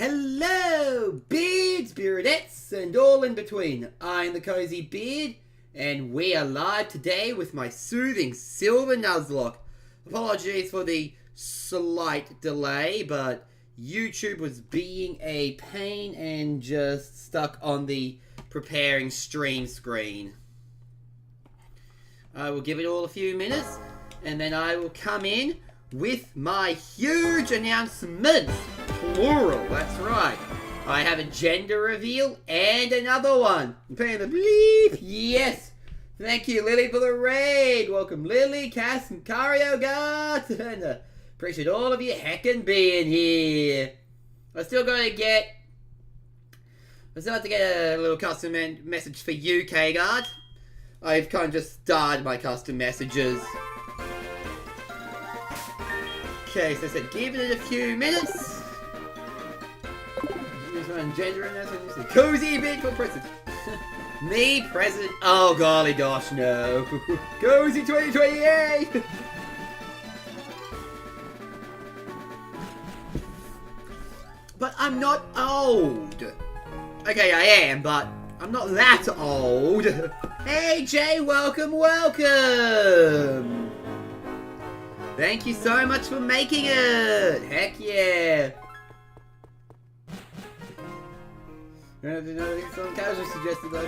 Hello, beards, beardettes, and all in between. I'm the Cozy Beard, and we are live today with my Soothing Silver Nuzlocke. Apologies for the slight delay, but YouTube was being a pain and just stuck on the preparing stream screen. I will give it all a few minutes, and then I will come in with my huge announcement. Plural, that's right. I have a gender reveal and another one. I'm paying the bleep. Yes. Thank you, Lily, for the raid. Welcome, Lily, Cass, and Cario Gart. And appreciate all of you heckin' being here. I still have to get a little custom message for you, K-Guard. I've kind of just started my custom messages. Okay, so I said give it a few minutes. Gender announcement. Cozy Beard for president. Me, president. Oh, golly gosh, no. Cozy 2028. But I'm not old. Okay, I am, but I'm not that old. Hey, Jay, welcome, welcome. Thank you so much for making it. Heck yeah. Some casual suggested though.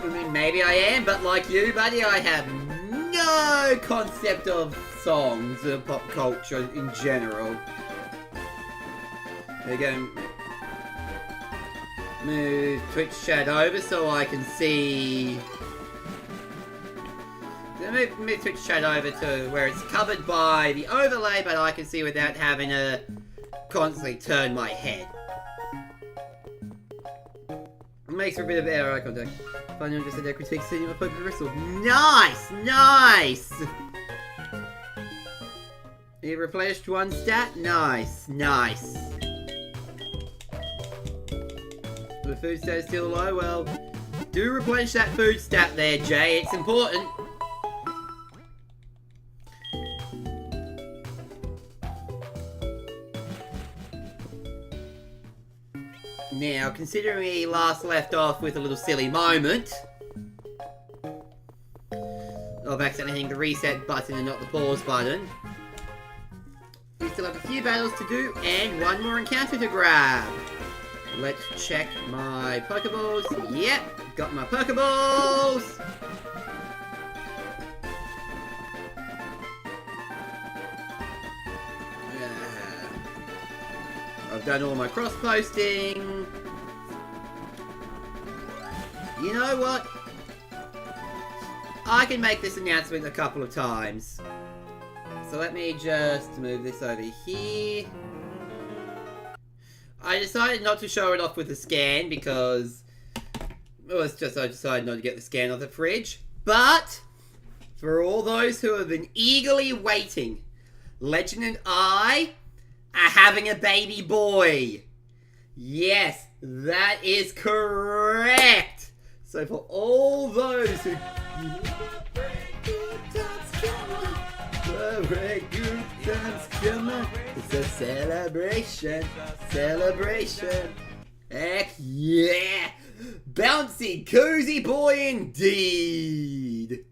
I mean, maybe I am, but like you, buddy, I have no concept of songs or pop culture in general. There you go. Move Twitch chat over so I can see. Move Twitch chat over to where it's covered by the overlay, but I can see without having to constantly turn my head. Makes for a bit of better eye contact. Finally, just said Ecruteak City, my poker crystal. Nice! Nice! You replenished one stat? Nice, nice. The food stat is still low. Well, do replenish that food stat there, Jay. It's important. Now, considering we last left off with a little silly moment of accidentally hitting the reset button and not the pause button, we still have a few battles to do and one more encounter to grab. Let's check my Pokeballs. Yep, got my Pokeballs. I've done all my cross-posting. You know what? I can make this announcement a couple of times. So let me just move this over here. I decided not to show it off with a scan because I decided not to get the scan off the fridge. But for all those who have been eagerly waiting, Legend and I are having a baby boy. Yes, that is correct. So for all those who it's a celebration, celebration. Heck yeah, bouncy cozy boy indeed.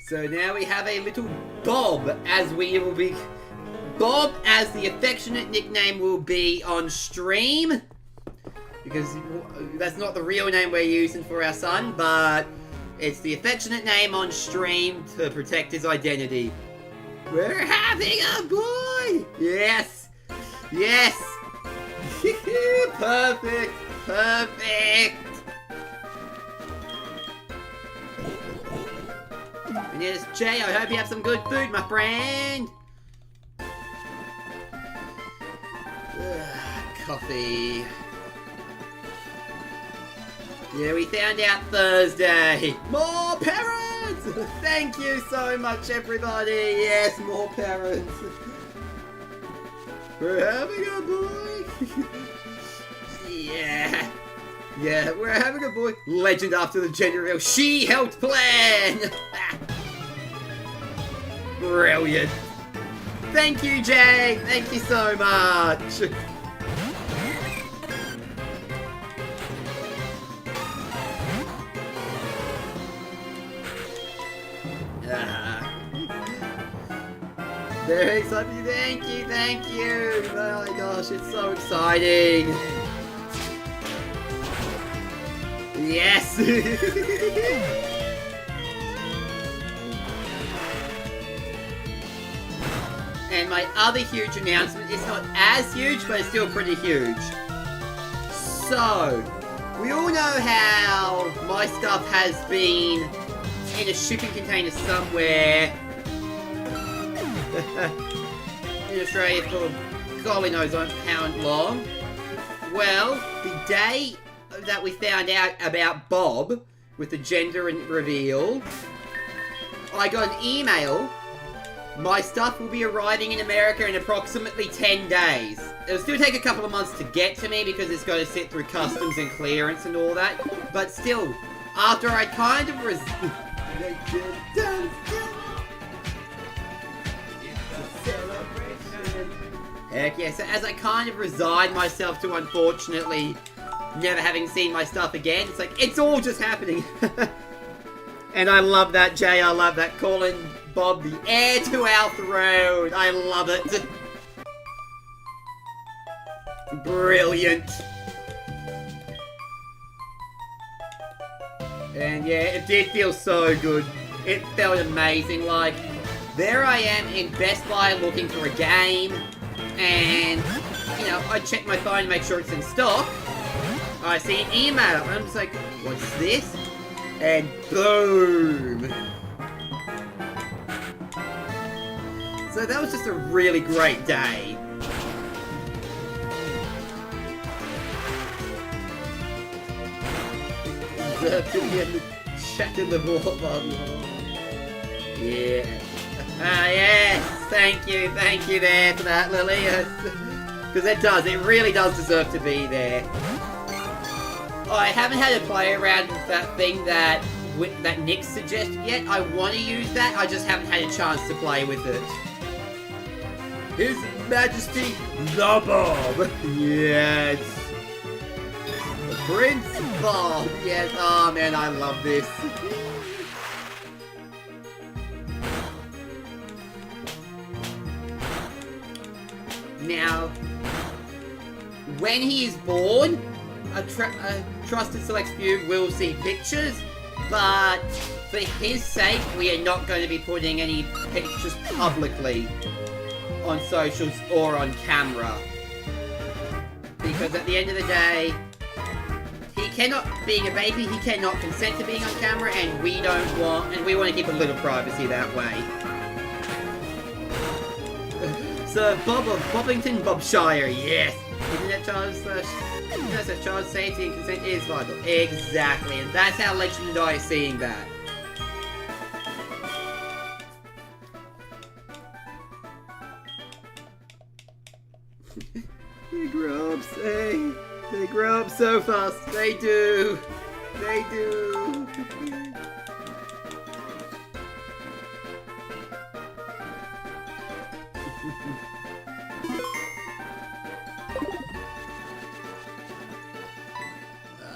So now we have a little Bob, as we will be. Bob, as the affectionate nickname will be on stream, because that's not the real name we're using for our son, but it's the affectionate name on stream to protect his identity. We're having a boy! Yes! Yes! Perfect! Perfect! And yes, Jay, I hope you have some good food, my friend! Coffee. Yeah, we found out Thursday. More parents! Thank you so much, everybody. Yes, more parents. We're having a boy. Yeah. Yeah, we're having a boy. Legend after the gender reveal. She helped plan. Brilliant. Thank you, Jay. Thank you so much. Very exciting. Thank you. Oh my gosh, it's so exciting. Yes. And my other huge announcement is not as huge, but it's still pretty huge. So, we all know how my stuff has been in a shipping container somewhere in Australia for golly knows how long. Well, the day that we found out about Bob with the gender reveal, I got an email. My stuff will be arriving in America in approximately 10 days. It'll still take a couple of months to get to me because it's got to sit through customs and clearance and all that. But still, after I kind of Heck yeah, so as I kind of resigned myself to unfortunately never having seen my stuff again, it's like, it's all just happening. And I love that, Jay, I love that. Calling Bob the heir to our throne. I love it. Brilliant. And yeah, it did feel so good. It felt amazing. Like, there I am in Best Buy looking for a game. And, you know, I check my phone to make sure it's in stock. I see an email. And I'm just like, what's this? And boom! So that was just a really great day. Check in the wall. Yeah. Yes! Thank you there for that, Lily. Because it really does deserve to be there. I haven't had a play around with that thing that Nick suggested yet. I want to use that, I just haven't had a chance to play with it. His Majesty the Bob! Yes! Prince Bob! Yes, oh man, I love this. Now, when he is born, a trusted select few will see pictures, but for his sake, we are not going to be putting any pictures publicly on socials or on camera. Because at the end of the day, he cannot, being a baby, he cannot consent to being on camera, and we want to keep a little privacy that way. Sir Bob of Bobbington, Bobshire, yes! Isn't that child's safety and consent is vital. Exactly, and that's how Legend and I are seeing that. They grow up, they grow up so fast. They do. They do.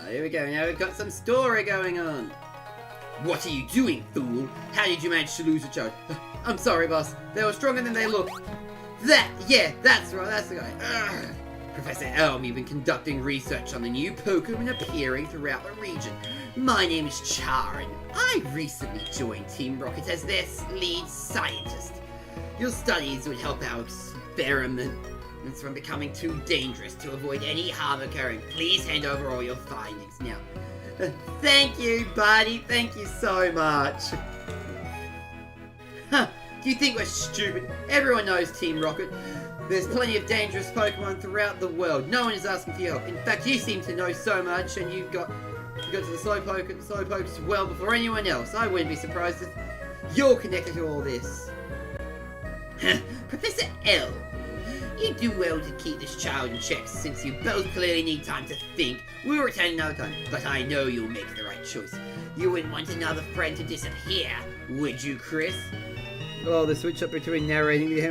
Here we go, now we've got some story going on. What are you doing, fool? How did you manage to lose a child? I'm sorry, boss. They were stronger than they look. That's right, that's the guy. Ugh. Professor Elm, you've been conducting research on the new Pokemon appearing throughout the region. My name is Charon. I recently joined Team Rocket as their lead scientist. Your studies would help our experiments from becoming too dangerous to avoid any harm occurring. Please hand over all your findings now. Thank you, buddy. Thank you so much. Huh. Do you think we're stupid? Everyone knows Team Rocket. There's plenty of dangerous Pokemon throughout the world. No one is asking for your help. In fact, you seem to know so much, and you got to the Slowpokes well before anyone else. I wouldn't be surprised if you're connected to all this. Professor L, you do well to keep this child in check, since you both clearly need time to think. We'll return another time, but I know you'll make the right choice. You wouldn't want another friend to disappear, would you, Chris? Oh, the switch up between narrating the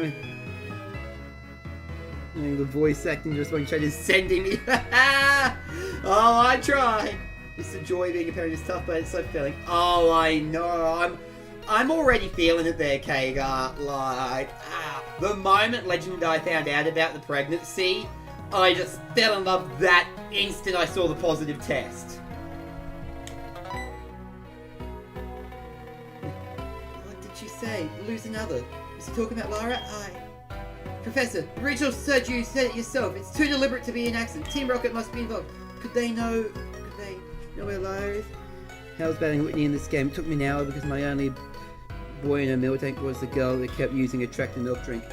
And the voice acting just when Chad is sending me. Oh, I try. It's a joy being a parent is tough, but it's so filling. Oh, I know. I'm already feeling it there, Kagar. Like, the moment Legend and I found out about the pregnancy, I just fell in love that instant I saw the positive test. What did she say? Lose another. Was she talking about Lara? Professor, the original search, you said it yourself. It's too deliberate to be an accident. Team Rocket must be involved. Could they know where Lara is? How's battling Whitney in this game? It took me an hour because my only boy in a milk tank was the girl that kept using a tractor milk drink.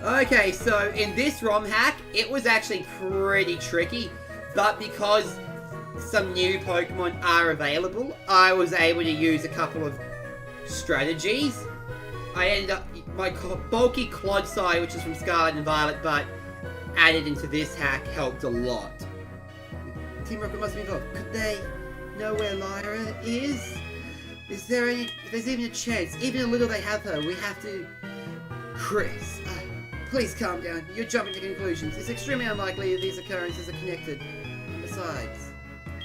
Okay, so in this ROM hack, it was actually pretty tricky, but because some new Pokemon are available, I was able to use a couple of strategies. I ended up, my bulky Clodsai, which is from Scarlet and Violet, but added into this hack, helped a lot. Team Rocket must be involved. Could they know where Lyra is? Is there any, if there's even a chance, even a little they have her, we have to... Chris, please calm down. You're jumping to conclusions. It's extremely unlikely that these occurrences are connected. Besides,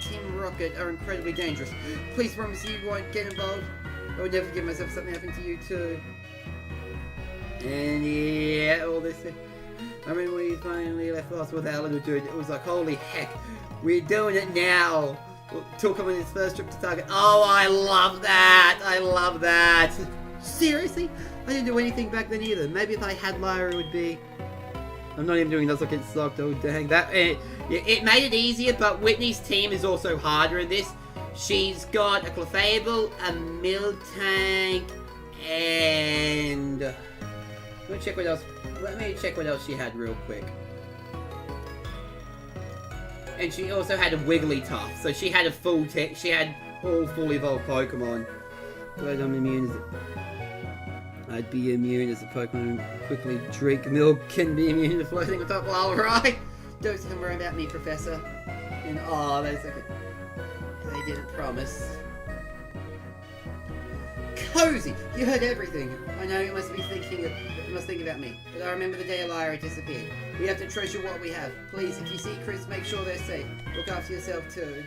Team Rocket are incredibly dangerous. Please promise you won't get involved. I would never forgive myself if something happened to you too. And yeah, all this. I mean, we finally left off with our little dude. It was like, holy heck, we're doing it now. Took him on his first trip to Target. Oh, I love that. I love that. Seriously? I didn't do anything back then either. Maybe if I had Lyra, it would be... I'm not even doing Nuzlocke, it's locked. Oh, dang. That, it made it easier, but Whitney's team is also harder in this. She's got a Clefable, a Miltank, and... Let me check what else she had real quick. And she also had a Wigglytuff, so she had a full she had all fully evolved Pokemon. But I'm immune as I'd be immune as a Pokemon who quickly drink milk and be immune to floating on top. Well, alright. Don't say worry about me, Professor. And oh, that's okay. They didn't promise. Cozy! You heard everything. I know you must think about me, but I remember the day Lyra disappeared. We have to treasure what we have. Please, if you see Chris, make sure they're safe. Look after yourself too.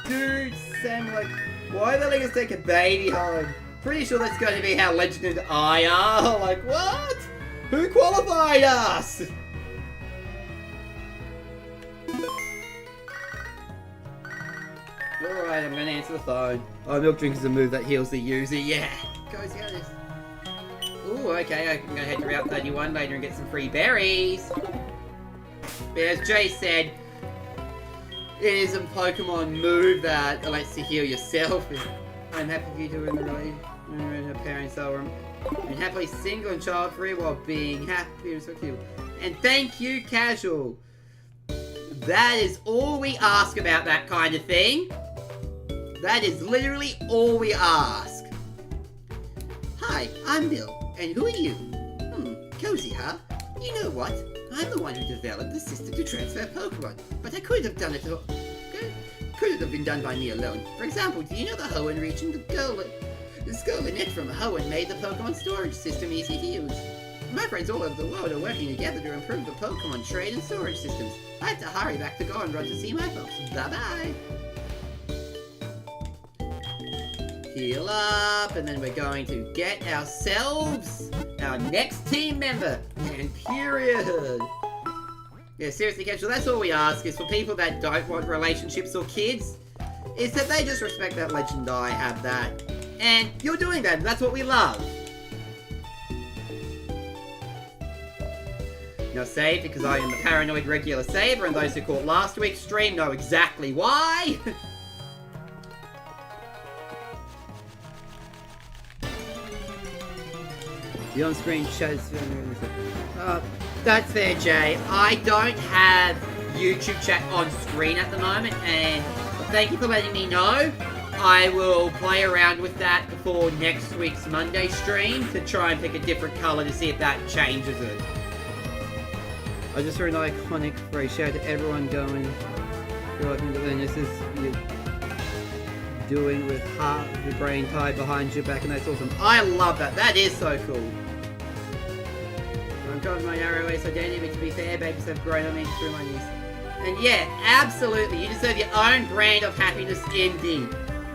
Dude, Sam, like, why are they letting us take a baby home? Pretty sure that's going to be how Legend and I are. Like, what? Who qualified us? Alright, I'm going to answer the phone. Oh, Milk Drink is a move that heals the user. Yeah. Goes out this. Ooh, okay, I'm going to head to Route 31 later and get some free berries. But as Jay said, it is a Pokemon move that lets you heal yourself. I'm happy for you to remember her parents are happily single and child-free while being happy and so cute. And thank you, Casual. That is all we ask about that kind of thing. That is literally all we ask. Hi, I'm Bill, and who are you? Cozy, huh? You know what? I'm the one who developed the system to transfer Pokemon, but I could have done it all. Could have been done by me alone. For example, do you know the Hoenn region? The Scarlet from Hoenn made the Pokemon storage system easy to use. My friends all over the world are working together to improve the Pokemon trade and storage systems. I have to hurry back to Golden Run to see my folks. Bye-bye! Heal up, and then we're going to get ourselves our next team member. And period. Yeah, seriously, Casual, that's all we ask is for people that don't want relationships or kids, is that they just respect that Legend I have that. And you're doing that, and that's what we love. Now save, because I am the paranoid regular saver, and those who caught last week's stream know exactly why. The on-screen chat is... that's fair, Jay. I don't have YouTube chat on screen at the moment, and thank you for letting me know. I will play around with that before next week's Monday stream to try and pick a different colour to see if that changes it. I just heard an iconic phrase. Shout out to everyone going. This is you doing with heart, the brain tied behind your back, and that's awesome. I love that. That is so cool. I'm top of my ROS identity, but to be fair, babies have grown on me through my knees. And yeah, absolutely, you deserve your own brand of happiness indeed.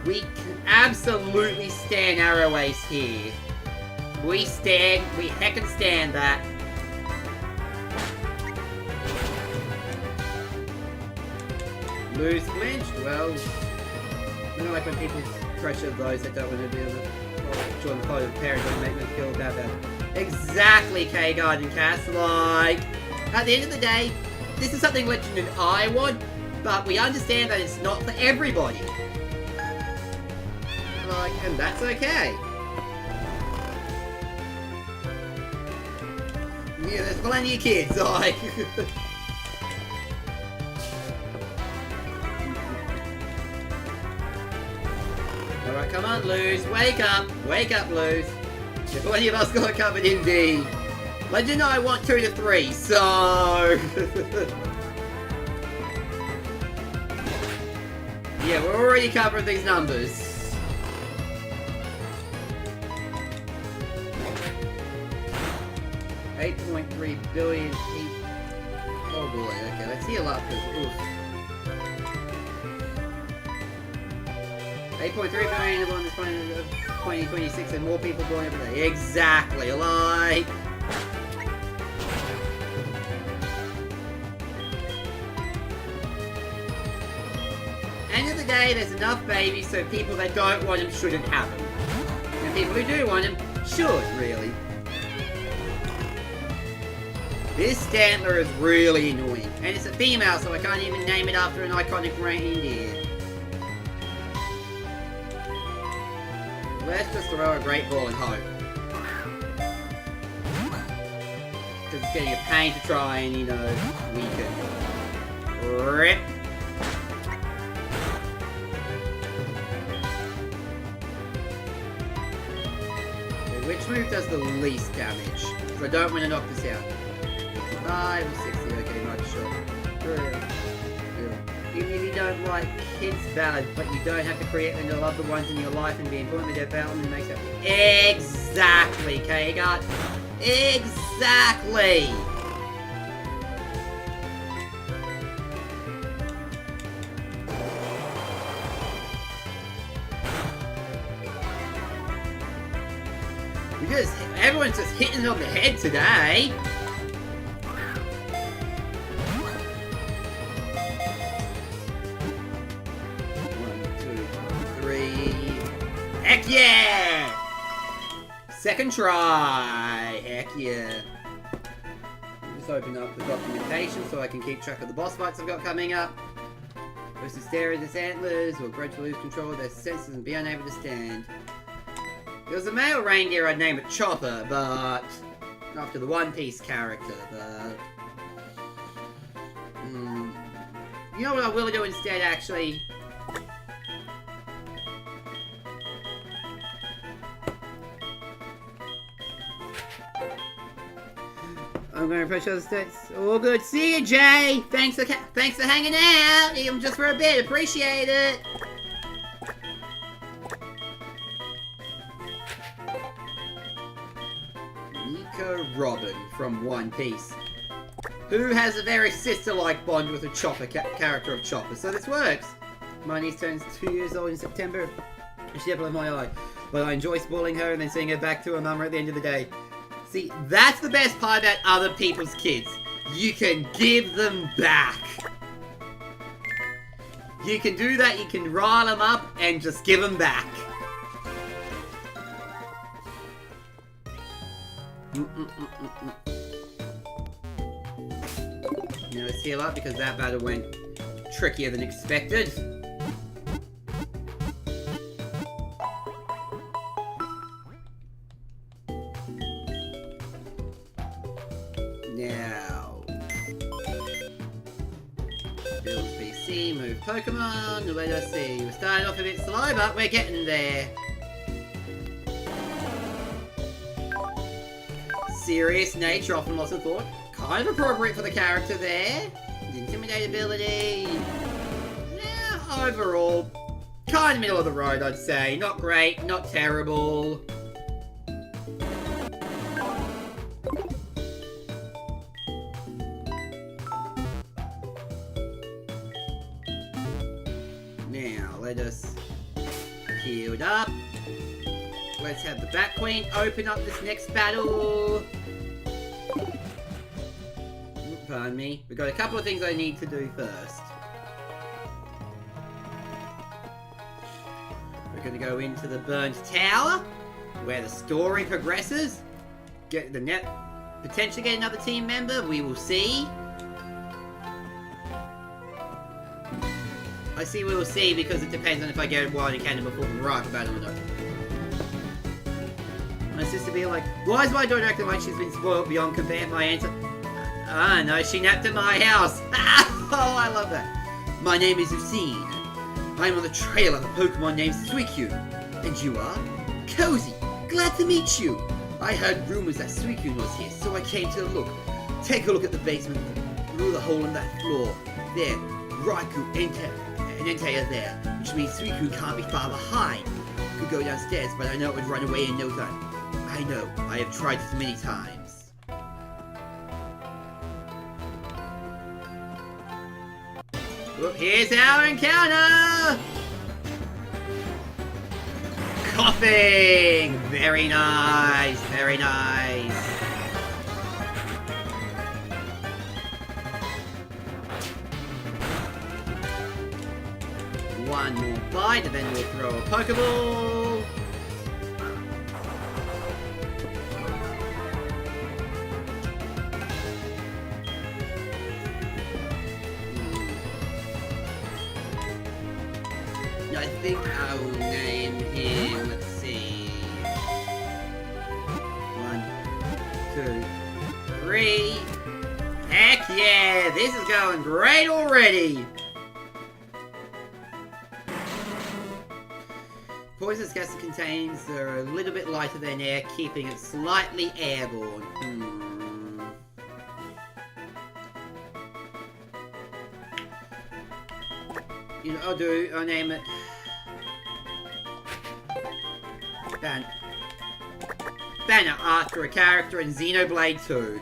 We can absolutely stand ROAs here. We heckin' stand that. Lose flinched? Well, I don't like when people pressure those that don't want to do it. Join the fight of parents and make them feel that bad. Exactly, K-Garden Cass. Like, at the end of the day, this is something Legend and I want, but we understand that it's not for everybody. Like, and that's okay. Yeah, there's plenty of kids, like... Alright, come on, Luz. Wake up! Wake up, Luz. There's plenty of us got it covered indeed. Legend and I want 2 to 3, so... yeah, we're already covering these numbers. $8.3 billion people. Oh boy, okay, let's heal up, because, oof. 8.3 billion on this planet of 2026 and more people born every day. Exactly, like... End of the day, there's enough babies so people that don't want them shouldn't have them. And people who do want them should, really. This Stantler is really annoying. And it's a female, so I can't even name it after an iconic reindeer. Let's just throw a great ball and hope. Because it's getting a pain to try and, you know, weaken. Rip. Okay, which move does the least damage? Because I don't want to knock this out. 5 or 60, okay, not sure. Even if you don't like kids ballad, but you don't have to create them to love the ones in your life and be important with their battle and makes up. Exactly, K-Gut. Exactly! Because everyone's just hitting it on the head today. Heck yeah! Second try! Heck yeah. Just open up the documentation so I can keep track of the boss fights I've got coming up. Versus stare at its antlers will gradually lose control of their senses and be unable to stand. If it was a male reindeer, I'd name it Chopper, but... after the One Piece character, but... You know what I will do instead, actually? I'm gonna press other stats. All good. See you, Jay. Thanks for hanging out, even just for a bit. Appreciate it. Nico Robin from One Piece, who has a very sister-like bond with a Chopper character of Chopper. So this works. My niece turns 2 years old in September. She apple of my eye, but I enjoy spoiling her and then seeing her back to her mum at the end of the day. See, that's the best part about other people's kids. You can give them back. You can do that, you can rile them up and just give them back. Now let's heal up because that battle went trickier than expected. Now, build PC, move Pokemon, let us see. We're starting off a bit slow, but we're getting there. Serious nature, often lost in thought. Kind of appropriate for the character there. The intimidate ability. Yeah, overall, kind of middle of the road, I'd say. Not great, not terrible. Now, let us heal up. Let's have the Bat Queen open up this next battle. Pardon me. We've got a couple of things I need to do first. We're going to go into the Burnt Tower, where the story progresses. Get the potentially get another team member. We will see. I see we will see because it depends on if I get Wild Cannon before the rival battle or not. My sister be like, why is my daughter acting like she's been spoiled beyond compare? My answer, ah no, she napped at my house. Oh, I love that. My name is Ucine. I'm on the trail of a Pokemon named Suicune. And you are? Cozy. Glad to meet you. I heard rumors that Suicune was here, so I came to look. Take a look at the basement through the hole in that floor. There, Raikou and Entei are there, which means Suicune can't be far behind. Could go downstairs, but I know it would run away in no time. I know, I have tried this many times. Well, here's our encounter! Coughing! Very nice, very nice. One more bite, and then we'll throw a Pokeball. I think I will name him, let's see. 1, 2, 3. Heck yeah! This is going great already! Poisonous gas it contains are a little bit lighter than air, keeping it slightly airborne. You know, I'll name it Banner after a character in Xenoblade 2.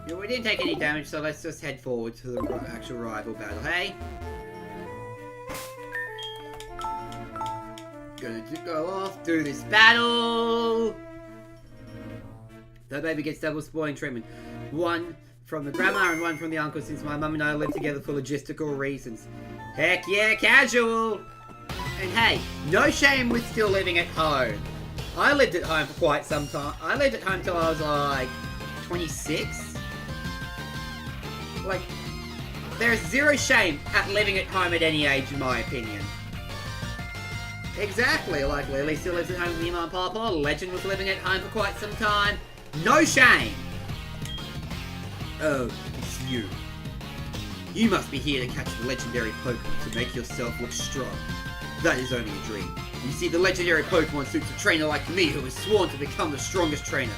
Yeah, we didn't take any damage, so let's just head forward to the actual rival battle, hey? Gonna go off, do this battle! That baby gets double spoiling treatment. One from the grandma and one from the uncle, since my mum and I live together for logistical reasons. Heck yeah, casual! And hey, no shame with still living at home. I lived at home for quite some time. I lived at home till I was like 26. Like, there's zero shame at living at home at any age, in my opinion. Exactly, like Lily still lives at home with your mum and papa. Legend was living at home for quite some time. No shame! Oh, it's you. You must be here to catch the legendary Pokemon to make yourself look strong. That is only a dream. You see, the legendary Pokemon suits a trainer like me who has sworn to become the strongest trainer.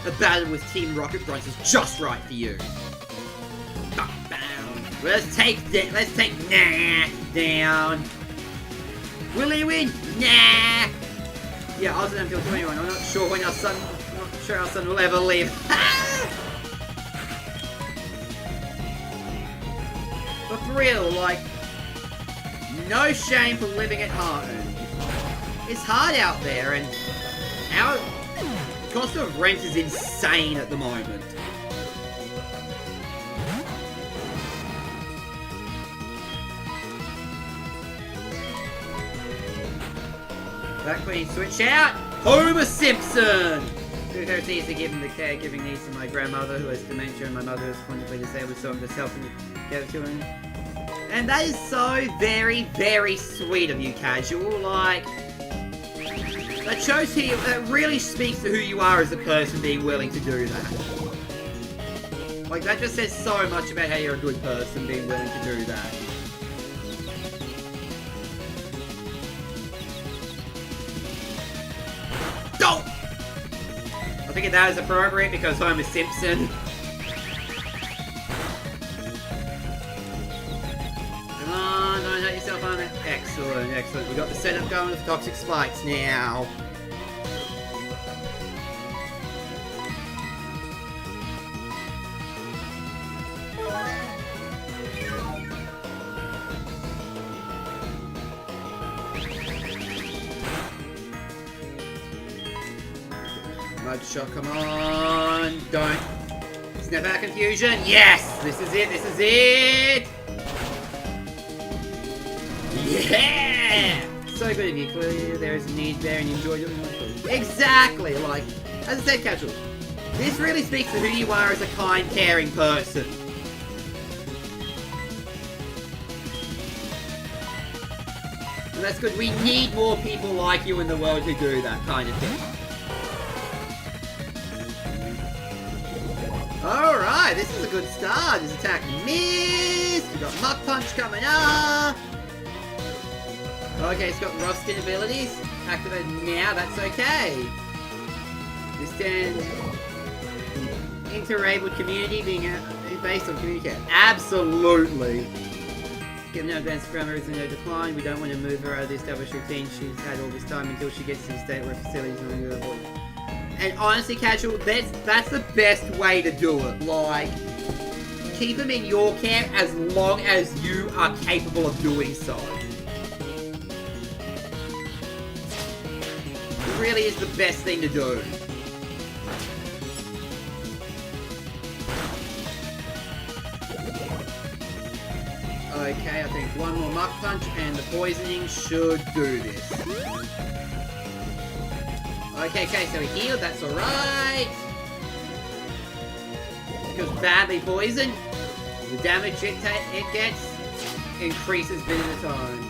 A battle with Team Rocket Grunt is just right for you. Let's take Nah down. Will he win? Nah. Yeah, I'll do that until 21. I'm not sure when our son will ever live. But for real, like, no shame for living at home. It's hard out there, and our cost of rent is insane at the moment. That Queen switch out! Homer Simpson! Who refused to give him the caregiving needs to my grandmother who has dementia and my mother is chronically disabled, so I'm just helping get to him. And that is so very, very sweet of you, Casual. Like, that shows who that really speaks to who you are as a person being willing to do that. Like, that just says so much about how you're a good person being willing to do that. I figured that was appropriate because Homer Simpson. Come on, don't hurt yourself, Homer. Excellent, excellent. We got the setup going with Toxic Spikes now. shot, come on. Don't. Snap out confusion. Yes! This is it, this is it! Yeah! So good of you. Clearly there is a need there and you enjoy doing it. Exactly! Like, as I said, Casual, this really speaks to who you are as a kind, caring person. And that's good. We need more people like you in the world who do that kind of thing. Alright, this is a good start. This attack missed. We've got Muck Punch coming up. Okay, it's got rough skin abilities. Activated now, that's okay. This then interabled community being based on community care. Absolutely. Given no advanced parameters and no decline, we don't want to move her out of the established routine she's had all this time until she gets to the state where facilities are going to avoid. And honestly, Casual, that's the best way to do it. Like, keep them in your care as long as you are capable of doing so. It really is the best thing to do. Okay, I think one more Muck Punch and the poisoning should do this. Okay, so he healed, that's alright. Because badly poisoned, the damage it gets increases bit at a time.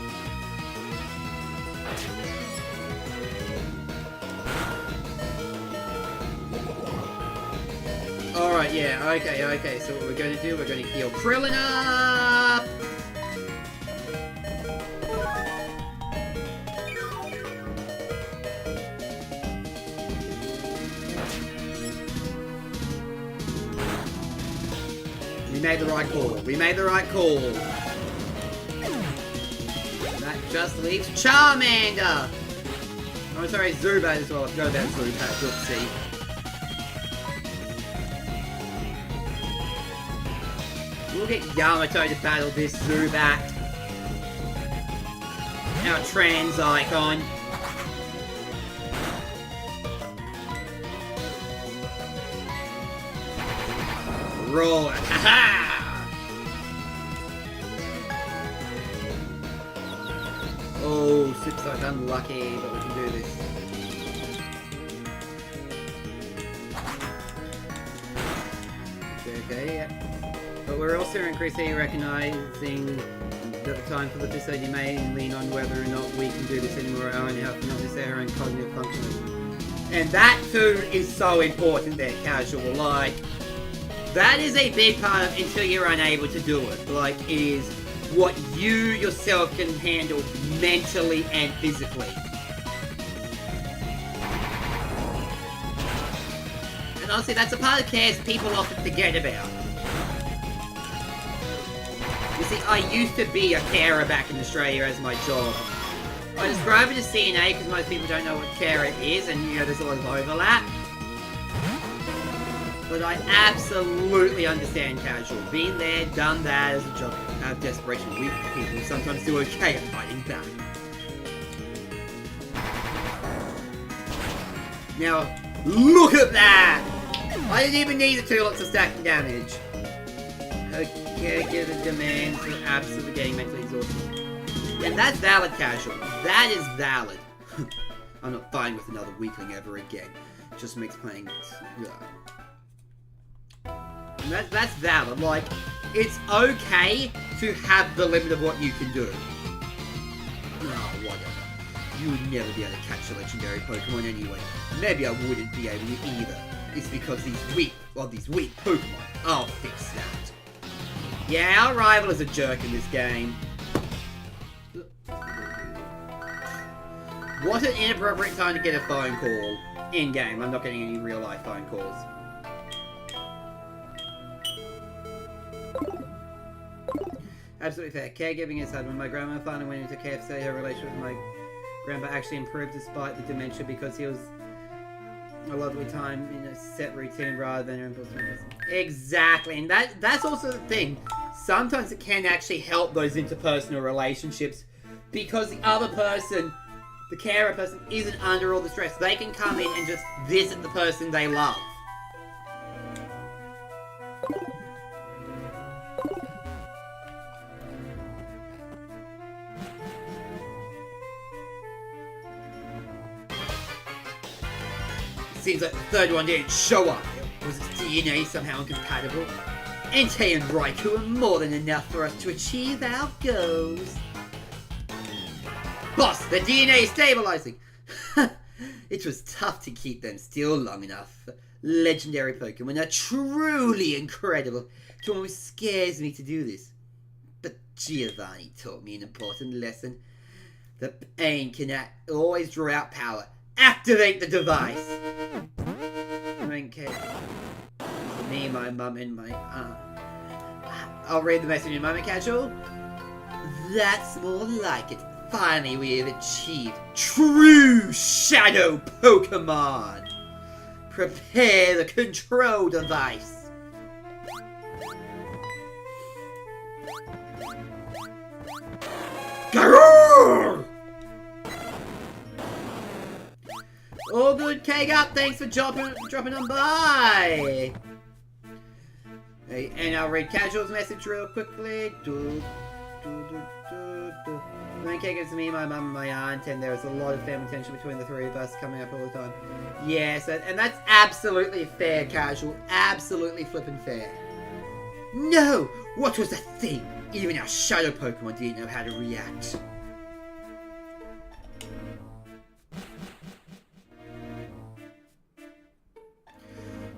Alright, yeah, okay, so what we're going to do, we're going to heal Krillin up! We made the right call. We made the right call. That just leaves Charmander. Oh, sorry, Zubat as well. I forgot about Zubat. Oopsie. We'll get Yamato to battle this Zubat. Our trans icon. Roll it. Ha-ha! Oh, Sip's unlucky, but we can do this. Okay, yeah. But we're also increasingly recognizing that the time for the facility may lean on whether or not we can do this anymore our own health, not necessarily our own cognitive functioning. And that too is so important there, Casual. Like, that is a big part of until you're unable to do it. Like, it is what you yourself can handle mentally and physically. And honestly, that's a part of cares people often forget about. You see, I used to be a carer back in Australia as my job. I describe it as CNA because most people don't know what carer is, and you know, there's a lot of overlap. But I absolutely understand Casual. Been there, done that as a job. Out of desperation, weak people sometimes do okay at fighting back. Now, look at that! I didn't even need the 2 lots of stacking damage. Her caregiver demands are absolutely getting mentally exhausted. And that's valid, Casual. That is valid. I'm not fighting with another weakling ever again. It just makes playing... And that's valid. Like, it's okay to have the limit of what you can do. Oh, whatever. You would never be able to catch a legendary Pokemon anyway. Maybe I wouldn't be able to either. It's because these weak Pokemon. I'll fix that. Yeah, our rival is a jerk in this game. What an inappropriate time to get a phone call. In-game. I'm not getting any real-life phone calls. Absolutely fair. Caregiving is hard. When my grandma finally went into KFC, her relationship with my grandpa actually improved despite the dementia because he was a lovely time in a set routine rather than an impulsive. Exactly, and that's also the thing. Sometimes it can actually help those interpersonal relationships because the other person the carer person isn't under all the stress. They can come in and just visit the person they love. Seems like the third one didn't show up. Was its DNA somehow incompatible? Entei and Raikou are more than enough for us to achieve our goals. Boss, the DNA is stabilizing! It was tough to keep them still long enough. Legendary Pokemon are truly incredible. It almost scares me to do this. But Giovanni taught me an important lesson. The pain can always draw out power. Activate the device! Okay. Me, my mum, and my aunt. I'll read the message in a moment, Casual. That's more like it. Finally, we have achieved true Shadow Pokemon. Prepare the control device. Garrrr! All good, Keg up. Thanks for dropping on by. Hey, and I'll read Casual's message real quickly. When Keg gives me, my mum, and my aunt, and there's a lot of family tension between the three of us coming up all the time. Yes, and that's absolutely fair, Casual. Absolutely flippin' fair. No! What was that thing? Even our Shadow Pokemon didn't know how to react.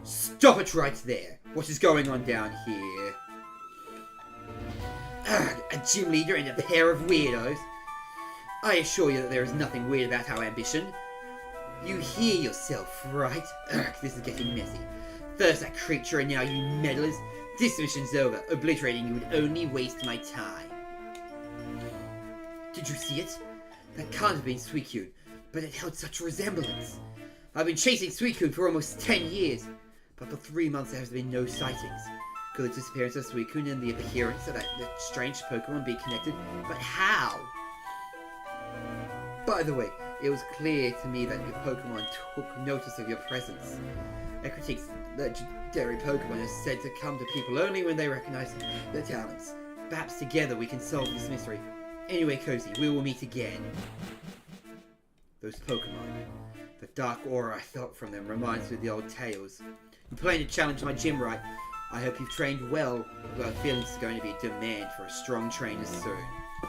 Stop it right there! What is going on down here? Ugh, a gym leader and a pair of weirdos. I assure you that there is nothing weird about our ambition. You hear yourself, right? Ugh, this is getting messy. First that creature and now you meddlers. This mission's over. Obliterating you would only waste my time. Did you see it? That can't have been Suicune, but it held such resemblance. I've been chasing Suicune for almost 10 years. But for 3 months there has been no sightings. Could the disappearance of Suicune and the appearance of that strange Pokemon be connected? But how? By the way, it was clear to me that your Pokemon took notice of your presence. Ecruteak's legendary Pokemon is said to come to people only when they recognize their talents. Perhaps together we can solve this mystery. Anyway, Cozy, we will meet again. Those Pokemon. The dark aura I felt from them reminds me of the old tales. You plan to challenge my gym, right? I hope you've trained well. I've got a feeling there's going to be a demand for a strong trainer soon.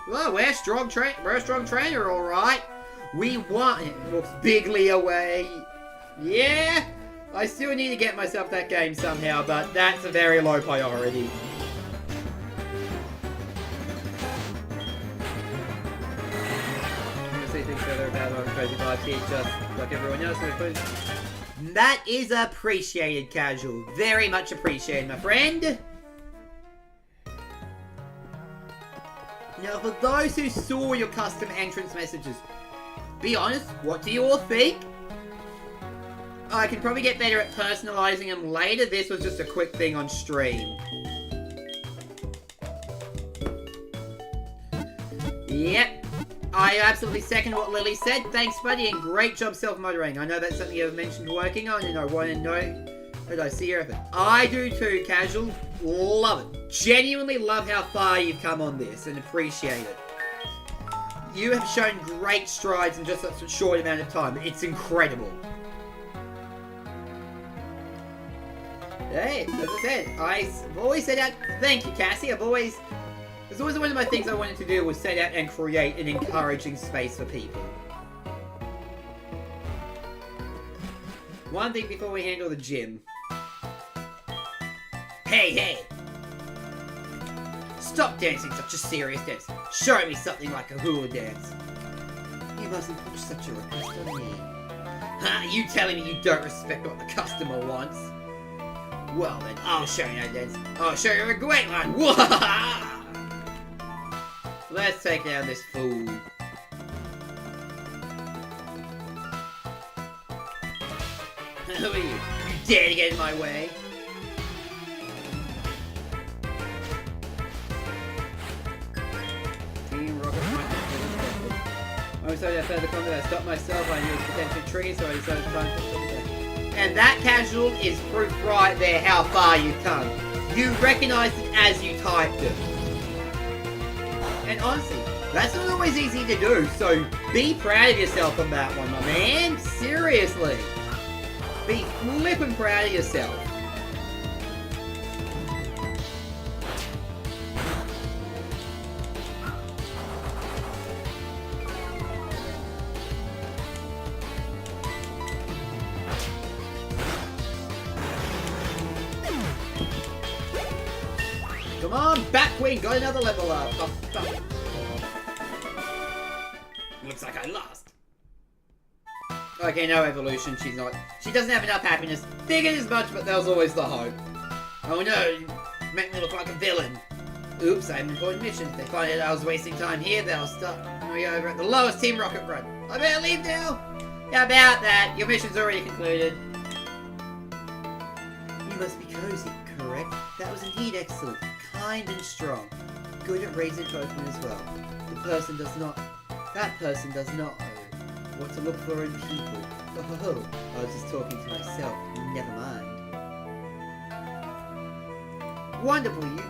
Well, we're a strong trainer, all right. We want it. Looks bigly away. Yeah, I still need to get myself that game somehow, but that's a very low priority. I'm gonna say things further about our Cozy Vibes here, just like everyone else. That is appreciated, Casual. Very much appreciated, my friend. Now, for those who saw your custom entrance messages, be honest, what do you all think? I can probably get better at personalizing them later. This was just a quick thing on stream. Yep. I absolutely second what Lily said. Thanks, buddy, and great job self-moderating. I know that's something you've mentioned working on, and I want to know that I see your effort. I do too, Casual. Love it. Genuinely love how far you've come on this, and appreciate it. You have shown great strides in just such a short amount of time. It's incredible. Hey, as I said, I've always set out... Thank you, Cassie. It's always one of my things I wanted to do was set out and create an encouraging space for people. One thing before we handle the gym. Hey! Stop dancing such a serious dance. Show me something like a hula dance. You mustn't push such a request on me. Huh? You telling me you don't respect what the customer wants? Well then, I'll show you how to dance. I'll show you a great one. Whoa! Let's take down this fool. Who are you? You dare to get in my way? Team Rocket I was sorry I further combat. I stopped myself. I knew it was potential tree, so I decided to try and put something back. And that, Casual, is proof right there how far you've come. You recognised it as you typed it. And honestly, that's not always easy to do, so be proud of yourself on that one, my man. Seriously. Be flippin' proud of yourself. Come on, Batqueen, got another level up. Oh, fuck. Looks like I lost. Okay, no evolution, she doesn't have enough happiness. Figured as much, but there was always the hope. Oh no, you make me look like a villain. Oops, I have an important mission. If they find out I was wasting time here, they'll start me over at the lowest Team Rocket run. I better leave now. How about that? Your mission's already concluded. You must be cozy, correct? That was indeed excellent. Kind and strong. Good at raising Pokemon as well. That person does not know what to look for in people. Oh, I was just talking to myself. Never mind. Wonderful, you.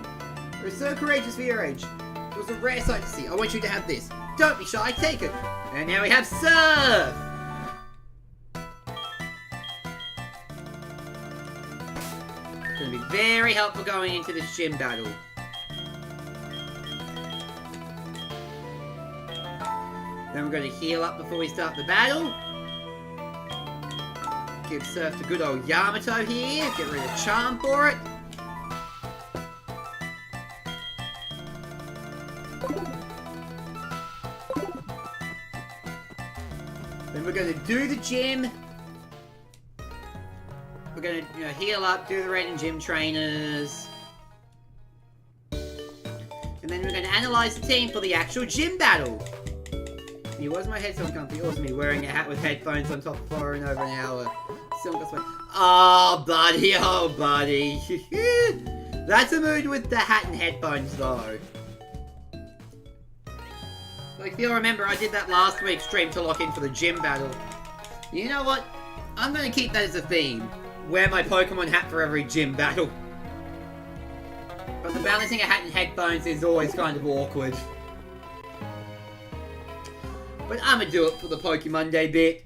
You're so courageous for your age. It was a rare sight to see. I want you to have this. Don't be shy, take it. And now we have Surf! It's going to be very helpful going into this gym battle. Then we're going to heal up before we start the battle. Give Surf to good old Yamato here. Get rid of Charm for it. Then we're going to do the gym. We're going to heal up, do the red and gym trainers. And then we're going to analyze the team for the actual gym battle. He was my headset comfy. Also me wearing a hat with headphones on top for over an hour. Oh, buddy. Oh, buddy. That's a mood with the hat and headphones, though. Like, if you'll remember, I did that last week's stream to lock in for the gym battle. You know what? I'm going to keep that as a theme. Wear my Pokemon hat for every gym battle. But the balancing a hat and headphones is always kind of awkward. But I'm gonna do it for the PokèMonday bit.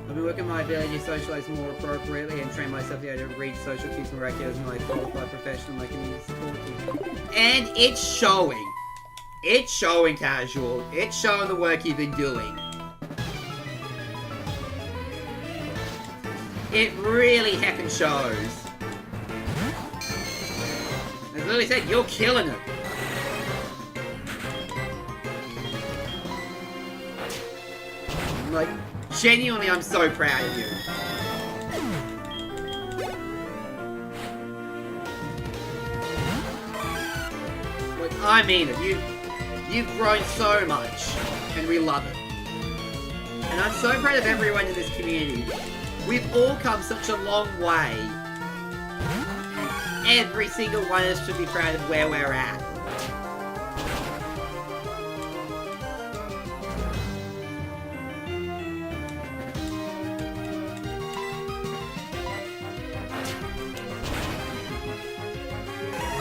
I've been working my ability to socialize more appropriately and train myself to be able to read social cues more accurately as my qualified professional, my community support team. And it's showing. It's showing, Casual. It's showing the work you've been doing. It really heckin' shows. As Lily said, you're killing it. Like, genuinely, I'm so proud of you. Like, I mean it. You've grown so much, and we love it. And I'm so proud of everyone in this community. We've all come such a long way. Every single one of us should be proud of where we're at.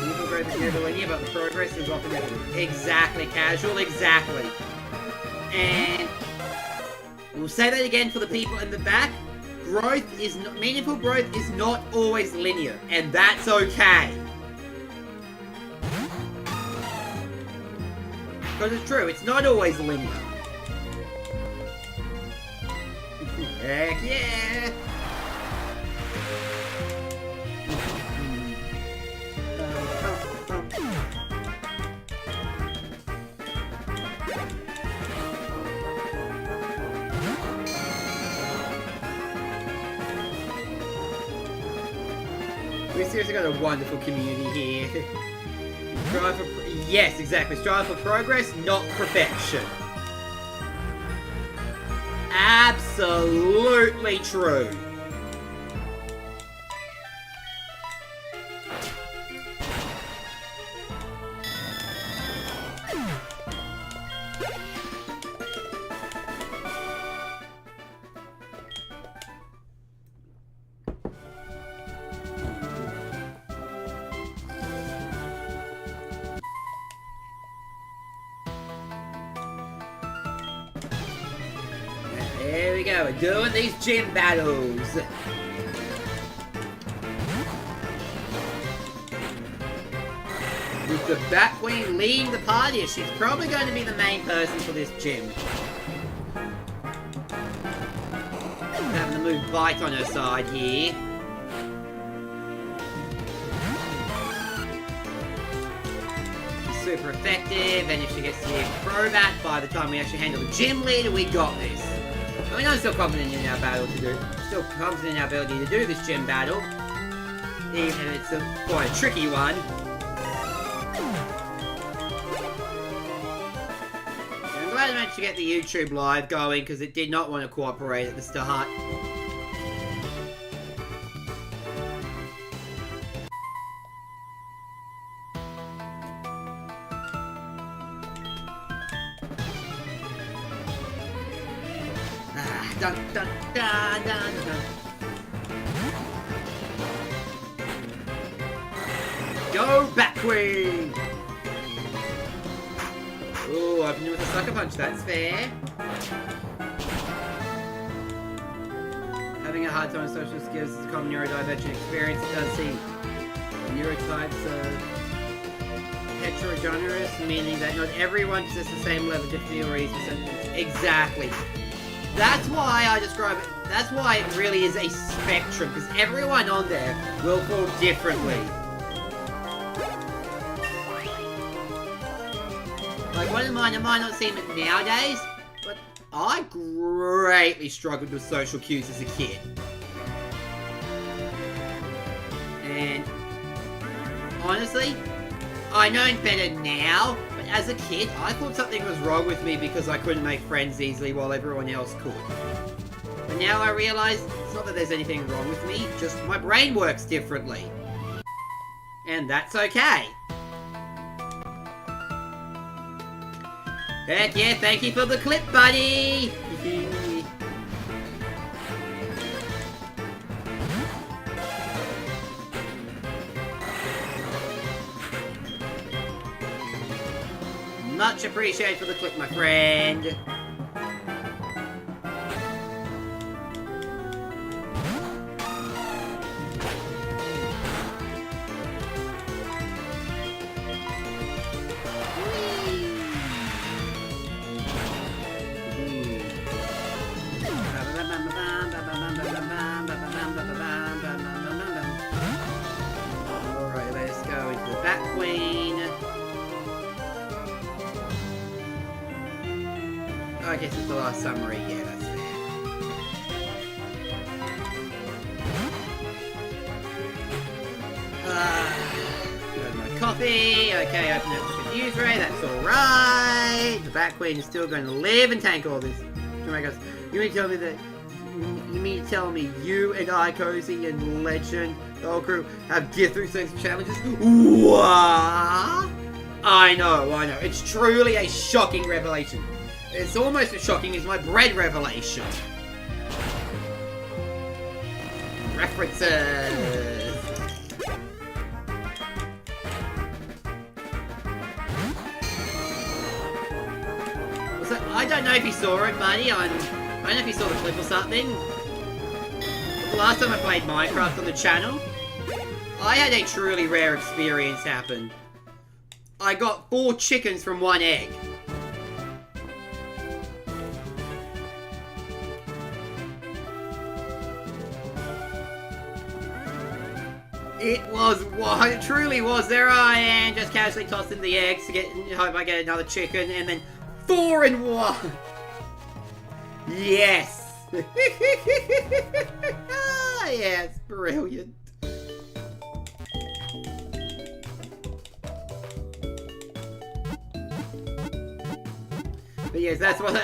People growth is never linear, but the progress is often evident. Exactly, Casual, exactly. And we'll say that again for the people in the back. Meaningful growth is not always linear, and that's okay. Because it's true, it's not always linear. Heck yeah! We seriously got a wonderful community here. Strive for yes, exactly. Strive for progress, not perfection. Absolutely true. There we go, we're doing these gym battles. With the Bat Queen leading the party, she's probably going to be the main person for this gym. Having the move Bite on her side here. She's super effective, and if she gets to the Acrobat by the time we actually handle the gym leader, we got this. I mean, I'm still confident in our battle still confident in our ability to do this gym battle. Even if it's quite a tricky one. I'm glad I managed to get the YouTube live going because it did not want to cooperate at the start. Dun, dun, dun, dun, dun. Go, Bat Queen! Ooh, opened with a sucker punch, that's fair. Having a hard time with social skills is a common neurodivergent experience. It does seem neurotypes are heterogeneous, meaning that not everyone possesses the same level of difficulty. Exactly. That's why I describe it. That's why it really is a spectrum, because everyone on there will fall differently. Like one of mine, it might not seem it nowadays, but I greatly struggled with social cues as a kid. And honestly, I know better now. As a kid, I thought something was wrong with me because I couldn't make friends easily while everyone else could. But now I realise it's not that there's anything wrong with me, just my brain works differently. And that's okay. Heck yeah, thank you for the clip, buddy! Much appreciated for the clip, my friend. Alright, let's go into the Bat Queen. I guess it's the last summary, yeah, that's fair. Got my coffee, okay, open up the news ray, that's alright. The Bat Queen is still going to live and tank all this. Oh my gosh, you mean to tell me that, you mean to tell me you and I, Cozy and Legend, the whole crew, have get through things challenges? What? I know, it's truly a shocking revelation. It's almost as shocking as my bread revelation. References. So, I don't know if you saw it, buddy. I don't know if you saw the clip or something. The last time I played Minecraft on the channel, I had a truly rare experience happen. I got 4 chickens from 1 egg. It truly was. There I am, just casually tossing the eggs to hope I get another chicken, and then 4 in 1. Yes. Yes, brilliant. But yes, that's what.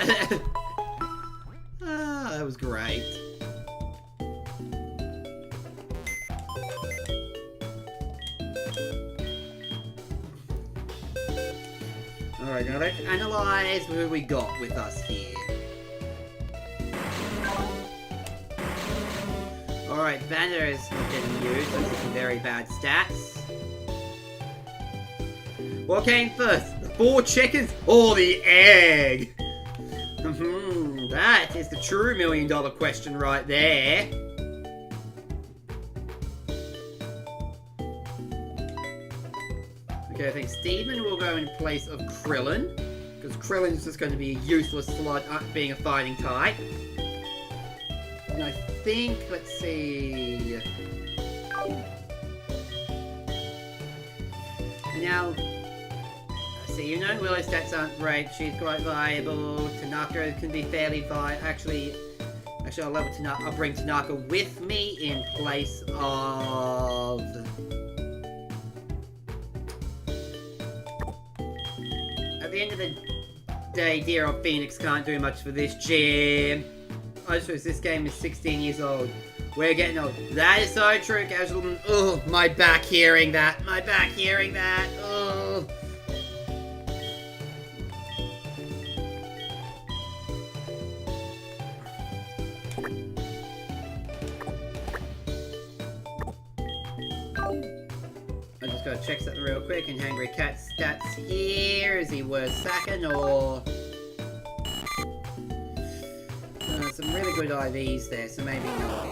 That was great. Alright, now let's analyze who we got with us here. Alright, Banner is not getting used, so some very bad stats. What came first? The 4 chickens or the egg? That is the true $1 million question right there. Okay, I think Steven will go in place of Krillin, because Krillin is just going to be a useless slot being a fighting type. And I think, let's see... Now, see, you know Willow's stats aren't great. She's quite viable. Tanaka can be fairly viable. Actually, I'll bring Tanaka with me in place of... At the end of the day, dear old Phoenix can't do much for this gym. I just wish this game is 16 years old. We're getting old. That is so true, Casual. Oh, my back hearing that. My back hearing that. Oh. I just gotta check something real quick. And Hungry Cat's stats here. Is he worth sacking or... some really good IVs there, so maybe not.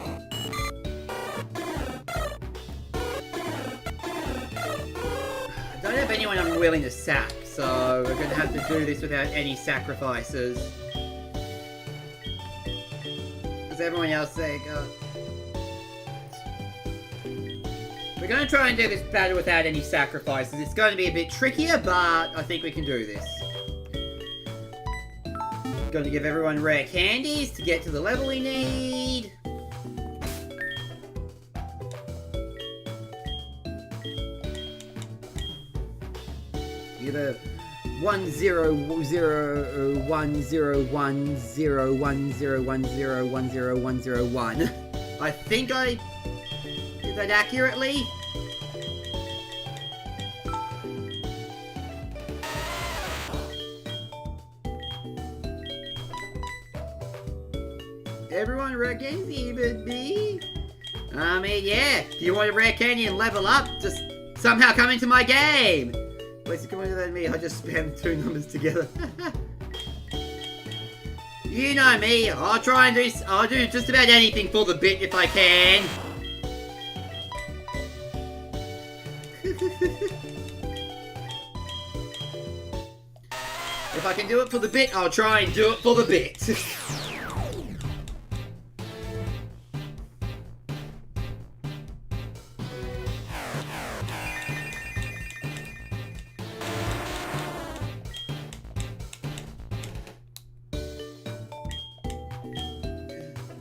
I don't have anyone I'm willing to sack, so we're going to have to do this without any sacrifices. Because everyone else, they go... We're going to try and do this battle without any sacrifices. It's going to be a bit trickier, but I think we can do this. Going to give everyone rare candies to get to the level we need. Either 1-0-1-0-1-0-1-0-1-0-1-0-1-0-1-0-1. I think I did that accurately. Everyone rare candy, even me? I mean, yeah. If you want a rare candy and level up, just somehow come into my game. Wait, so come into that me. I just spammed 2 numbers together. You know me. I'll try and do. I'll do just about anything for the bit if I can. If I can do it for the bit, I'll try and do it for the bit.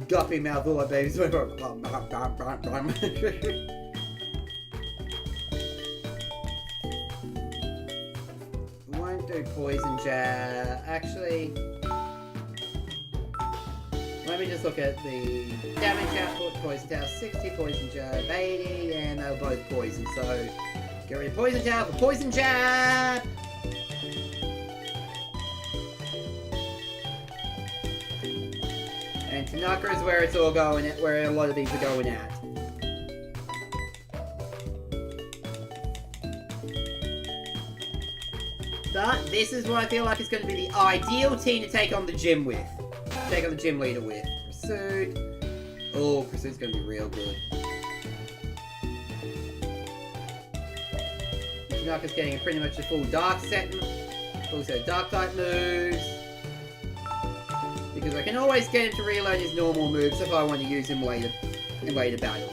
Guppy mouth, all my babies. Won't do poison jab. Actually, let me just look at the damage output. Poison tower 60, poison jab 80, and they're both poison. So get rid of poison tower for poison jab. And Tanaka is where it's all going at, where a lot of these are going at. But this is what I feel like is going to be the ideal team to take on the gym with. Take on the gym leader with. Pursuit. Oh, Pursuit's going to be real good. Tanaka's getting pretty much a full dark set. Full set of dark type moves. Because I can always get him to reload his normal moves if I want to use him later in later battles.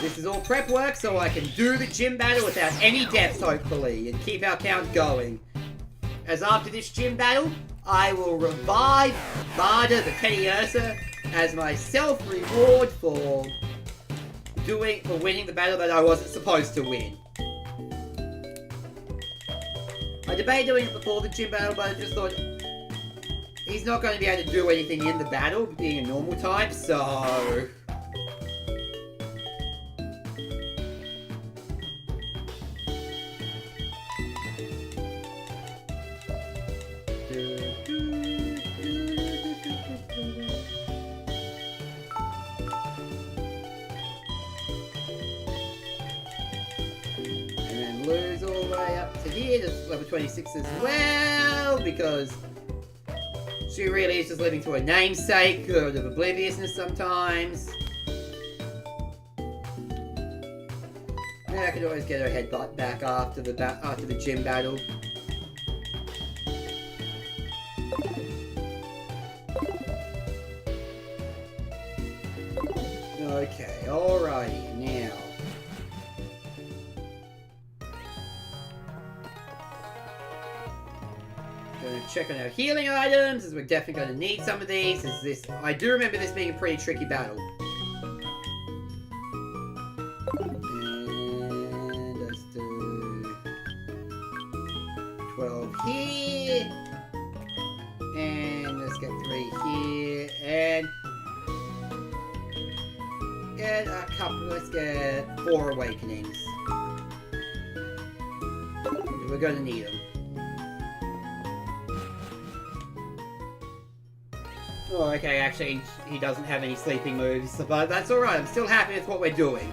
This is all prep work so I can do the gym battle without any deaths, hopefully, and keep our count going. As after this gym battle, I will revive Barda the Petty Ursa as my self-reward for winning the battle that I wasn't supposed to win. I debated doing it before the gym battle, but I just thought he's not going to be able to do anything in the battle, being a normal type, so... Yamato here, just level 26 as well, because she really is just living to her namesake, of obliviousness sometimes. Yeah, I could always get her headbutt back after the gym battle. Okay, alrighty, now. Gonna check on our healing items, as we're definitely gonna need some of these. I do remember this being a pretty tricky battle. And let's do 12 here. And let's get 3 here. And get a couple, let's get 4 awakenings. We're gonna need them. Oh, okay, actually, he doesn't have any sleeping moves, but that's alright, I'm still happy with what we're doing.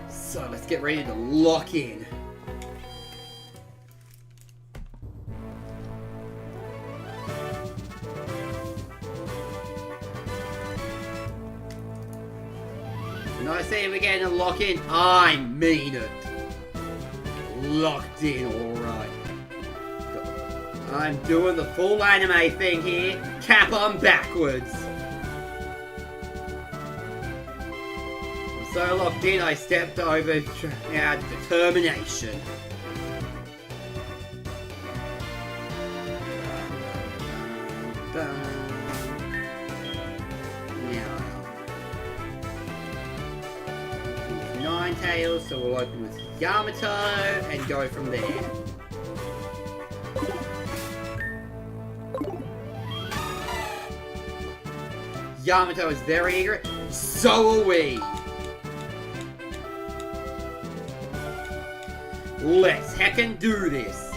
So, let's get ready to lock in. When I say we're getting a lock in, I mean it. Locked in, alright. I'm doing the full anime thing here. Cap on backwards. I'm so locked in, I stepped over out of determination. Now, 9 tails, so we'll open with Yamato and go from there. Yamato is very eager. So are we. Let's heckin' do this.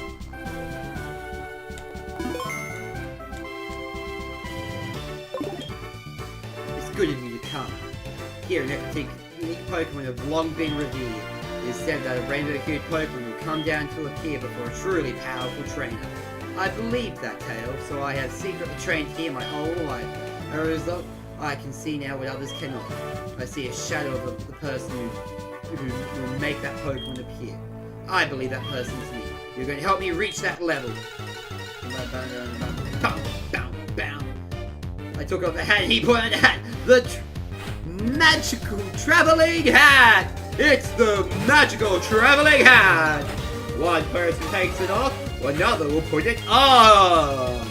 It's good of you to come. Here in Ecruteak, unique Pokemon have long been revered. It is said that a rainbow-hued Pokemon will come down to appear before a truly powerful trainer. I believe that tale, so I have secretly trained here my whole life. As a result, I can see now what others cannot. I see a shadow of the person who will make that Pokemon appear. I believe that person is me. You're going to help me reach that level. I took off the hat and he put on the hat. The magical traveling hat! It's the magical traveling hat! One person takes it off, another will put it on!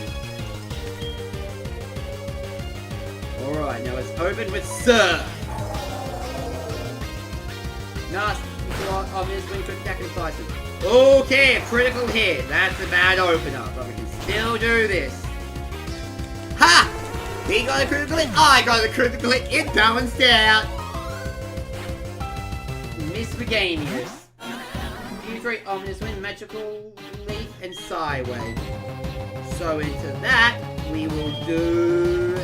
Alright, now let's open with Sir. Nasty obvious when quick attack and slices. Okay, a critical hit. That's a bad opener, but we can still do this. Ha! He got a critical hit, I got a critical hit, it balanced out. Miscellaneous. Use very ominous wind, magical leaf, and Psy Wave. So into that, we will do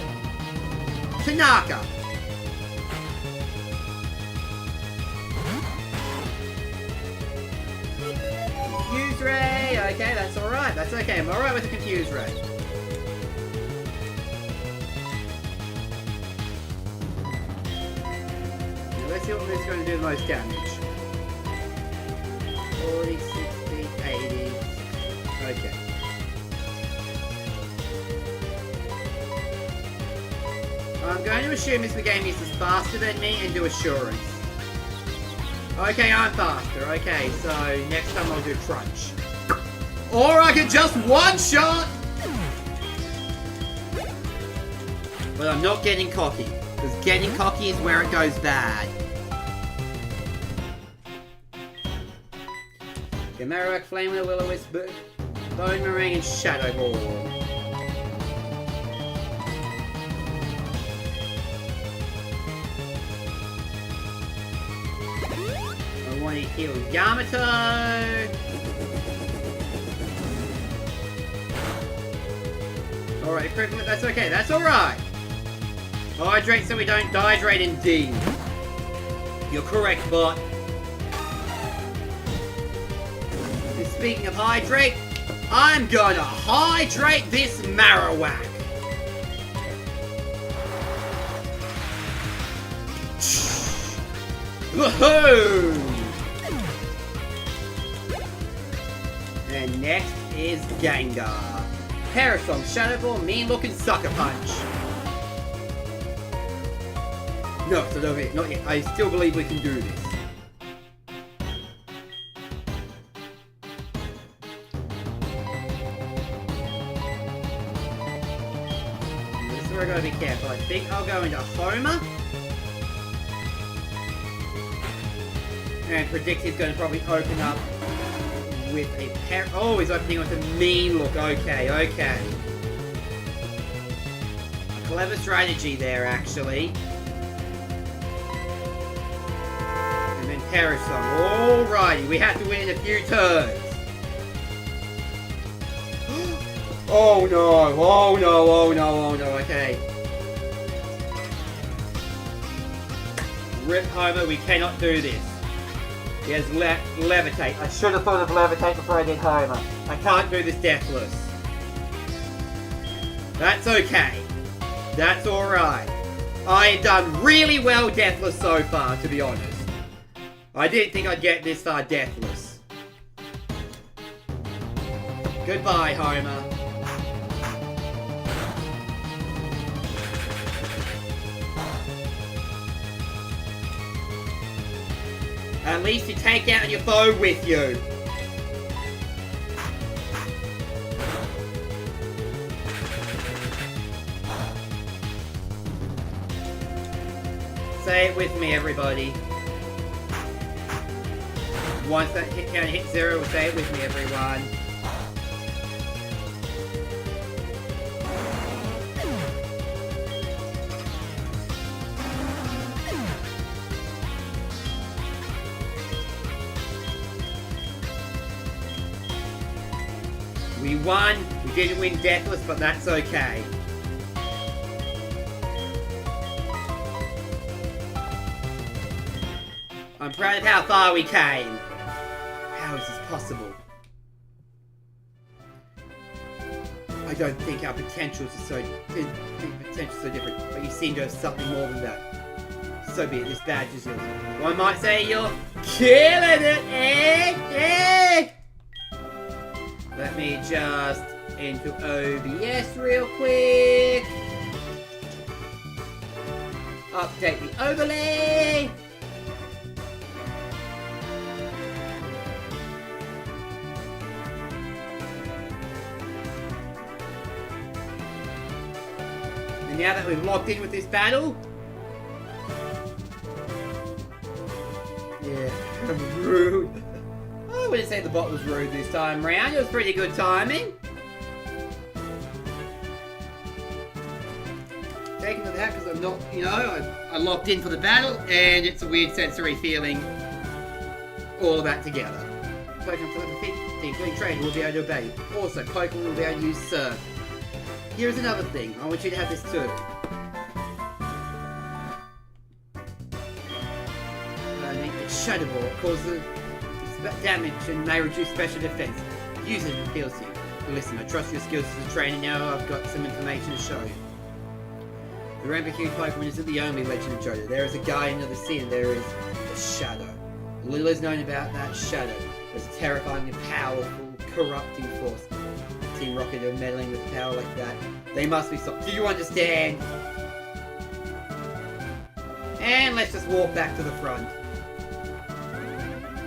Tanaka. Confuse Ray. Okay, that's alright. That's okay. I'm alright with the Confuse Ray. Now let's see what this is going to do the most damage. 40, 60, 80. Okay. I'm going to assume this game is faster than me and do Assurance. Okay, I'm faster. Okay, so next time I'll do Crunch. Or I could just one-shot! But I'm not getting cocky. Because getting cocky is where it goes bad. Marowak, Flame with a Will-O-Wisp, Bone Meringue, and Shadow Ball. I want to heal Yamato. Alright, equipment, that's okay, that's alright. Hydrate so we don't dehydrate indeed. You're correct, bot. And speaking of hydrate, I'm gonna hydrate this Marowak. Woohoo! And next is Gengar. Parasol, Shadow Ball, mean looking Sucker Punch. No, so not yet, not yet. I still believe we can do this. This is where I gotta be careful. I think I'll go into Homer. And predict he's gonna probably open up with a pair. Oh, he's opening with a mean look. Okay, okay. Clever strategy there, actually. And then Parasol. Alrighty, we have to win in a few turns. Oh no, oh no, oh no, oh no, okay. Rip Homer, we cannot do this. He has Levitate. I should have thought of Levitate before I did Homer. I can't do this Deathless. That's okay. That's alright. I have done really well Deathless so far, to be honest. I didn't think I'd get this far Deathless. Goodbye, Homer. At least you take out your foe with you. Say it with me, everybody. Once that hit count hits 0, say it with me, everyone. We won. We didn't win Deathless, but that's okay. I'm proud of how far we came. How is this possible? I don't think our potentials are so different, but you seem to have something more than that. So be it. This badge is yours. One might say you're killing it, eh? Let me just into OBS real quick. Update the overlay. And now that we've logged in with this battle. Yeah, rude. I wouldn't say the bot was rude this time round. It was pretty good timing. Taking it out because I'm not, I locked in for the battle and it's a weird sensory feeling. All that together. Pokemon to level 50, including trade, will be able to obey. Also, Pokemon will be able to use Surf. Here's another thing. I want you to have this too. Shadow Ball causes damage and may reduce special defense. Use it if it feels you. But listen, I trust your skills as a trainer now. I've got some information to show you. The Rampaging Pokemon isn't the only legend of Johto. There is a guy in the sea and there is a Shadow. Little is known about that Shadow. It's a terrifying and powerful, corrupting force. Team Rocket are meddling with power like that. They must be stopped. Do you understand? And let's just walk back to the front.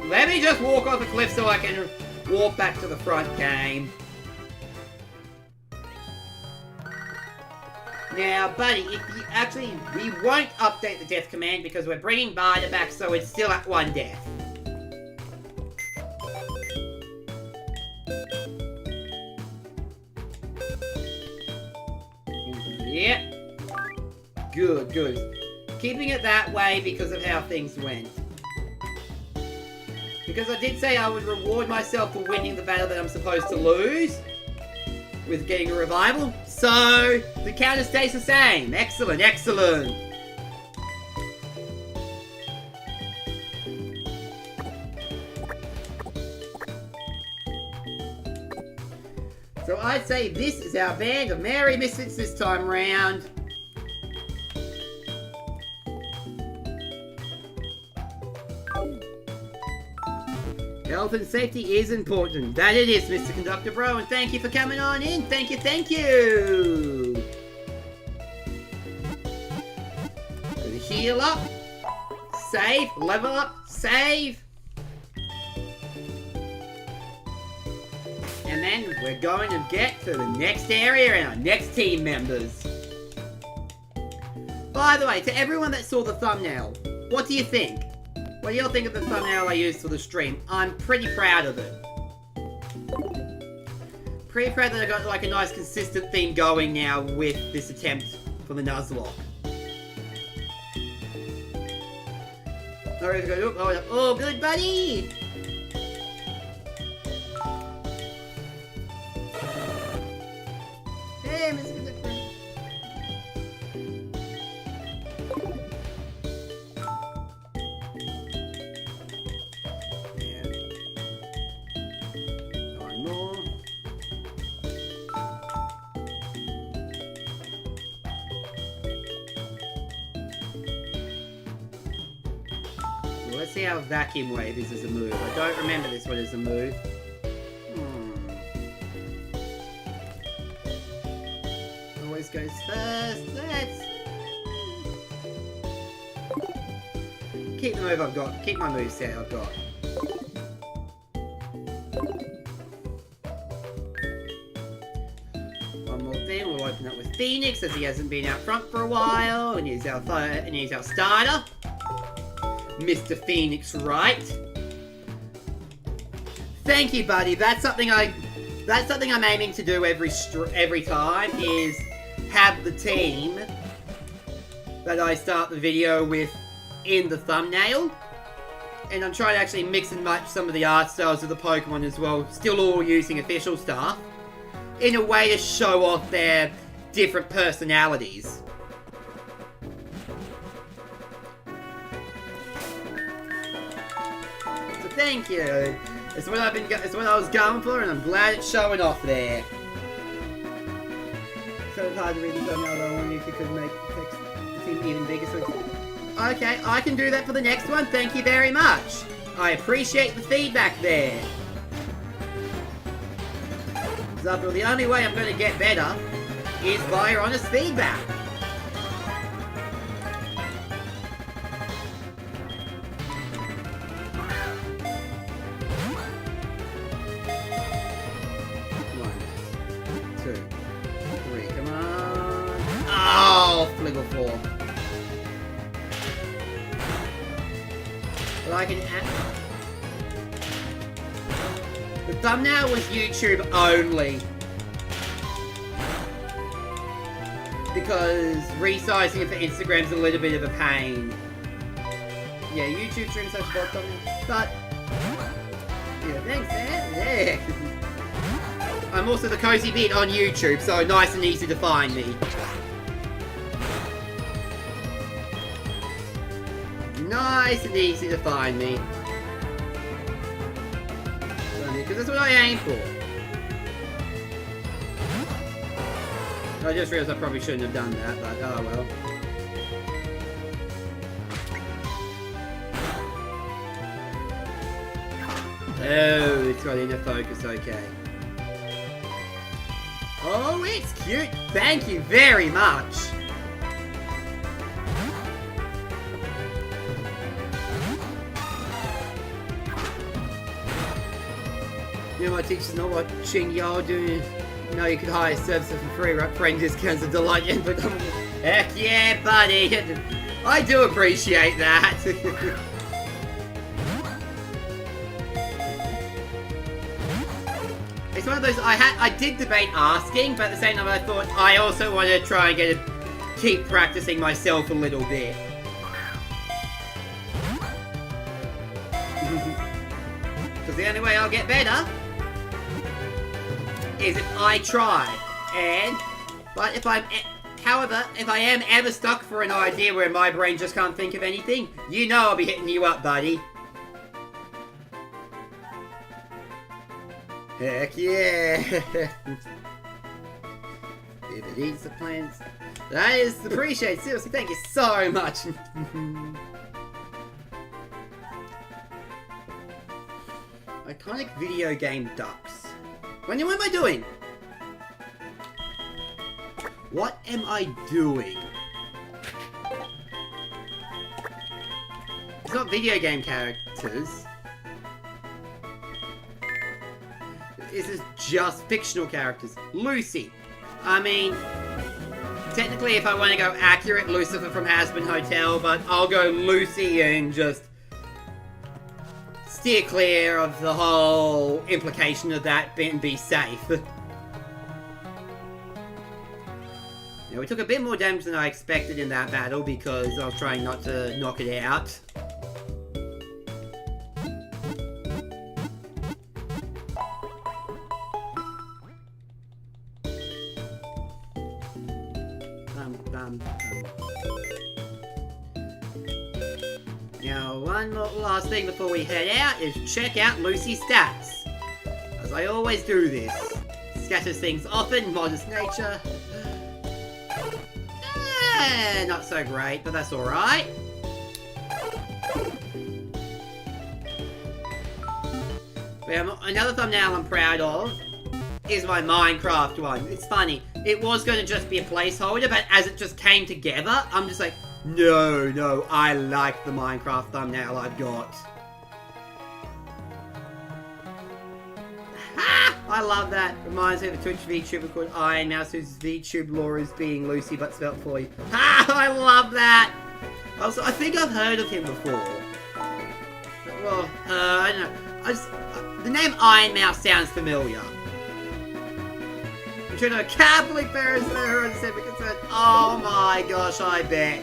Let me just walk off the cliff so I can walk back to the front, game. Now, buddy, if you actually, we won't update the death command because we're bringing Barda back, so it's still at 1 death. Yep. Good, good. Keeping it that way because of how things went. Because I did say I would reward myself for winning the battle that I'm supposed to lose. With getting a revival. So, the counter stays the same. Excellent, excellent. So I'd say this is our band of merry misfits this time round. Health and safety is important. That it is, Mr. Conductor Bro, and thank you for coming on in. Thank you, thank you. Gonna heal up. Save. Level up. Save. And then we're going to get to the next area and our next team members. By the way, to everyone that saw the thumbnail, what do you think? What do you think of the thumbnail I used for the stream? I'm pretty proud of it. Pretty proud that I got like a nice consistent theme going now with this attempt for the Nuzlocke. Alright, oh, good buddy! Hey, Mr. Let's see how vacuum wave is as a move. I don't remember this one as a move. Always goes first. Let's keep the move I've got. Keep my moveset I've got. One more thing. We'll open up with Phoenix as he hasn't been out front for a while, and he's our starter. Mr. Phoenix, right? Thank you, buddy. That's something I'm aiming to do every time, is have the team that I start the video with in the thumbnail. And I'm trying to actually mix and match some of the art styles of the Pokemon as well, still all using official stuff, in a way to show off their different personalities. Thank you. It's what I was going for, and I'm glad it's showing off there. So it's hard to read the thumbnail though. I wonder if you could make text seem even bigger. Okay, I can do that for the next one. Thank you very much. I appreciate the feedback there. So the only way I'm going to get better is by your honest feedback. The thumbnail was YouTube only, because resizing it for Instagram's a little bit of a pain. Yeah, YouTube streams have bot thumbnail, but yeah, thanks, man. Yeah. I'm also the Cozy Bit on YouTube, so nice and easy to find me. Nice and easy to find me. Because that's what I aim for. I just realized I probably shouldn't have done that, but oh well. Oh, it's got into focus, okay. Oh, it's cute. Thank you very much. You know, my teacher's not watching y'all doing. You know, you could hire services for free, right? Friend discounts of delight you, but heck yeah, buddy. I do appreciate that. It's one of those. I did debate asking, but at the same time, I thought I also want to try and keep practicing myself a little bit. Because the only way I'll get better is if I try. However, if I am ever stuck for an idea where my brain just can't think of anything, you know I'll be hitting you up, buddy. Heck yeah. It eats the plants. That is appreciated. Seriously, thank you so much. Iconic video game ducks. What am I doing? What am I doing? It's not video game characters. This is just fictional characters. Lucy. I mean, technically if I want to go accurate, Lucifer from Hazbin Hotel, but I'll go Lucy and just steer clear of the whole implication of that and be safe. Now, we took a bit more damage than I expected in that battle because I was trying not to knock it out. Now, one more last thing before we head out is check out Lucy's stats. As I always do this. Scatters things often, modest nature. Not so great, but that's alright. Another thumbnail I'm proud of is my Minecraft one. It's funny. It was going to just be a placeholder, but as it just came together, I'm just like, no, I like the Minecraft thumbnail I've got. I love that. Reminds me of a Twitch VTuber called Iron Mouse, whose VTube lore is being Lucy but spelt for you. I love that! Also, I think I've heard of him before. Well, I don't know. The name Iron Mouse sounds familiar. I'm trying to Catholic parents there and said because oh my gosh, I bet.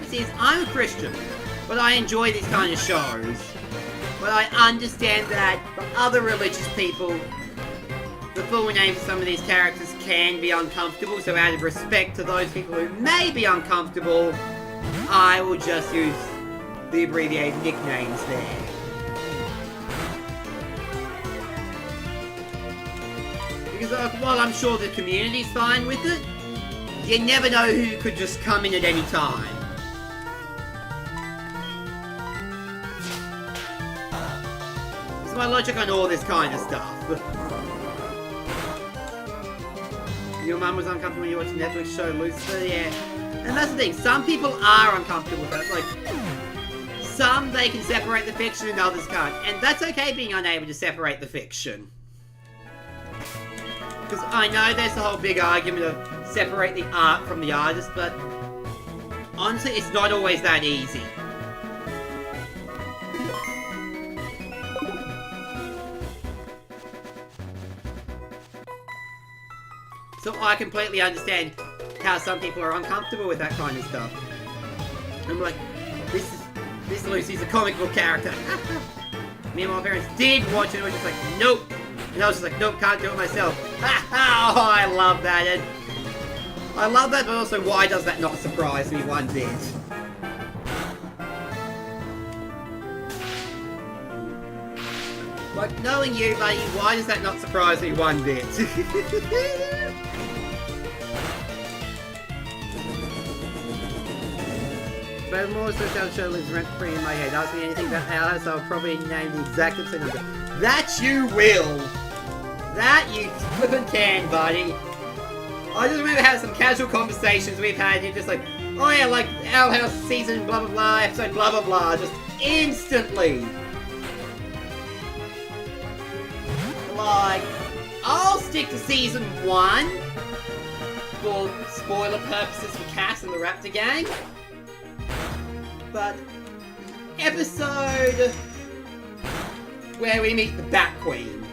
See, I'm a Christian. But I enjoy these kind of shows. But I understand that for other religious people, the full names of some of these characters can be uncomfortable. So out of respect to those people who may be uncomfortable, I will just use the abbreviated nicknames there. Because while I'm sure the community's fine with it, you never know who could just come in at any time. My logic on all this kind of stuff. Your mum was uncomfortable when you watched the Netflix show Lucifer, yeah. And that's the thing, some people are uncomfortable with that. Like, some they can separate the fiction and others can't. And that's okay being unable to separate the fiction. Because I know there's a whole big argument of separate the art from the artist, but honestly, it's not always that easy. So I completely understand how some people are uncomfortable with that kind of stuff. I'm like, this Lucy's a comic book character. Me and my parents did watch it, and we were just like, nope. And I was just like, nope, can't do it myself. Oh, I love that. And I love that, but also why does that not surprise me one bit? Like, knowing you, buddy, why does that not surprise me one bit? But more so down show lives rent free in my head. Ask me anything about how, so I'll probably name the exact episode number. That you will! That you flippin' can, buddy. I just remember having some casual conversations we've had, and you're just like, oh yeah, like Owl House season blah blah blah, episode blah blah blah, just instantly. Like, I'll stick to season 1 for spoiler purposes for Cass and the Raptor Gang. But episode where we meet the Bat Queen.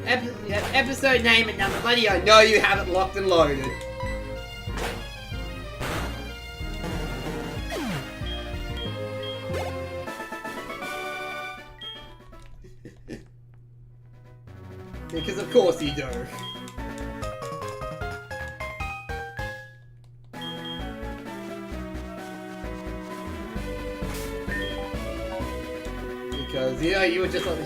Episode name and number, buddy. I know you have it locked and loaded. Because of course you do. Because was. You know, you were just like,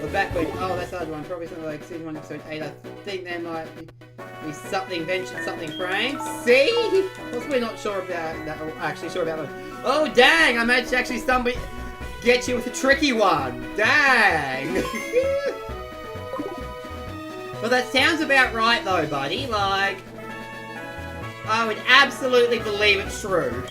well, back when, oh, that's the other one, probably something like season 1, episode 8. I think there might be something ventured, something framed. See? Possibly not sure about that, or actually sure about that. Oh, dang, I managed to actually somebody get you with a tricky one. Dang. Well, that sounds about right, though, buddy. Like, I would absolutely believe it's true.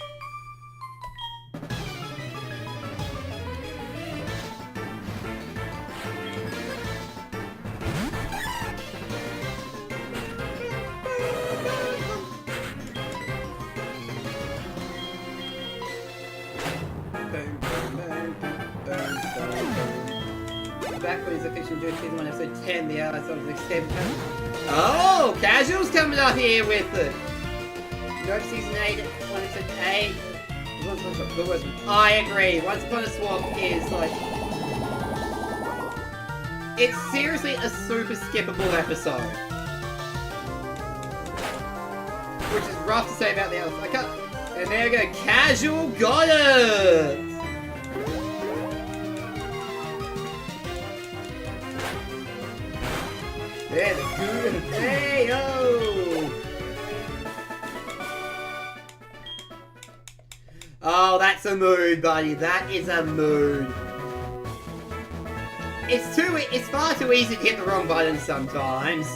Backwards of Fiction Dude Season 1 Episode 10, the outside of the escape. Oh, Casual's coming up here with it. Go to Season 8, 1 Episode 8. I agree. Once Upon a Swamp is like... It's seriously a super skippable episode. Which is rough to say about the others. I can't... And there we go, Casual got it! Yeah, the good. Hey, yo! Oh, that's a mood, buddy. That is a mood. It's far too easy to hit the wrong button sometimes.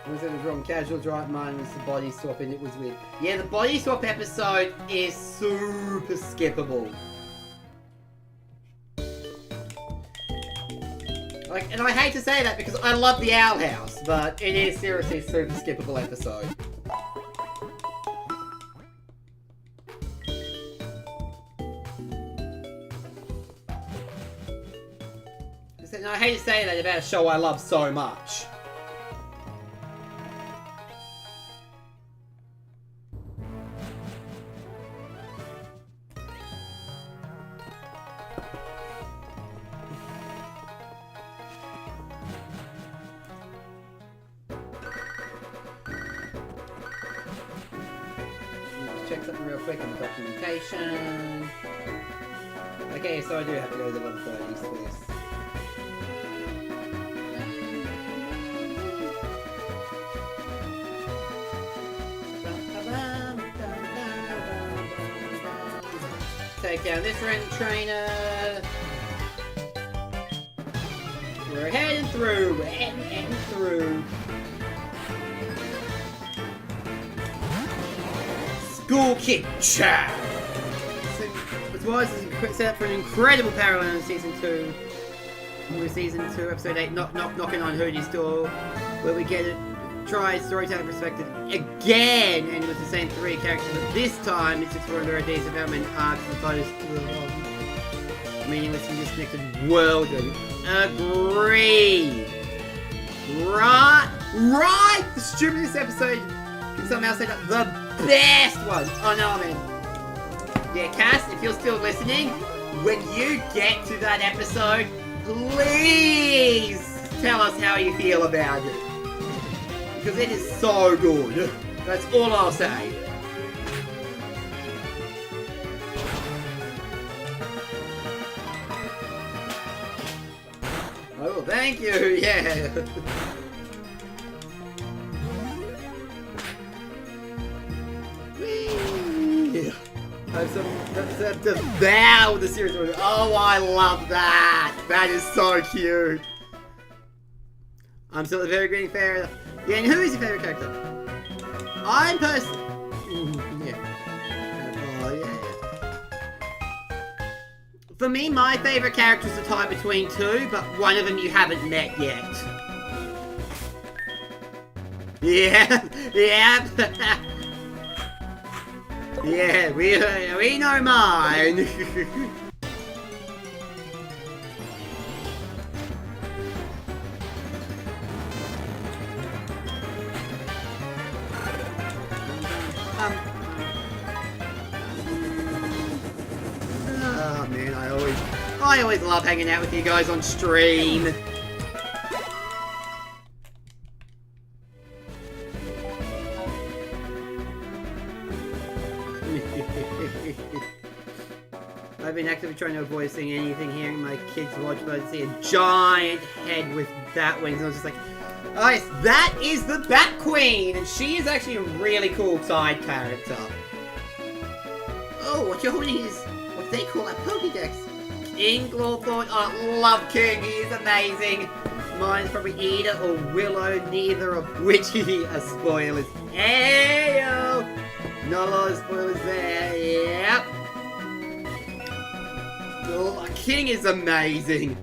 Was it wrong? Casual right mine was the body swap and it was weird. Yeah, the body swap episode is super skippable. Like, and I hate to say that because I love the Owl House, but it is seriously a super skippable episode. And I hate to say that about a show I love so much. Check something real quick in the documentation. Okay, so I do have to go to the 130s for this. Take down this rent trainer. We're heading through. We're heading through. School kick chat. As well as set up for an incredible parallel in season 2. With season 2, episode 8, knocking on Hootie's door, where we get a try storytelling perspective again, and with the same 3 characters, but this time it's exploring their ideas about men arcs as opposed to the meaningless and disconnected world. Agreed. Right. The stupidest episode can somehow set up the best one. Oh no, man. Yeah, Cass, if you're still listening, when you get to that episode, please tell us how you feel about it. Because it is so good. That's all I'll say. Oh, thank you, yeah. I've devoured the series. Oh, I love that. That is so cute. I'm still a very green fair. Yeah, and who is your favourite character? I'm personally... yeah. Oh, yeah. For me, my favourite character is a tie between 2, but one of them you haven't met yet. Yeah, yeah. Yeah, we know mine. Oh man, I always love hanging out with you guys on stream. I've been actively trying to avoid seeing anything hearing my kids watch, but I see a giant head with bat wings. I was just like, oh yes, that is the Bat Queen! And she is actually a really cool side character. Oh, what you're holding is what they call a Pokédex. King Glawthorn, oh, love King, he is amazing. Mine's probably Eda or Willow, neither of which are spoilers. Ayo! Not a lot of spoilers there, yep. Oh, King is amazing.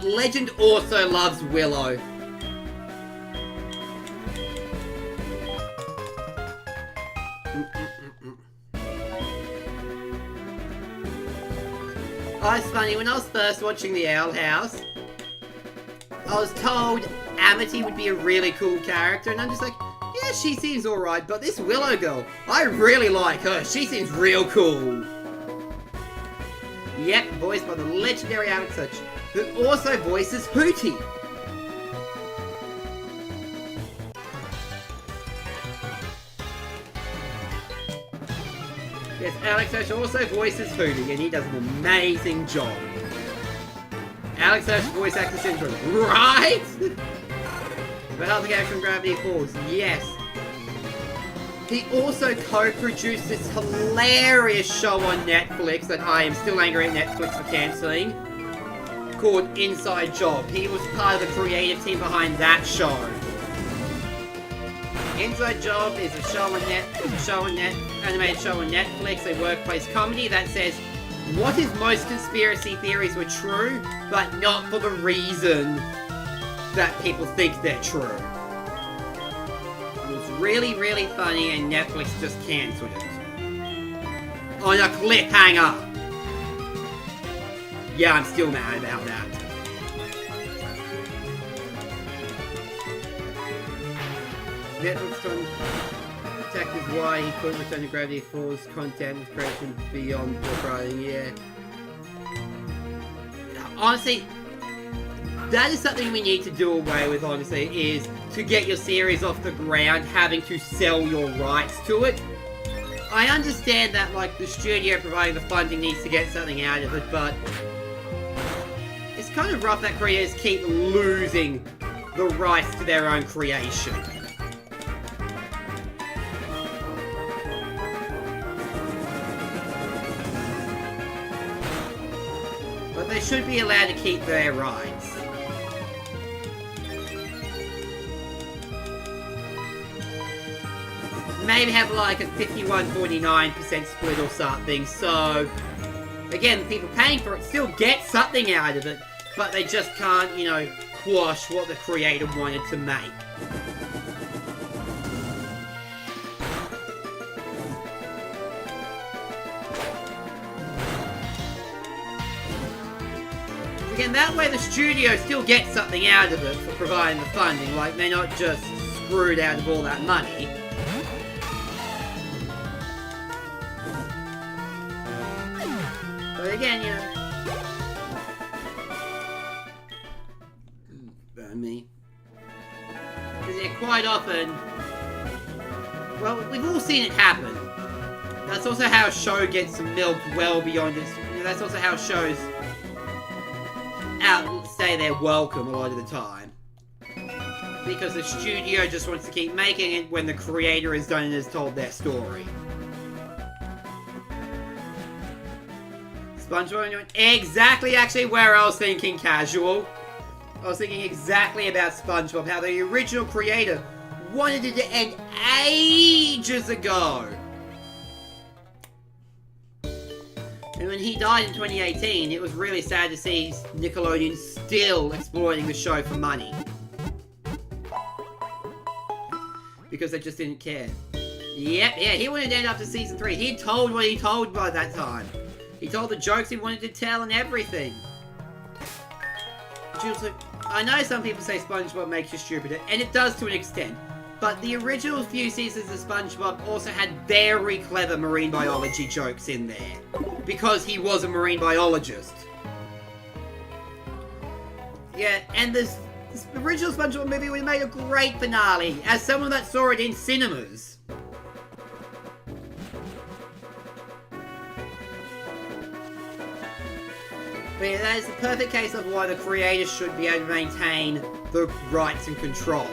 Legend also loves Willow. Oh, it's funny, when I was first watching The Owl House, I was told Amity would be a really cool character, and I'm just like, yeah, she seems alright, but this Willow girl, I really like her. She seems real cool. Yep, voiced by the legendary Alex Hutch, who also voices Hootie. Yes, Alex Hutch also voices Hootie, and he does an amazing job. Alex Hutch voice actor syndrome, right? But how the game from Gravity Falls, yes. He also co-produced this hilarious show on Netflix that I am still angry at Netflix for cancelling, called Inside Job. He was part of the creative team behind that show. Inside Job is a animated show on Netflix, a workplace comedy that says what if most conspiracy theories were true, but not for the reason that people think they're true. It was really, really funny, and Netflix just cancelled it. On a cliffhanger! Yeah, I'm still mad about that. Netflix trying to attack is why he couldn't return to Gravity Falls content with creation beyond book writing, yeah. Honestly, that is something we need to do away with, honestly, is to get your series off the ground, having to sell your rights to it. I understand that, like, the studio providing the funding needs to get something out of it, but it's kind of rough that creators keep losing the rights to their own creation. But they should be allowed to keep their rights. Maybe have like a 51-49% split or something, so again, the people paying for it still get something out of it, but they just can't, you know, quash what the creator wanted to make. Again, that way the studio still gets something out of it for providing the funding, like they're not just screwed out of all that money. But again, you know... Burn me. Because yeah, quite often... Well, we've all seen it happen. That's also how a show gets milked well beyond its... You know, that's also how shows say they're welcome a lot of the time. Because the studio just wants to keep making it when the creator is done and has told their story. SpongeBob, exactly actually where I was thinking, Casual. I was thinking exactly about SpongeBob, how the original creator wanted it to end ages ago. And when he died in 2018, it was really sad to see Nickelodeon still exploiting the show for money. Because they just didn't care. Yep, yeah, he wanted to end after season 3. He told what he told by that time. He told the jokes he wanted to tell and everything. I know some people say SpongeBob makes you stupider, and it does to an extent. But the original few seasons of SpongeBob also had very clever marine biology jokes in there. Because he was a marine biologist. Yeah, and this original SpongeBob movie would have made a great finale, as someone that saw it in cinemas. mean, that is the perfect case of why the creators should be able to maintain the rights and control.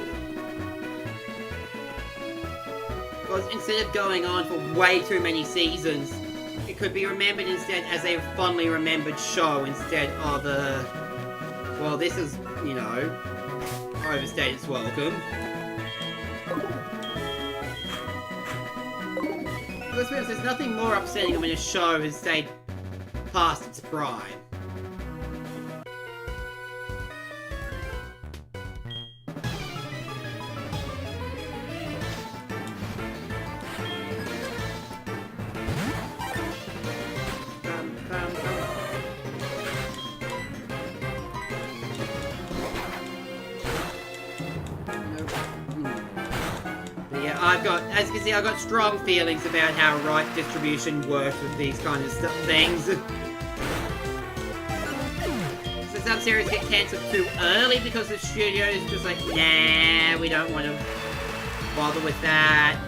Because instead of going on for way too many seasons, it could be remembered instead as a fondly remembered show instead of a... Well, this is, you know, overstayed its welcome. Let's be honest, there's nothing more upsetting than when a show has stayed past its prime. As you can see, I've got strong feelings about how right distribution works with these kind of things. So some series get cancelled too early because the studio is just like, nah, we don't want to bother with that.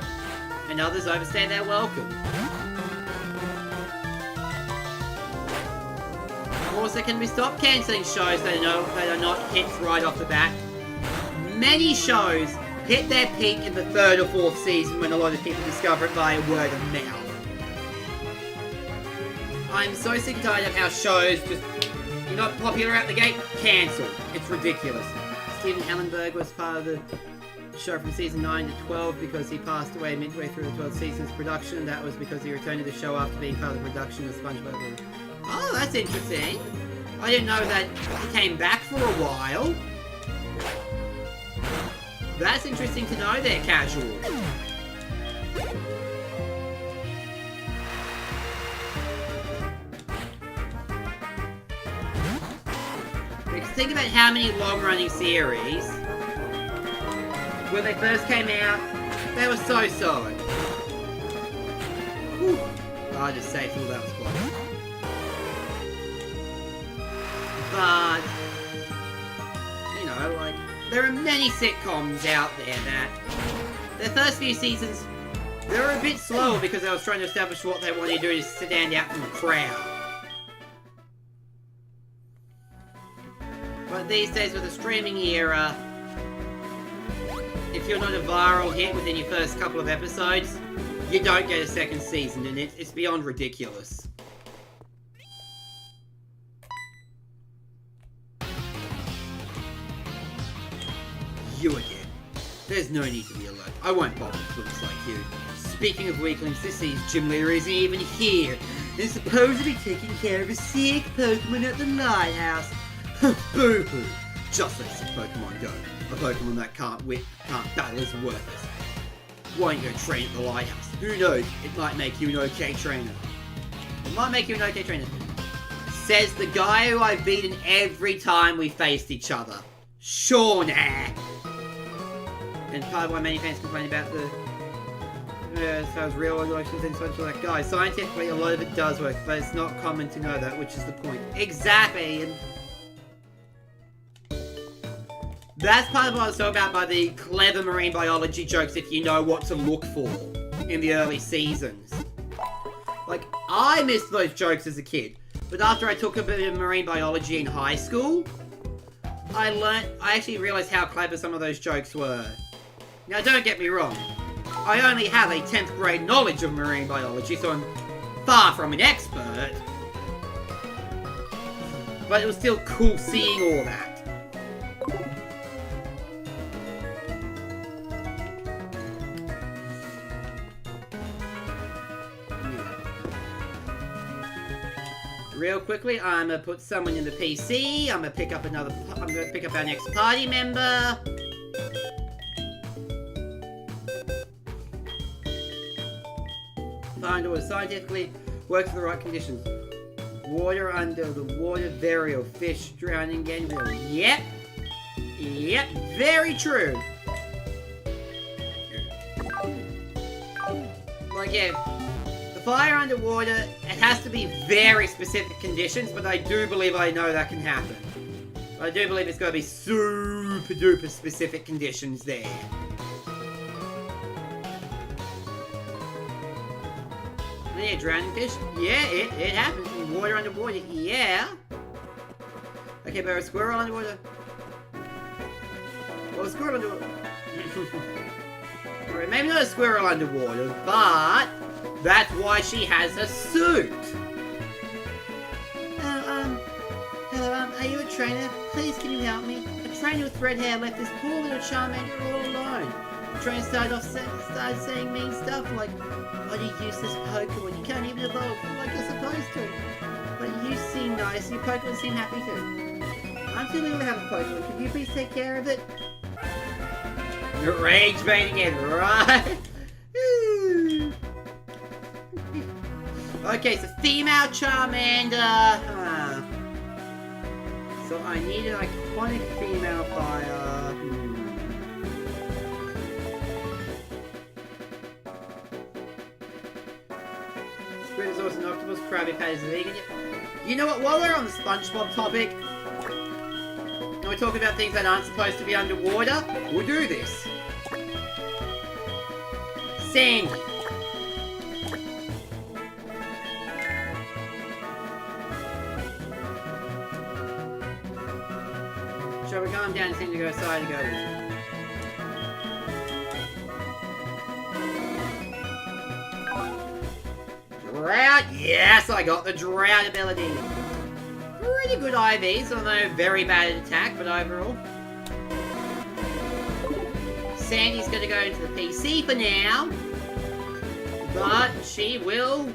And others overstay their welcome. Also, can we stop cancelling shows that are not hits right off the bat? Many shows hit their peak in the 3rd or 4th season when a lot of people discover it via word of mouth. I'm so sick and tired of how shows just, you're not popular out the gate, cancelled. It's ridiculous. Steven Hellenberg was part of the show from season 9 to 12 because he passed away midway through the 12th season's production. That was because he returned to the show after being part of the production of SpongeBob. Oh, that's interesting. I didn't know that he came back for a while. That's interesting to know there, casual. Because think about how many long-running series, when they first came out, they were so-so. I just say all that was close. But, you know, like, there are many sitcoms out there that their first few seasons, they were a bit slower because they was trying to establish what they wanted to do to stand out from the crowd. But these days with the streaming era, if you're not a viral hit within your first couple of episodes, you don't get a second season, and it's beyond ridiculous. You again. There's no need to be alert. I won't bother with fools like you. Speaking of weaklings, this season's gym leader isn't even here. They're supposed to be taking care of a sick Pokemon at the lighthouse. Boo-hoo. Just let sick Pokemon go. A Pokemon that can't battle is worthless. Why don't you go train at the lighthouse? Who knows? It might make you an okay trainer. It might make you an okay trainer. Says the guy who I've beaten every time we faced each other. Sure, nah. And part of why many fans complain about the as far as real elections and such like guys. Scientifically, a lot of it does work, but it's not common to know that, which is the point. Exactly, and that's part of what I was talking about by the clever marine biology jokes if you know what to look for in the early seasons. Like, I missed those jokes as a kid, but after I took a bit of marine biology in high school, I actually realized how clever some of those jokes were. Now, don't get me wrong. I only have a 10th grade knowledge of marine biology, so I'm far from an expert. But it was still cool seeing all that. Real quickly, I'm gonna put someone in the PC. I'm gonna pick up our next party member. Find what scientifically works for the right conditions. Water under the water, burial, fish drowning again. Yep. Yep, very true. Like, yeah. Fire underwater, it has to be very specific conditions, but I do believe I know that can happen. I do believe it's got to be super duper specific conditions there. Yeah, drowning fish? Yeah, it happens. Water underwater, yeah. Okay, but a squirrel underwater. Well, a squirrel underwater. Alright, maybe not a squirrel underwater, but that's why she has a suit. Hello, are you a trainer? Please, can you help me? A trainer with red hair left this poor little Charmander all alone. The trainer started saying mean stuff like, "What a useless Pokemon, you can't even evolve like you're supposed to. But you seem nice, and your Pokemon seem happy too. I'm too little to have a Pokemon, could you please take care of it?" You're rage baiting it, right? Okay, so female Charmander. So I need an iconic female fire. Squid is also an octopus, Krabby Patty is a vegan. You know what, while we're on the SpongeBob topic, and we're talking about things that aren't supposed to be underwater, we'll do this. Sandy. Shall we calm down and seem to go side and go with it? Drought? Yes, I got the drought ability. Pretty good IVs, although very bad at attack, but overall. Sandy's gonna go into the PC for now. But she will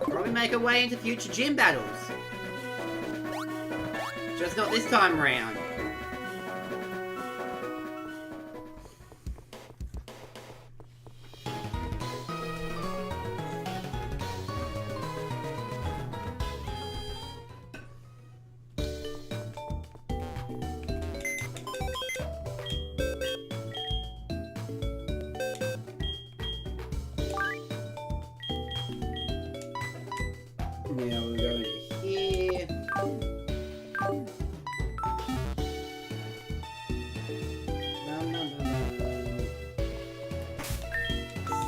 probably make her way into future gym battles. Just not this time around. Now we'll go into here.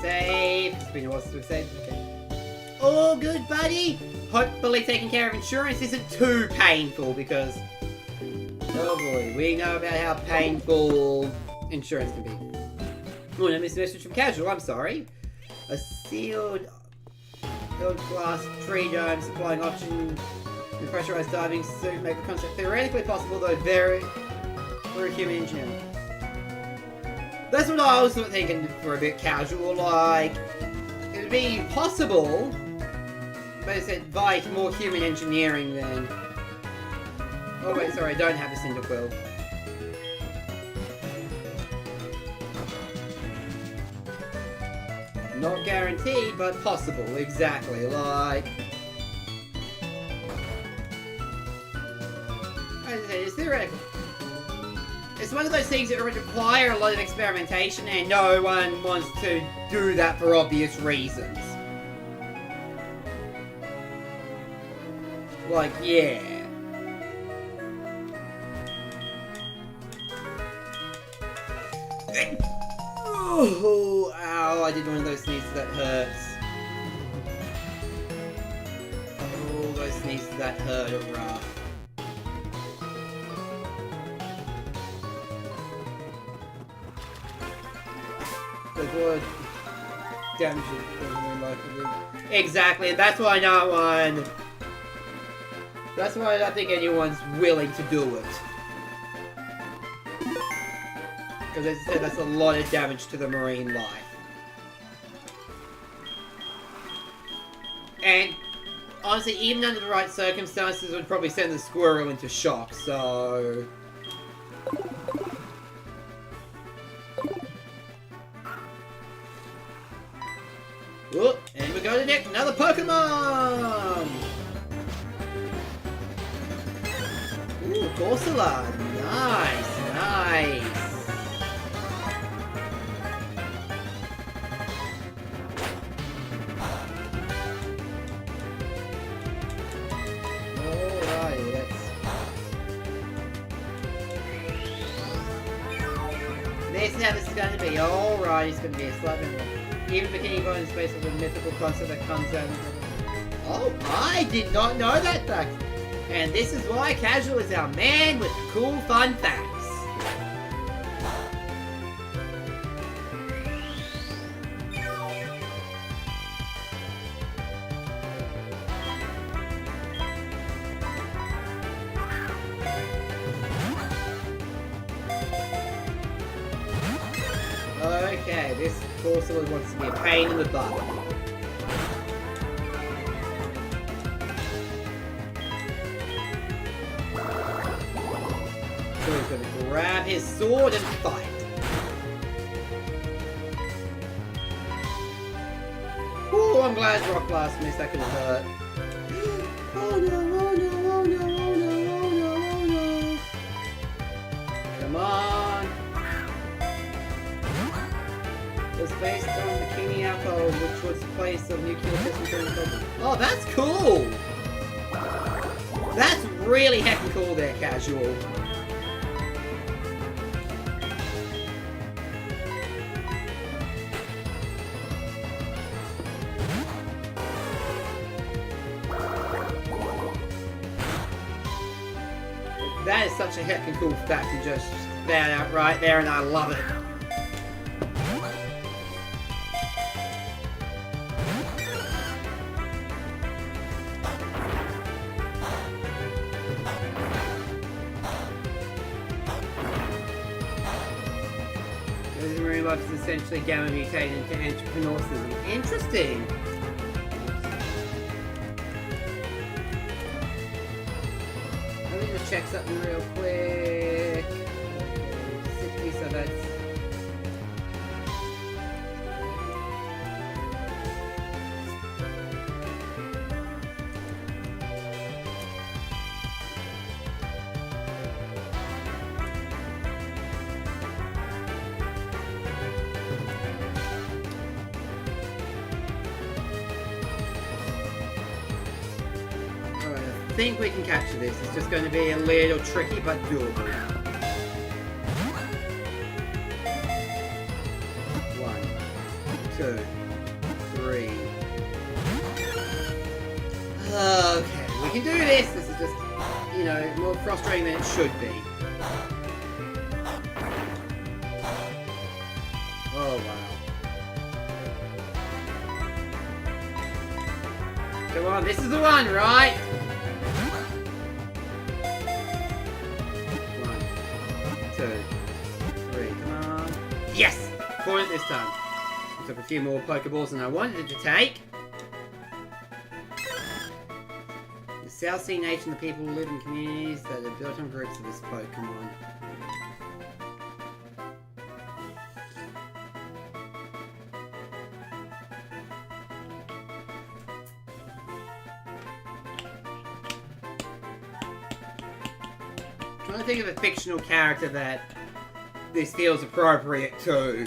Save. It's been a while since we've saved. Okay. All good, buddy. Hopefully taking care of insurance isn't too painful because, oh boy, we know about how painful insurance can be. Oh, no, missed a message from Casual. I'm sorry. A sealed glass tree dome supplying oxygen and pressurized diving suit make the concept theoretically possible, though very human engineering. That's what I was thinking for a bit Casual, like, it would be possible, but it said by more human engineering than... Oh wait, sorry, I don't have a Cyndaquil. Not guaranteed, but possible, exactly, like... As I said, it's theoretical. It's one of those things that would require a lot of experimentation, and no one wants to do that for obvious reasons. Like, yeah. Oh, ow, I did one of those sneezes that hurts. Oh, those sneezes that hurt are rough. Good damage. Exactly, that's why no one. That's why I don't think anyone's willing to do it. Because as I said, that's a lot of damage to the marine life. And honestly, even under the right circumstances, it would probably send the squirrel into shock, so... Whoop, and we go to next, another Pokemon! Ooh, Corsola, nice, nice. Alright, this is how this is going to be. Alright, it's going to be a slightly more. Even bikini going in space with a mythical concept that comes out. Oh, I did not know that fact. And this is why Casual is our man with cool fun facts. Okay, this Corsola wants to be a pain in the butt. So he's going to grab his sword and fight. Ooh, I'm glad Rock Blast missed. That could have hurt. Oh no, oh no, oh no, oh no, oh no, oh no. Come on. It was based on the Bikini Atoll, which was the place of nuclear testing. Oh, that's cool! That's really heckin' cool there, Casual. That is such a heckin' cool fact to just stand out right there, and I love it. The marine life is essentially gamma mutated into entrepreneurialism. Interesting. Let me just check something real quick. 60, so that's... I think we can capture this. It's just going to be a little tricky but doable. 1, 2, 3. Okay, we can do this. This is just, you know, more frustrating than it should be. Oh wow. Come on, this is the one, right? 2, 3, come on. Yes! Caught it this time. I took a few more Pokeballs than I wanted it to take. The South Sea Nation, the people who live in communities that are built on groups of this Pokemon. I'm trying to think of a fictional character that this feels appropriate to.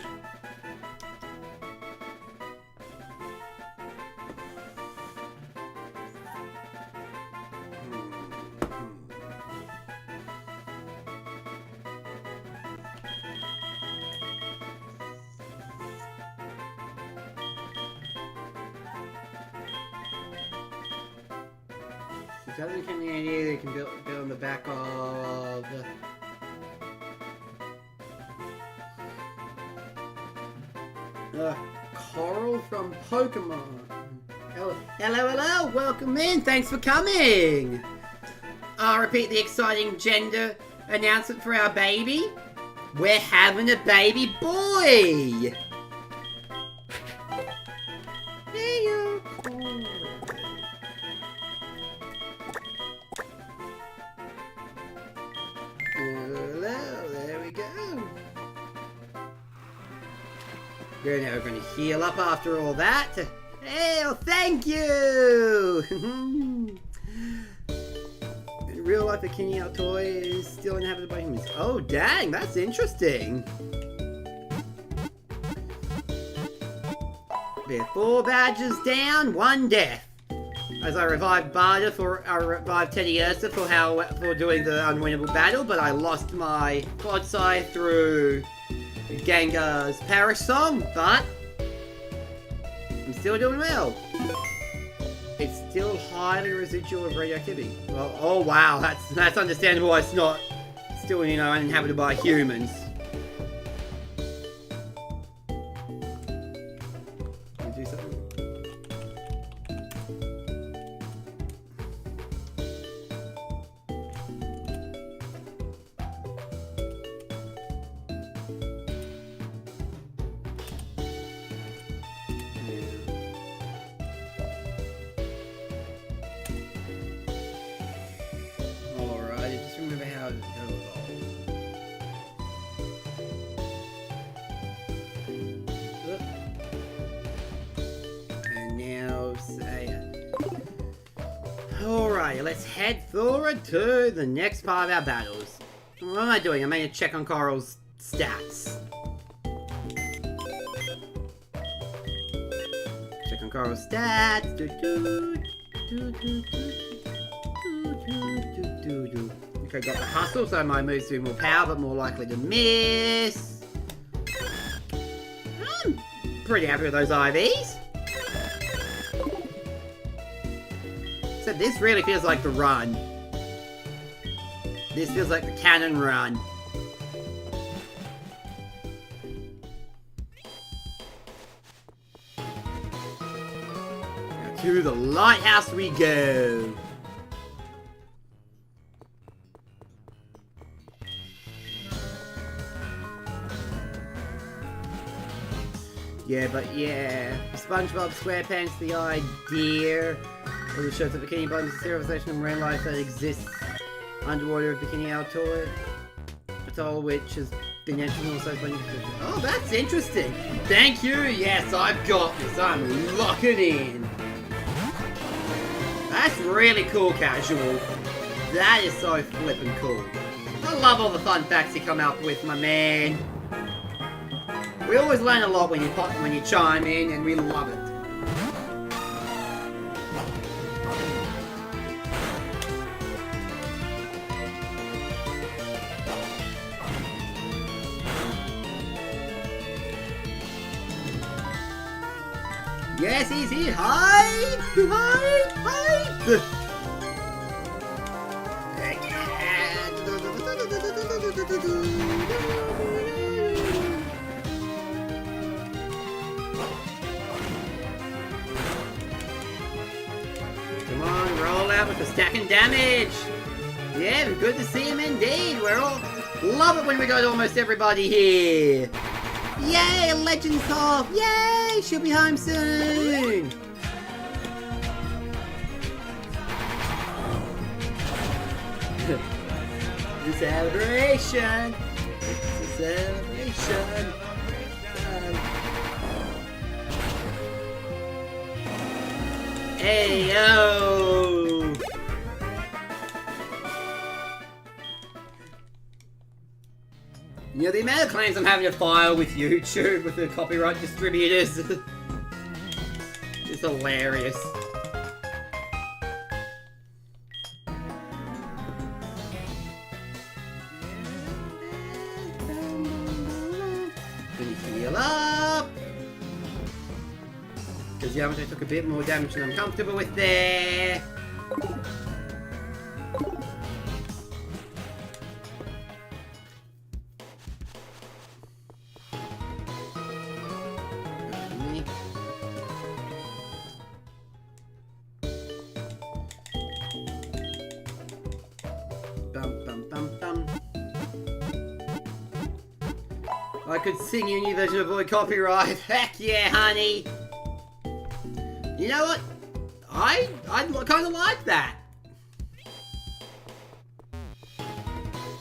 Southern community, they can build on the back of... Coral from Pokemon. Hello, hello, welcome in, thanks for coming. I'll repeat the exciting gender announcement for our baby. We're having a baby boy. There you go. Hello, there we go. We're now going to heal up after all that. Hey, oh, thank you! In real life, the Bikini Atoll toy is still inhabited by humans. Oh, dang, that's interesting. There are 4 badges down, 1 death. As I revived I revived Teddy Ursa for doing the unwinnable battle, but I lost my quad side through Gengar's Parish Song, but I'm still doing well. It's still highly residual of radioactivity. Well, oh wow, that's understandable why it's not still, you know, uninhabited by humans. Can we do something? Alright, let's head forward to the next part of our battles. What am I doing? I'm going to check on Coral's stats. Check on Coral's stats. Okay, got the hustle, so my moves do more power, but more likely to miss. I'm pretty happy with those IVs. So this really feels like the run. This feels like the cannon run. Now to the lighthouse we go. Yeah, but yeah, SpongeBob SquarePants, the idea of the shows that bikini bottoms, the civilization of marine life that exists underwater Bikini Atoll, which has been entered also by. Oh, that's interesting. Thank you. Yes, I've got this. I'm locking in. That's really cool, Casual. That is so flippin' cool. I love all the fun facts you come up with, my man. We always learn a lot when you chime in, and we love it. Yes, he's here. Hide! Hide! Hide! Come on, roll out with the stacking damage. Yeah, good to see him indeed. We're all love it when we got almost everybody here. Yay, a Legends off! Yay, she'll be home soon. The celebration. It's a celebration. Hey yo! You know, the amount of claims I'm having to file with YouTube, with the copyright distributors, it's hilarious. Gonna heal up! Because Yamato took a bit more damage than I'm comfortable with there. I could sing you a new version of avoid copyright. Heck yeah, honey. You know what? I kind of like that.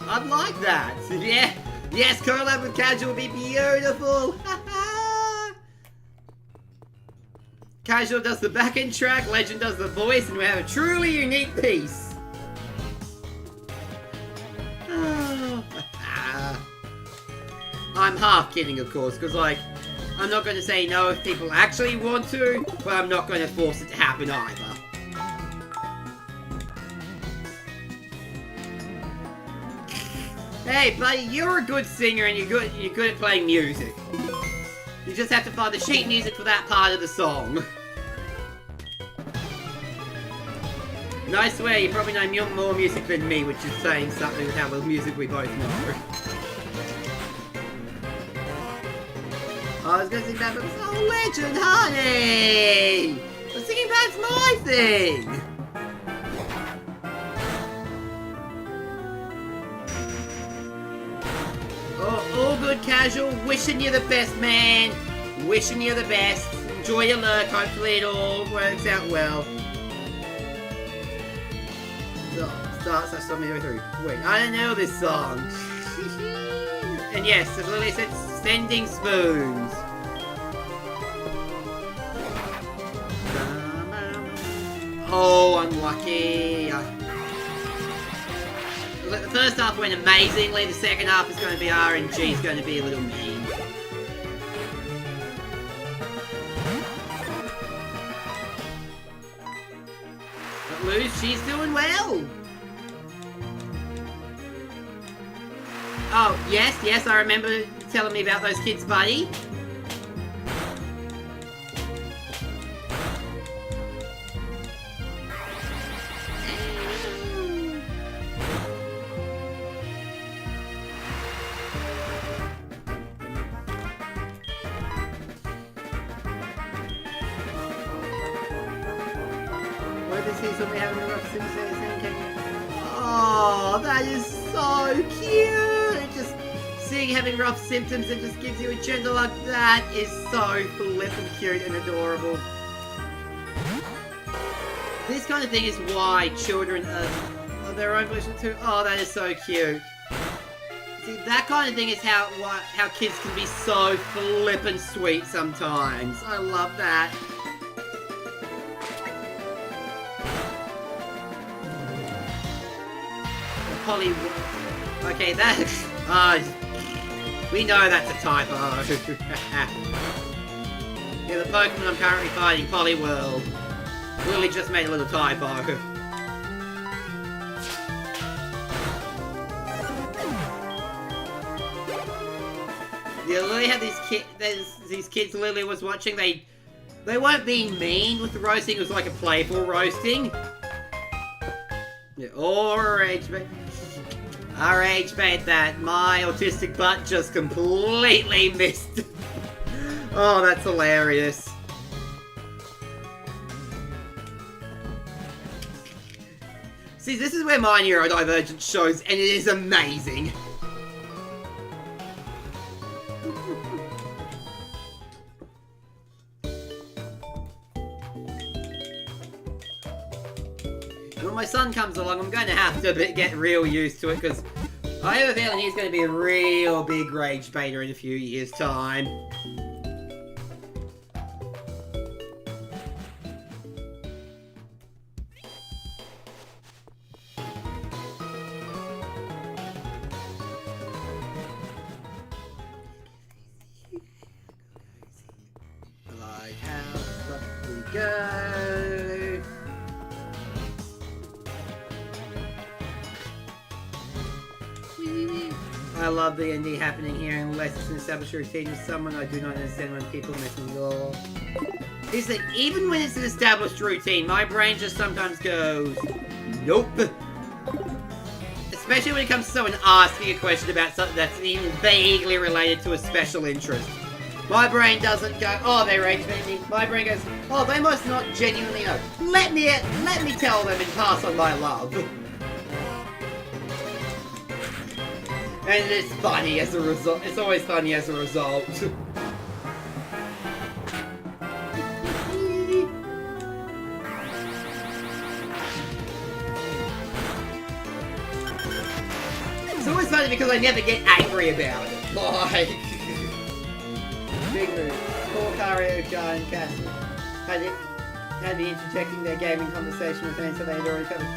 I'd like that. Yeah. Yes, collab with Casual would be beautiful. Casual does the back-end track, Legend does the voice, and we have a truly unique piece. I'm half kidding, of course, because, like, I'm not going to say no if people actually want to, but I'm not going to force it to happen either. Hey, buddy, you're a good singer and you're good at playing music. You just have to find the sheet music for that part of the song. And I swear, you probably know more music than me, which is saying something with how little music we both know. I was gonna sing that, but it's oh, Legend, honey! The singing part's my thing! Oh, all good, casual. Wishing you the best, man. Wishing you the best. Enjoy your lurk. Hopefully it all works out well. Start me through. Wait, I don't know this song. And yes, as Lily said, sending spoons. Oh, unlucky. The first half went amazingly, the second half is going to be RNG, is going to be a little mean. But Luz, she's doing well. Oh, yes, I remember telling me about those kids, buddy. Oh, that is so cute! Just seeing having rough symptoms and just gives you a gentle like that is so flippin' cute and adorable. This kind of thing is why children are their own version too. Oh, that is so cute. See, that kind of thing is how kids can be so flippin' sweet sometimes. I love that. Polly... Okay, that's... we know that's a typo. Yeah, the Pokemon I'm currently fighting, Poliwhirl. Lily just made a little typo. Yeah, Lily had these kids Lily was watching, they weren't being mean with the roasting, it was like a playful roasting. Yeah, or rage bait. I rage bait that. My autistic butt just completely missed. Oh, that's hilarious. See, this is where my neurodivergence shows, and it is amazing. When my son comes along, I'm going to have to get real used to it, because I have a feeling he's going to be a real big rage baiter in a few years' time. Lighthouse, up we go. I love the ending happening here unless it's an established routine with someone. I do not understand when people miss me at all. Is that even when it's an established routine, my brain just sometimes goes, nope. Especially when it comes to someone asking a question about something that's even vaguely related to a special interest. My brain doesn't go, oh, they rage me. My brain goes, oh, they must not genuinely know. Let me tell them and pass on my love. And it's funny as a result. It's always funny as a result. It's always funny because I never get angry about it. Like... Big move. Poor Karioka and Cassie had me interjecting their gaming conversation with fans that they had already covered.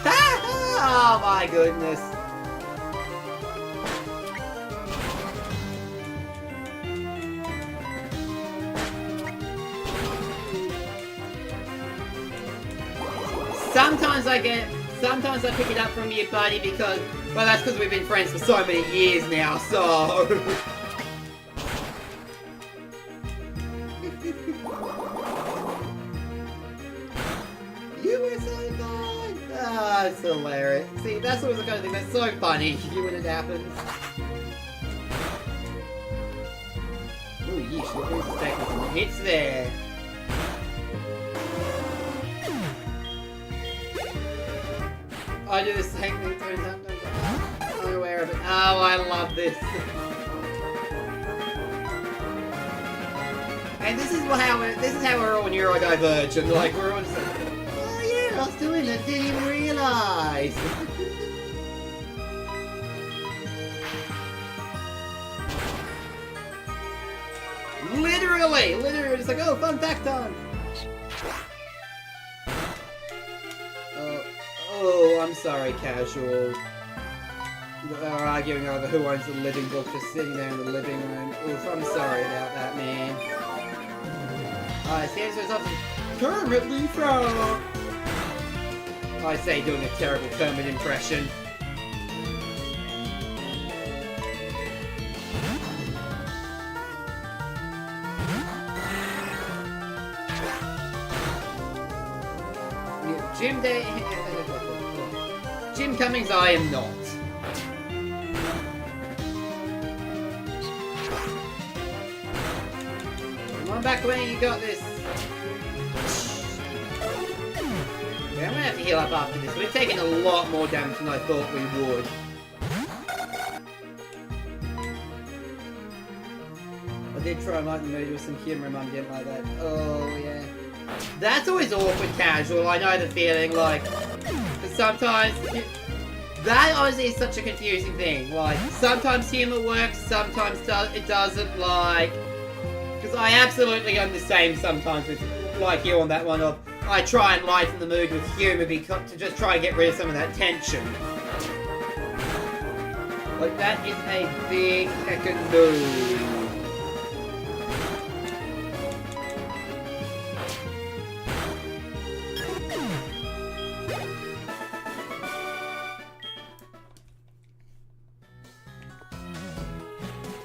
Oh my goodness. Sometimes I pick it up from you, buddy, because, well, that's because we've been friends for so many years now, so... You were so good! That's hilarious. See, that's always the kind of thing that's so funny when it happens. Ooh, yeesh, look who's taking some hits there. I do the same thing, turns out. I'm aware of it. Oh, I love this. And this is how we're all neurodivergent. Like, we're all just like, oh yeah, I was doing it, didn't even realise. Literally, it's like, oh, fun fact time. Oh, I'm sorry, casual. They're arguing over who owns the living book, just sitting there in the living room. Oof, I'm sorry about that, man. Stands for something permanently from. I say, doing a terrible Kermit impression. Jim Day. Jim Cummings, I am not. Come on back when you got this. Yeah, I'm gonna have to heal up after this. We've taken a lot more damage than I thought we would. I did try and lighten the mood with some humour, Mum didn't like that. Oh, yeah. That's always awkward, casual. I know the feeling, like, sometimes. That honestly is such a confusing thing. Like, sometimes humour works, sometimes it doesn't, like. Because I absolutely am the same sometimes with, like you on that one of, I try and lighten the mood with humour because to just try and get rid of some of that tension. Like, that is a big heckin' move.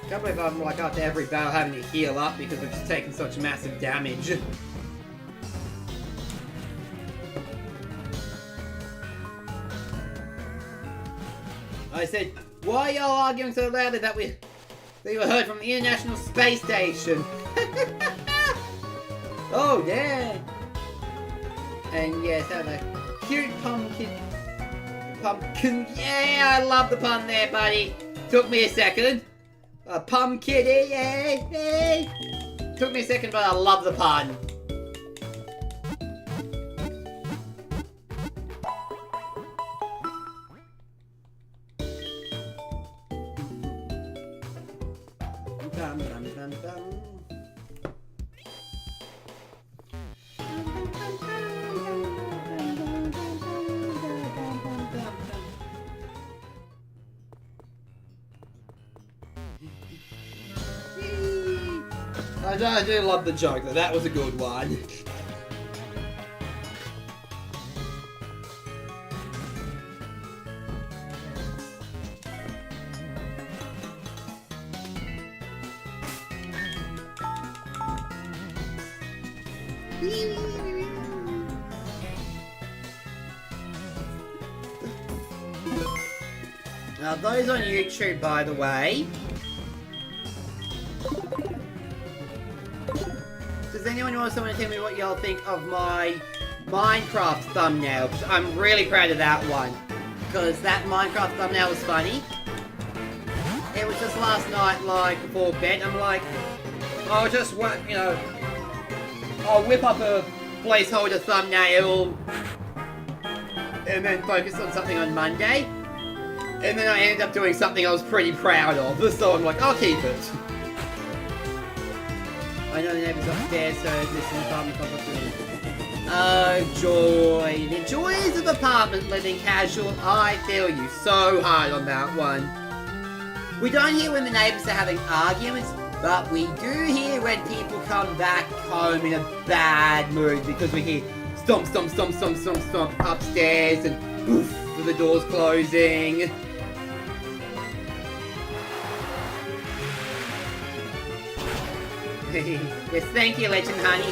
I can't believe I'm like after every battle having to heal up because we've just taken such massive damage. I said, why are y'all arguing so loudly that we were heard from the International Space Station? Oh yeah! And yes, have a cute pumpkin. Yeah, I love the pun there, buddy. Took me a second. A pumpkin, yeah. Took me a second, but I love the pun. Dum, dum, dum, dum. I do love the joke though, that was a good one. Now those on YouTube, by the way, does anyone also want to tell me what y'all think of my Minecraft thumbnail? I'm really proud of that one. Because that Minecraft thumbnail was funny. It was just last night, like, before bed. I'm like, I'll just, you know, I'll whip up a placeholder thumbnail and then focus on something on Monday. And then I ended up doing something I was pretty proud of. So I'm like, I'll keep it. I know the neighbours upstairs, so this is an apartment complex. Oh, joy. The joys of apartment living, casual. I feel you so hard on that one. We don't hear when the neighbours are having arguments, but we do hear when people come back home in a bad mood because we hear stomp, stomp, stomp, stomp, stomp, stomp upstairs and poof with the doors closing. Yes, thank you, Legend Honey.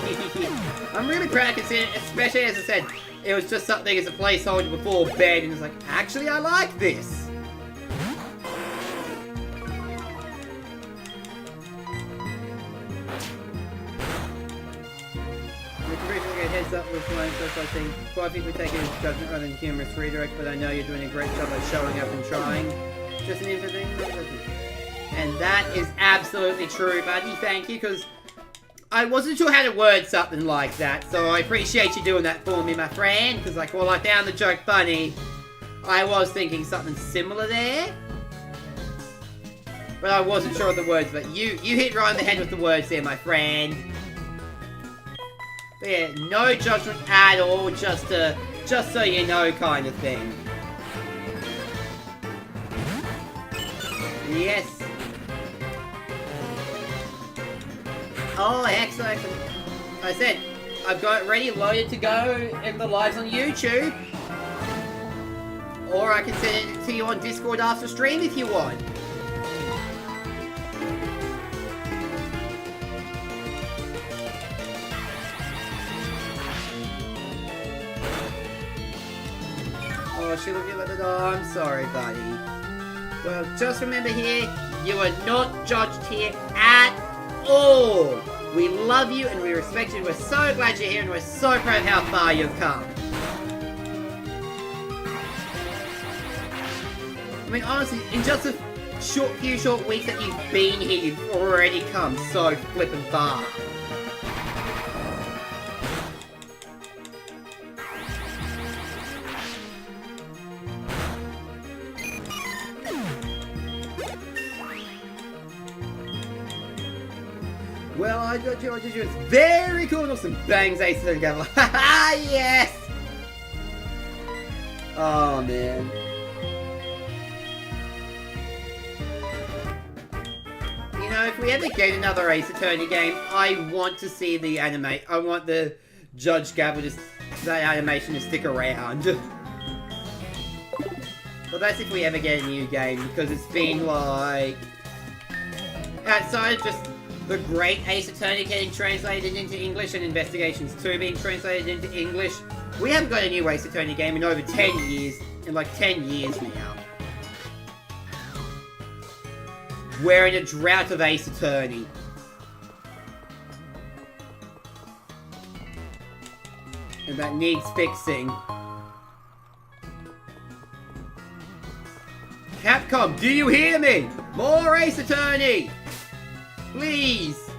I'm really proud considering, especially as I said, It was just something as a placeholder before bed, and it's like, actually, I like this. Heads up with my first I think. Well, I think we take it as judgment rather than humorous redirect, but I know you're doing a great job of showing up and trying. Just an info thing. And that is absolutely true, buddy. Thank you, because I wasn't sure how to word something like that, so I appreciate you doing that for me, my friend. Because, like, while I found the joke funny, I was thinking something similar there. But I wasn't sure of the words, but you hit right on the head with the words there, my friend. But yeah, no judgment at all, just so you know kind of thing. Yes. Oh, excellent. I said, I've got it ready, loaded to go in the lives on YouTube. Or I can send it to you on Discord after stream if you want. Oh, she looked at it. Oh, I'm sorry, buddy. Well, just remember here, you are not judged here at all. We love you and we respect you. We're so glad you're here and we're so proud of how far you've come. I mean, honestly, in just a few short weeks that you've been here, you've already come so flippin' far. Well, I got you. It's very cool and awesome. Bangs aces together. Haha, yes! Oh, man. You know, if we ever get another Ace Attorney game, I want to see the anime. I want the Judge Gabble, that animation to stick around. But that's if we ever get a new game, because it's been like... outside of just the great Ace Attorney getting translated into English and Investigations 2 being translated into English, we haven't got a new Ace Attorney game in over 10 years, in like 10 years now. We're in a drought of Ace Attorney. And that needs fixing. Capcom, do you hear me? More Ace Attorney! Please!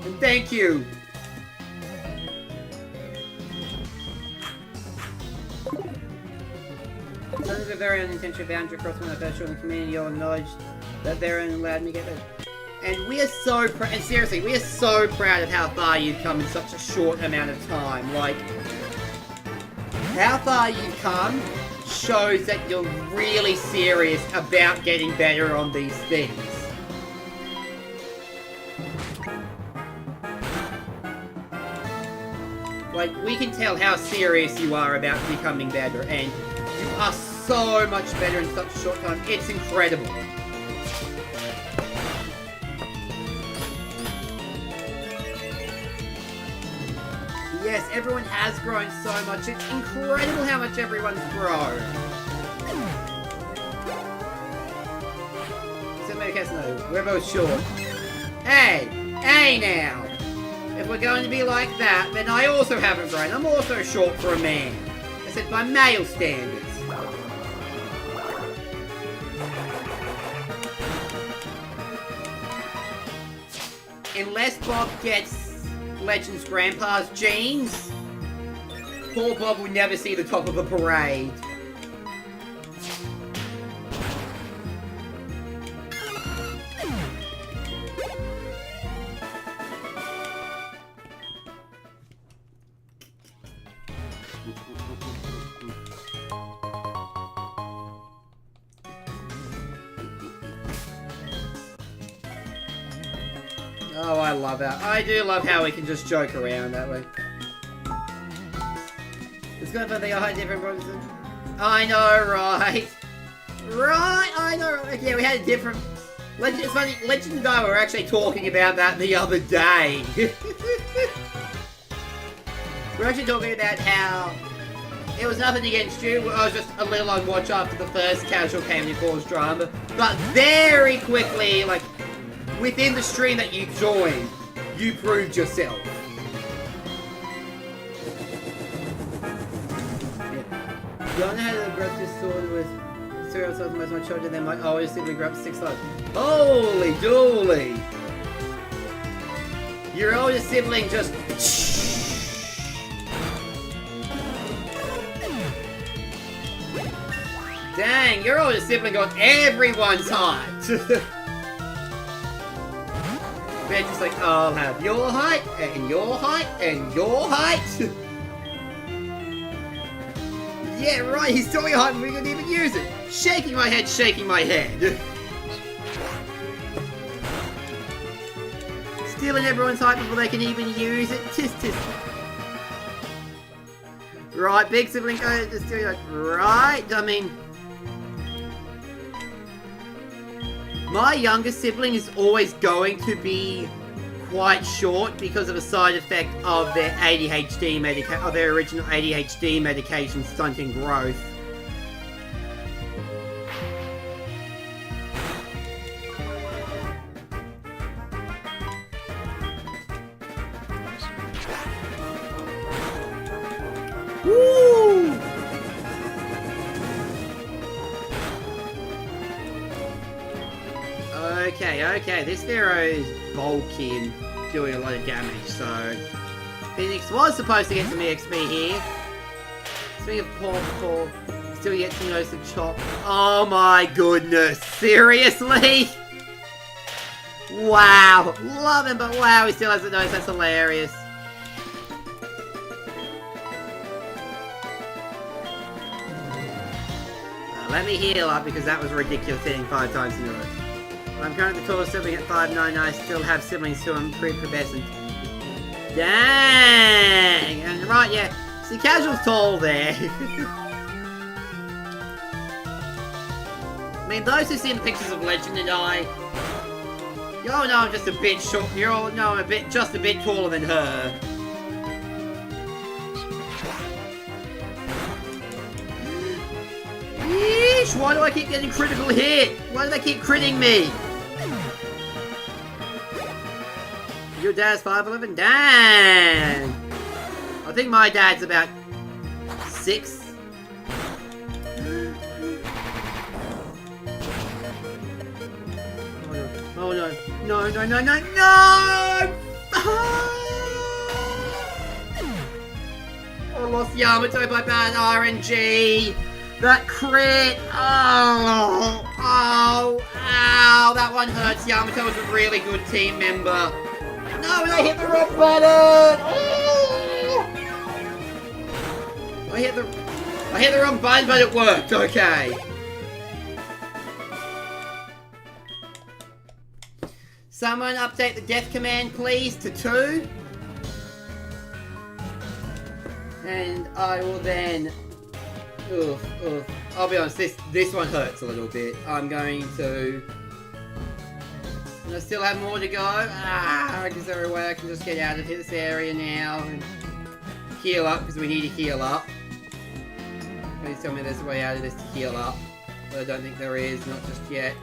And thank you! Sons of a very unintentional boundary crossing my first in the community, you'll acknowledge that they're allowed me to get there. And we are so proud, and seriously, we are so proud of how far you've come in such a short amount of time. Like, how far you've come shows that you're really serious about getting better on these things. Like, we can tell how serious you are about becoming better, and you are so much better in such a short time. It's incredible. Yes, everyone has grown so much. It's incredible how much everyone's grown. So maybe no, we're both short. Hey now. If we're going to be like that, then I also haven't grown. I'm also short for a man. I said by male standards. Unless Bob gets Legend's grandpa's genes, poor Bob will never see the top of a parade. Oh, I love that. I do love how we can just joke around that way. It's gonna be a high different brothers. I know, right? Right, I know. Yeah, we had a different... It's funny, Legend and I were actually talking about that the other day. we're actually talking about how it was nothing against you. I was just a little on watch after the first casual came and caused drama. But very quickly, like, within the stream that you joined, you proved yourself. You don't know how to grab this sword with 0 times most of my children than my oldest sibling grew up 6 times. Holy dooly! Your oldest sibling just... Dang, your oldest sibling got everyone's height! They're just like, I'll have your height, and your height, and your height! Yeah, right, he's still your height and we couldn't even use it! Shaking my head, shaking my head! Stealing everyone's height before they can even use it. Tisk tisk. Right, big sibling just doing like, right, I mean... My younger sibling is always going to be quite short because of a side effect of their ADHD of their original ADHD medication stunting growth. Woo! Okay, this Pharaoh's bulky and doing a lot of damage, so... Phoenix was supposed to get some EXP here. Speaking of Paw, still get some notice of Chop. Oh my goodness, seriously? Wow, love him, but wow, he still hasn't noticed, that's hilarious. Let me heal up because that was ridiculous hitting 5 times in a row. I'm currently the tallest sibling at 5'9", I still have siblings who I'm prepubescent. Dang! And right, yeah. See, Casual's tall there. I mean, those who've seen the pictures of Legend and I... You all know I'm just a bit short. You all know I'm just a bit taller than her. Yeesh! Why do I keep getting critical hit? Why do they keep critting me? Your dad's 5'11"? Dang! I think my dad's about 6. Oh no. No, no, no, no, no! I lost Yamato by bad RNG! That crit! Oh! Oh! Ow! That one hurts. Yamato was a really good team member. No, and I hit the wrong button! Oh! I hit the wrong button, but it worked. Okay. Someone update the death command, please, to 2. And I will then... Oof. I'll be honest, this one hurts a little bit. I'm going to... I still have more to go. Is there a way I can just get out of this area now and heal up, because we need to heal up. Please tell me there's a way out of this to heal up. But I don't think there is, not just yet.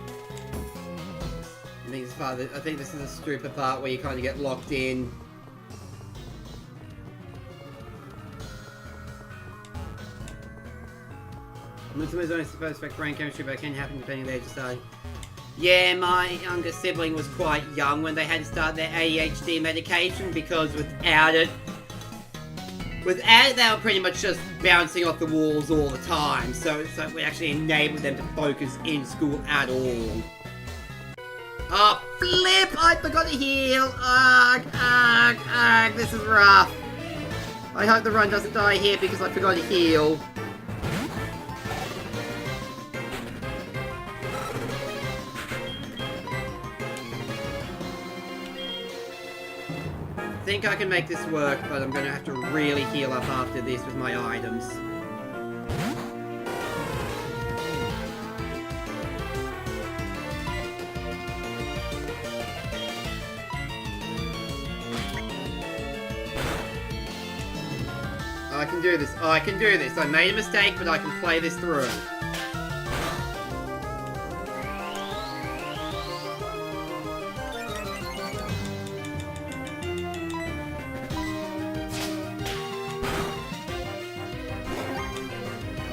I think this is a stupid part where you kind of get locked in. Muslim is only supposed to affect brain chemistry, but it can happen depending on the age of starting. Yeah, my younger sibling was quite young when they had to start their ADHD medication, because without it, they were pretty much just bouncing off the walls all the time. So it's like we actually enabled them to focus in school at all. Oh, flip! I forgot to heal! This is rough. I hope the run doesn't die here because I forgot to heal. I think I can make this work, but I'm going to have to really heal up after this with my items. I can do this. I can do this. I made a mistake, but I can play this through.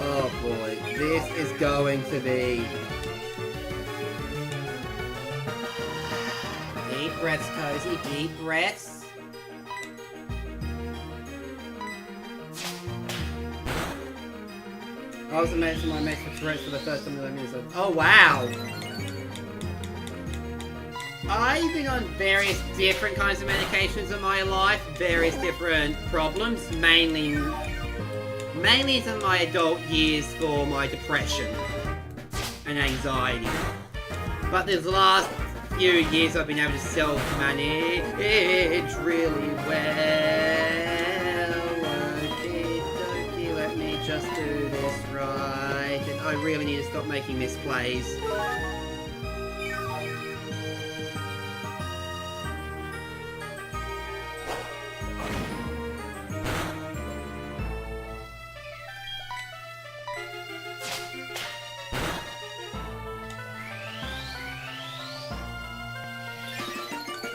Oh boy, this is going to be... Deep breaths, Cozy, deep breaths. I was amazed when my mates with Tourette's for the first time that I knew. Oh wow! I've been on various different kinds of medications in my life, various different problems, mainly in my adult years for my depression and anxiety. But these last few years I've been able to self-manage really well. Okay, let me just do this right. And I really need to stop making misplays.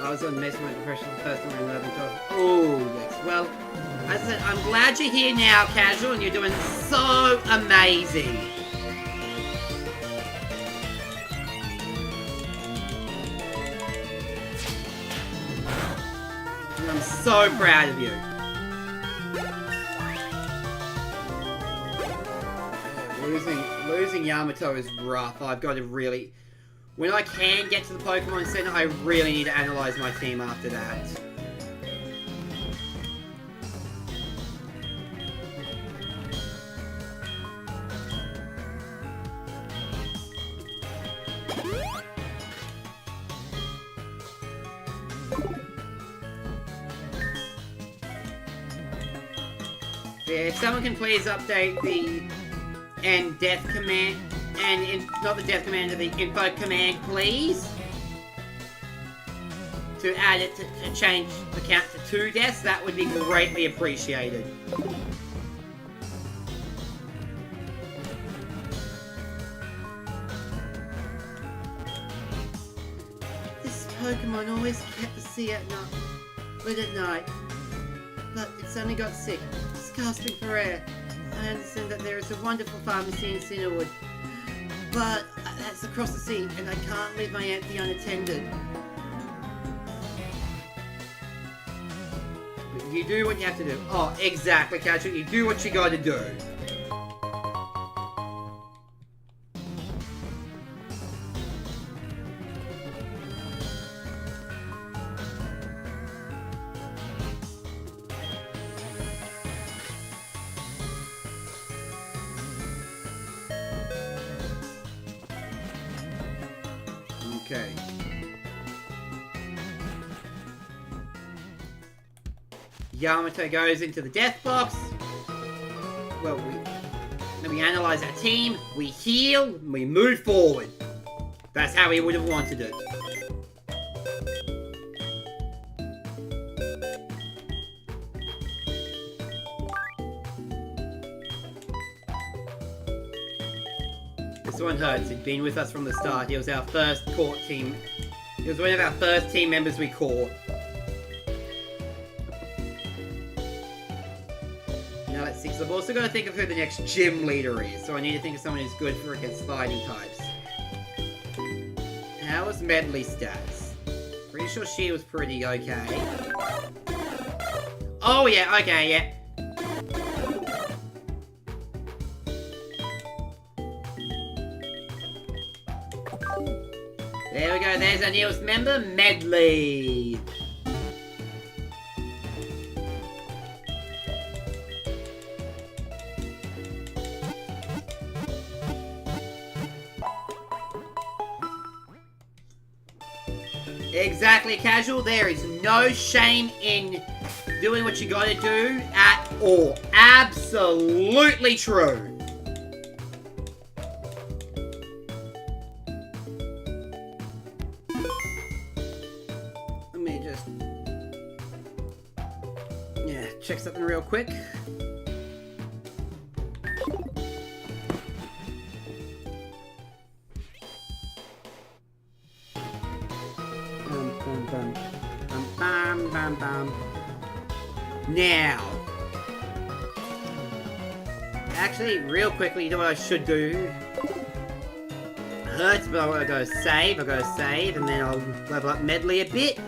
I was on mesmerized depression for the first time when 11, 12. Oh, yes. Well, as I said, I'm glad you're here now, Casual, and you're doing so amazing. And I'm so proud of you. Losing Yamato is rough. I've got to really... When I can get to the Pokemon Center, I really need to analyze my team after that. Yeah, if someone can please update the end death command. Not the death command, the info command, please. To add it to change the count to 2 deaths, that would be greatly appreciated. This Pokemon always kept the sea at night, but it's only got sick. It's gasping for air. I understand that there is a wonderful pharmacy in Cinderwood. But that's across the sea, and I can't leave my auntie unattended. You do what you have to do. Oh, exactly, Casual. You do what you gotta do. Okay. Yamato goes into the death box. Well, then we analyze our team, we heal, and we move forward. That's how we would have wanted it. This one hurts. He'd been with us from the start. He was our first court team. He was one of our first team members we caught. Now let's see, because I've also got to think of who the next gym leader is. So I need to think of someone who's good for against fighting types. How was Medley stats? Pretty sure she was pretty okay. Oh yeah, okay, yeah. There we go, there's our newest member, Medley. Exactly, Casual. There is no shame in doing what you gotta do at all. Absolutely true. Let me just... check something real quick. Now, actually, real quickly, you know what I should do? Hurts, but I'll go save, and then I'll level up Medley a bit.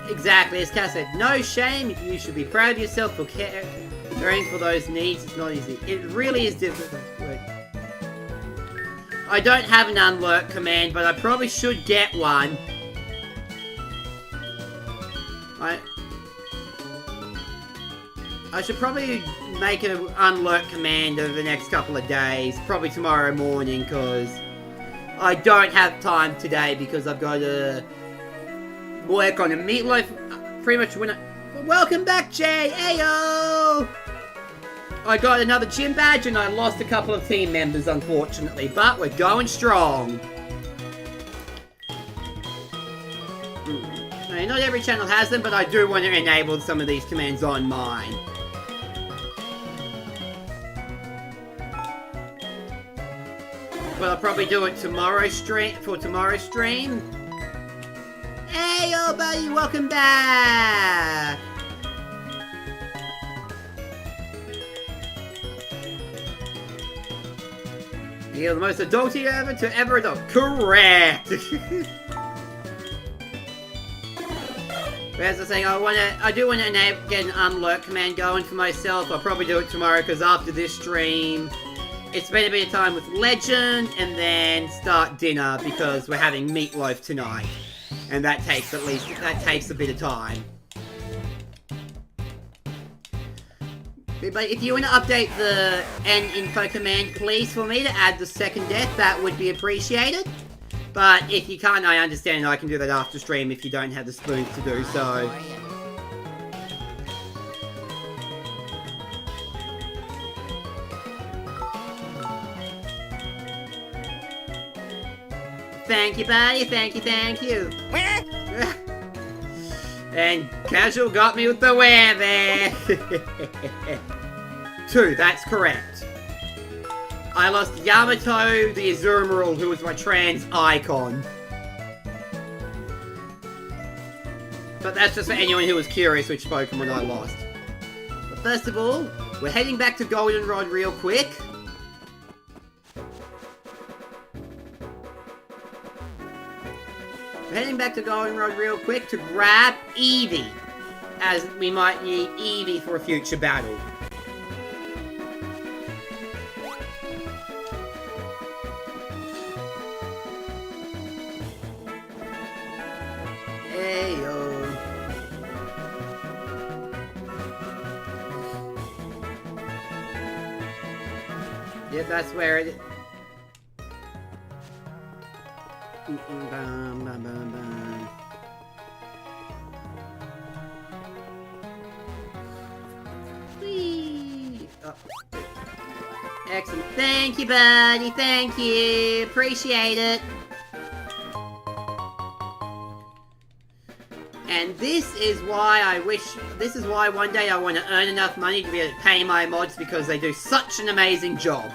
Exactly, as Cass said, no shame, you should be proud of yourself for caring for those needs. It's not easy. It really is difficult. Wait. I don't have an unlurk command, but I probably should get one. I should probably make an unlurk command over the next couple of days, probably tomorrow morning, because I don't have time today because I've got to work on a meatloaf pretty much when Welcome back, Jay! Ayo! I got another gym badge and I lost a couple of team members, unfortunately, but we're going strong. I mean, not every channel has them, but I do want to enable some of these commands on mine. But I'll probably do it tomorrow's stream. Hey, yo, buddy, welcome back! You're the most adulty ever adult. Correct! As I was saying, I do want to get an unlurk command going for myself. I'll probably do it tomorrow, because after this stream, it's spend a bit of time with Legend, and then start dinner, because we're having meatloaf tonight. And that takes a bit of time. But if you want to update the end info command, please, for me to add the second death, that would be appreciated. But if you can't, I understand. I can do that after stream if you don't have the spoons to do so. Thank you, buddy. Thank you. And Casual got me with the where there. 2, that's correct. I lost Yamato, the Azurimaral, who was my trans icon. But that's just for anyone who was curious which Pokemon I lost. But first of all, we're heading back to Goldenrod real quick. To grab Eevee, as we might need Eevee for a future battle. Ayo. Yep, that's where it is. Excellent. Thank you, buddy. Thank you. Appreciate it. And this is why one day I want to earn enough money to be able to pay my mods, because they do such an amazing job.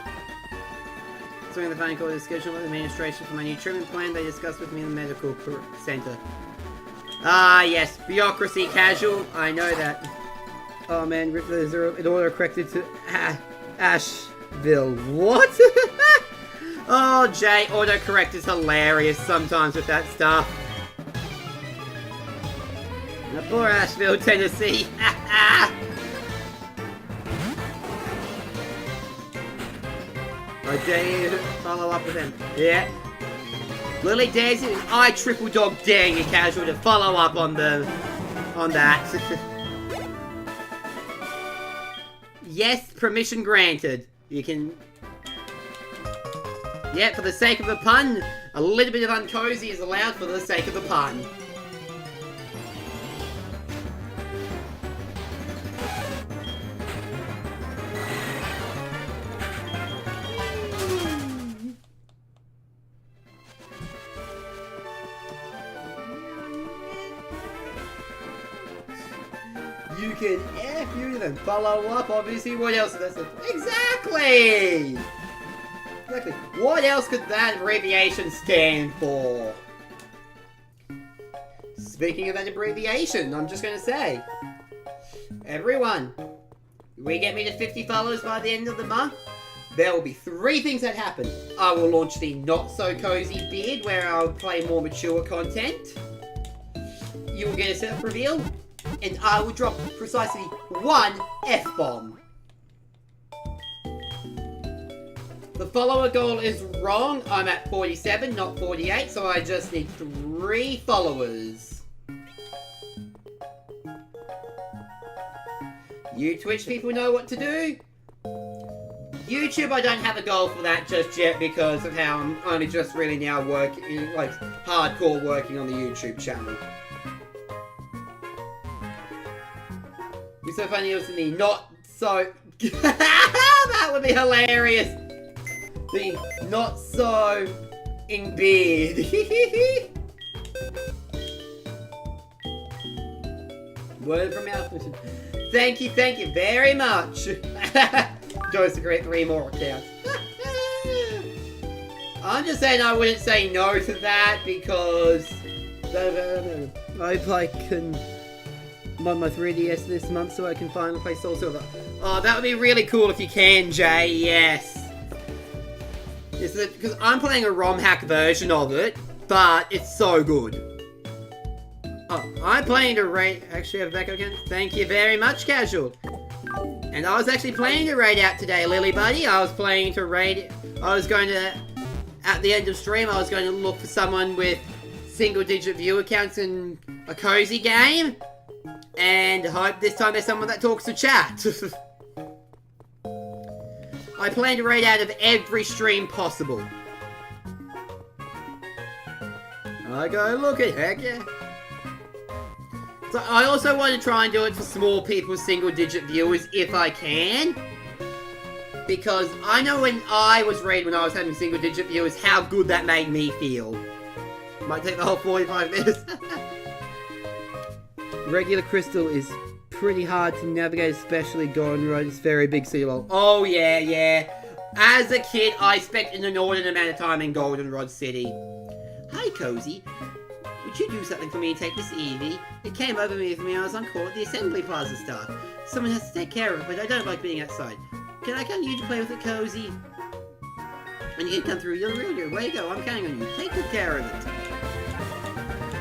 So in the phone call, the schedule of administration for my new treatment plan they discussed with me in the medical center. Ah, yes. Bureaucracy, Casual. I know that. Oh man, rip the zero. It auto-corrected to Asheville. What? Oh, Jay, autocorrect is hilarious sometimes with that stuff. Now, poor Asheville, Tennessee. I dare you to follow up with him. Yeah. Lily dares you, I triple dog dare you, Casual, to follow up on that. Yes, permission granted. You can... Yeah, for the sake of the pun, a little bit of uncozy is allowed for the sake of the pun. You can F you, then follow up, obviously. What else is that? Exactly! Exactly. What else could that abbreviation stand for? Speaking of that abbreviation, I'm just going to say, everyone, we get me to 50 followers by the end of the month, there will be 3 things that happen. I will launch the Not So Cozy Beard, where I'll play more mature content. You will get a setup reveal, and I will drop precisely 1 F-bomb. The follower goal is wrong. I'm at 47, not 48, so I just need 3 followers. You Twitch people know what to do. YouTube, I don't have a goal for that just yet because of how I'm only just really now working, like, hardcore working on the YouTube channel. It's so funny, it was the not so... That would be hilarious! The not so in beard. Word from mouth. Thank you very much. Goes to create 3 more accounts. I'm just saying I wouldn't say no to that because I can mod my 3DS this month so I can finally play Soul Silver. Oh, that would be really cool if you can, Jay. Yes. Because I'm playing a ROM hack version of it, but it's so good. Oh, I'm playing to raid. Actually, I have a backup again. Thank you very much, Casual. And I was actually planning to raid out today, Lily Buddy. I was planning to raid. I was going to, at the end of stream, I was going to look for someone with single-digit view accounts in a cozy game, and hope this time there's someone that talks to chat. I plan to raid out of every stream possible. I go look at heck yeah. So I also want to try and do it for small people, single-digit viewers, if I can. Because I know when I was raiding when I was having single-digit viewers, how good that made me feel. Might take the whole 45 minutes. Regular crystal is pretty hard to navigate, especially Golden Road. It's very big sea level. Oh yeah. As a kid, I spent an inordinate amount of time in Goldenrod City. Hi, Cozy. Would you do something for me and take this Eevee? It came over me when I was on call at the Assembly Plaza staff. Someone has to take care of it, but I don't like being outside. Can I come to you to play with it, Cozy? And you can come through your real way you go. I'm counting on you. Take good care of it.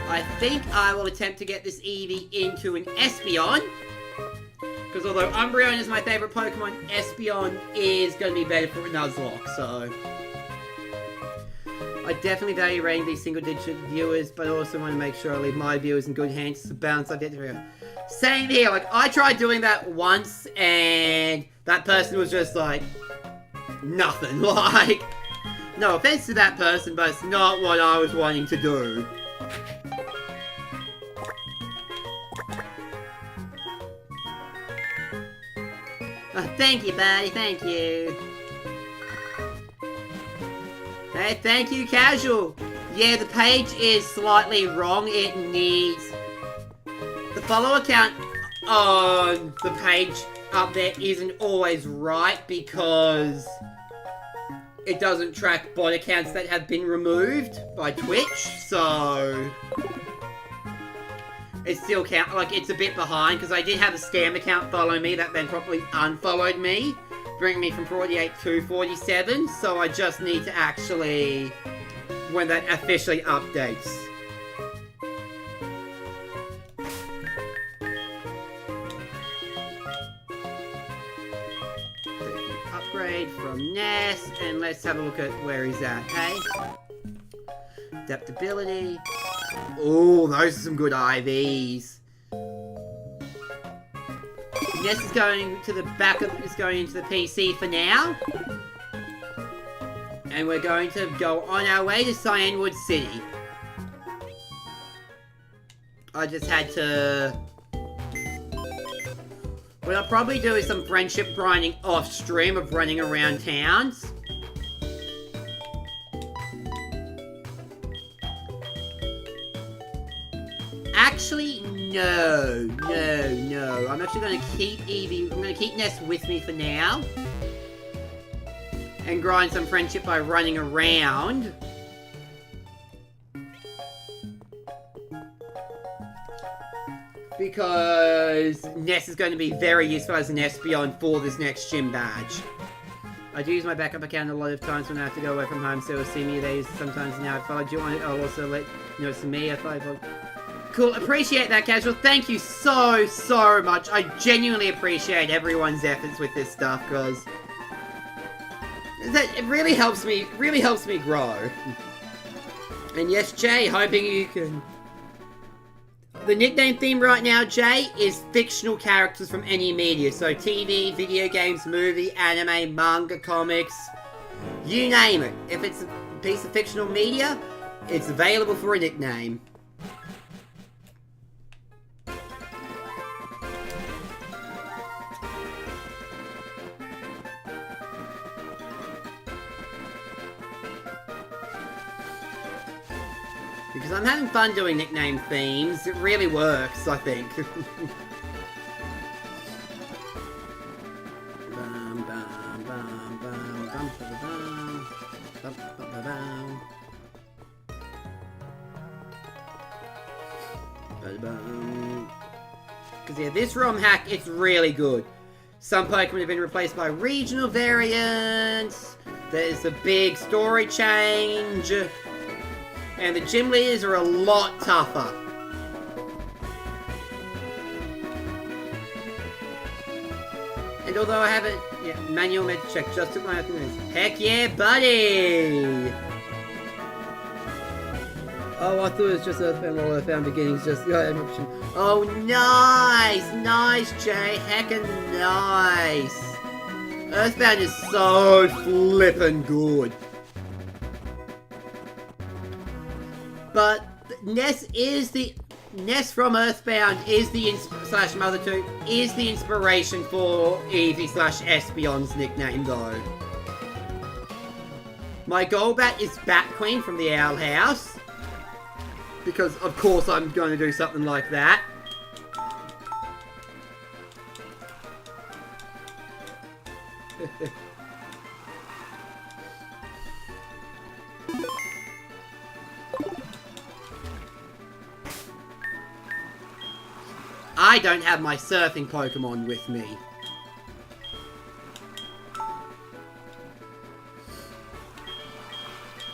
I think I will attempt to get this Eevee into an Espeon. Because although Umbreon is my favourite Pokemon, Espeon is going to be better for a Nuzlocke, so... I definitely value rating these single-digit viewers, but I also want to make sure I leave my viewers in good hands to balance I've yet to. Same here, like, I tried doing that once, and that person was just like, nothing, like, no offense to that person, but it's not what I was wanting to do. Oh, thank you, buddy, thank you. Hey, thank you, Casual. Yeah, the page is slightly wrong. It needs... The follower count on the page up there isn't always right because it doesn't track bot accounts that have been removed by Twitch, so... It still counts, like, it's a bit behind because I did have a scam account follow me that then probably unfollowed me. Bring me from 48 to 47, so I just need to actually, when that officially updates. Upgrade from Nest, and let's have a look at where he's at, hey? Adaptability. Oh, those are some good IVs. Nest is going to the back of is going into the PC for now. And we're going to go on our way to Cyanwood City. I just had to... What I'll probably do is some friendship grinding off stream of running around towns. Actually, no. I'm actually going to keep Eevee. I'm going to keep Nest with me for now. And grind some friendship by running around. because Ness is going to be very useful as an Espeon for this next gym badge. I do use my backup account a lot of times when I have to go away from home, so you'll see me there sometimes now. If I do want it, I'll also let you know it's me if I... Cool, appreciate that, Casual. Thank you so much. I genuinely appreciate everyone's efforts with this stuff, because it really helps me grow. And yes, Jay, hoping you can... The nickname theme right now, Jay, is fictional characters from any media. So TV, video games, movie, anime, manga, comics, you name it. If it's a piece of fictional media, it's available for a nickname. Because I'm having fun doing nickname themes. It really works, I think. Because yeah, this ROM hack, it's really good. Some Pokemon have been replaced by regional variants. There's a big story change. And the gym leaders are a lot tougher. And although I haven't... Yeah, manual med check. Just took my open. Heck yeah, buddy! Oh, I thought it was just Earthbound. All Earthbound Beginnings. Just... Oh, nice! Nice, Jay. Heckin' nice. Earthbound is so flippin' good. But Ness from Earthbound is the slash Mother 2 is the inspiration for Eevee slash Espeon's nickname though. My Golbat is Bat Queen from the Owl House. Because of course I'm going to do something like that. I don't have my surfing Pokemon with me.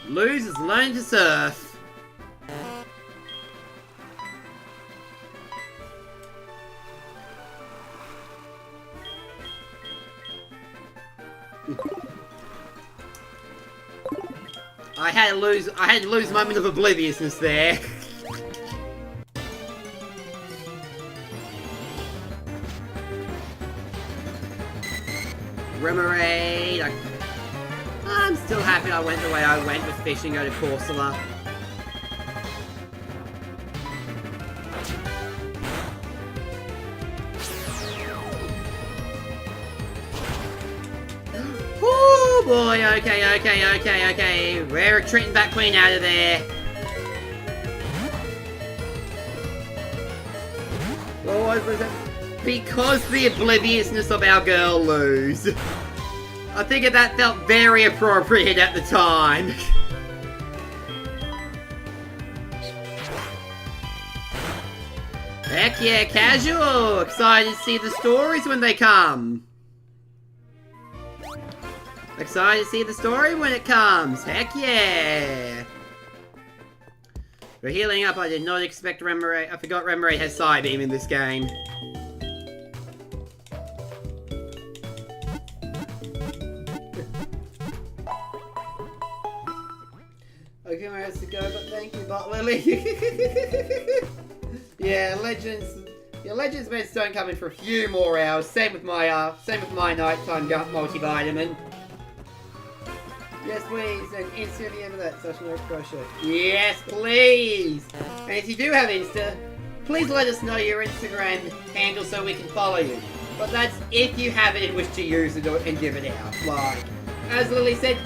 Lose has learned to surf. I had to lose a moment of obliviousness there. Remoraid. I'm still happy I went the way I went with fishing out of Corsola. Oh boy, okay. We're retreating Bat Queen out of there. What was it? Because the obliviousness of our girl Luz. I think that felt very appropriate at the time. Heck yeah, Casual! Excited to see the stories when they come. Excited to see the story when it comes. Heck yeah! For healing up, I did not expect Remoraid. I forgot Remoraid has Psybeam in this game. Okay, where else to go, but thank you, Bot Lily. Yeah, Legends meds don't come in for a few more hours. Same with my nighttime gut multivitamin. Yes, please, and Insta at the end of that, social no crochet. Yes, please! And if you do have Insta, please let us know your Instagram handle so we can follow you. But that's if you have it and wish to use it and give it out. Like, as Lily said,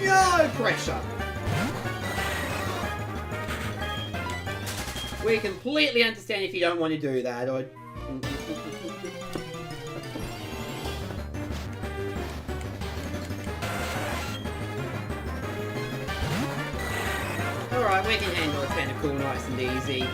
no pressure. We completely understand if you don't want to do that, or... Alright, we can handle it kind of cool, nice and easy.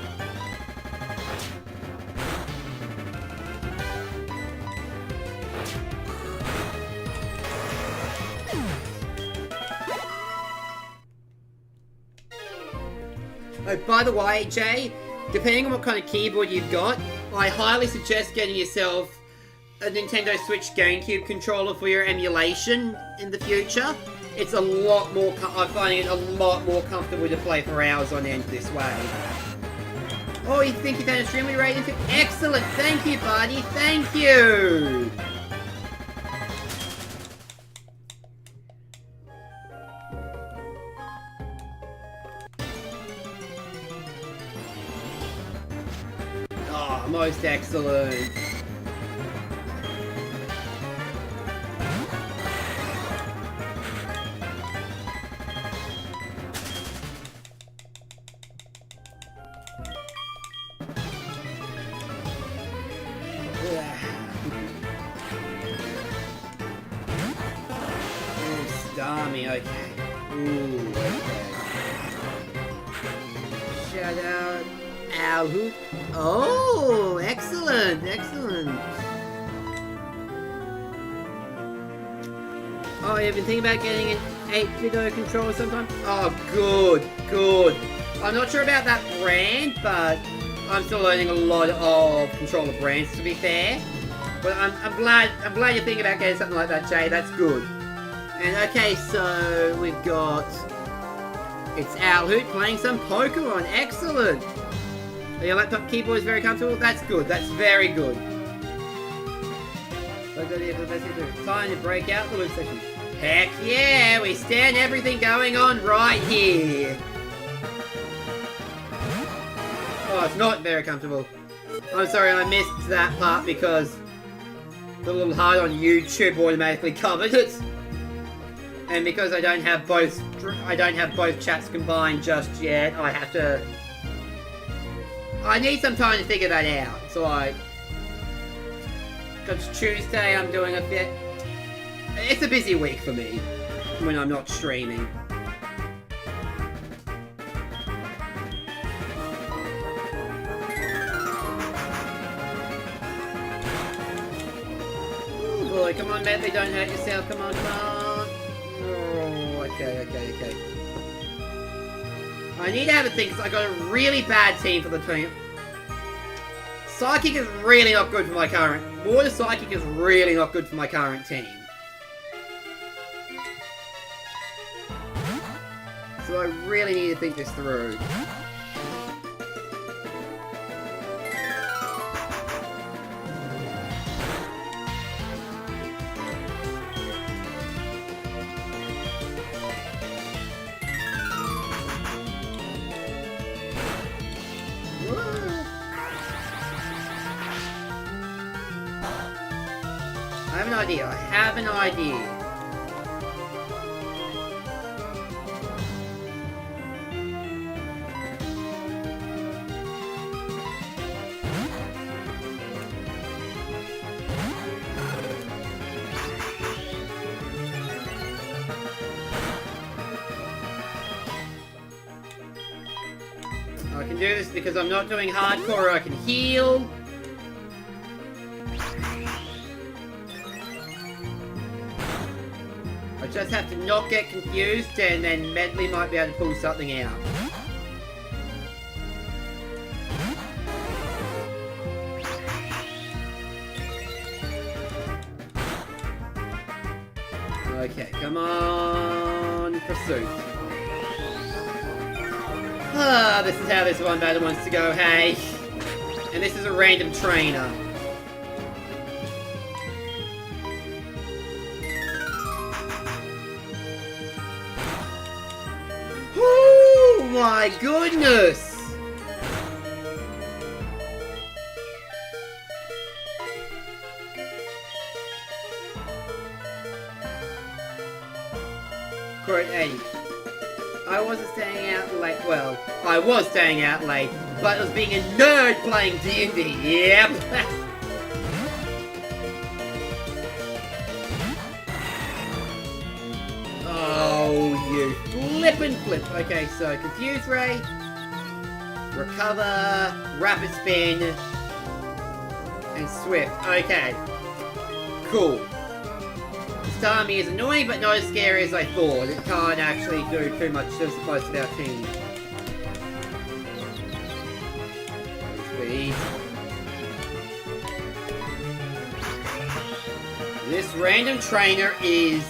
Oh, by the way, Jay, depending on what kind of keyboard you've got, I highly suggest getting yourself a Nintendo Switch GameCube controller for your emulation in the future. It's a lot more, I'm finding it a lot more comfortable to play for hours on end this way. Oh, you think you found an extremely rated? Excellent! Thank you, buddy! Thank you! Oh, most excellent. Starmie, okay. Ooh, okay. Shout out. Ow, who? Oh, excellent, excellent. Oh, you've been thinking about getting an 8-bit controller sometime? Oh, good, good. I'm not sure about that brand, but I'm still learning a lot of controller brands, to be fair. But I'm glad you're thinking about getting something like that, Jay. That's good. And okay, so we've got it's Owlhoot playing some Pokemon. Excellent. Your laptop keyboard is very comfortable. That's good. That's very good. Time to break out the loop section. Heck yeah! We stand everything going on right here. Oh, it's not very comfortable. I'm sorry, I missed that part because the little heart on YouTube automatically covered it. And because I don't have both chats combined just yet, I need some time to figure that out. So because Tuesday I'm doing a bit. It's a busy week for me when I'm not streaming. Oh boy, come on, Bentley, don't hurt yourself. Come on, come on. Oh, okay. I need to have a think because I got a really bad team for the team. Psychic is really not good for my current. Water Psychic is really not good for my current team. So I really need to think this through. I have an idea. I can do this because I'm not doing hardcore, I can heal. I just have to not get confused and then Medley might be able to pull something out. Okay, come on, Pursuit. Ah, this is how this one battle wants to go, hey. And this is a random trainer. Oh my goodness! Quote 80. I wasn't staying out late. Well, I was staying out late, but I was being a nerd playing D&D. Yep. Oh, you flippin' flip. Okay, so Confuse Ray, Recover, Rapid Spin, and Swift. Okay. cool. Starmie is annoying, but not as scary as I thought. It can't actually do too much to most of our team. Speed. This random trainer is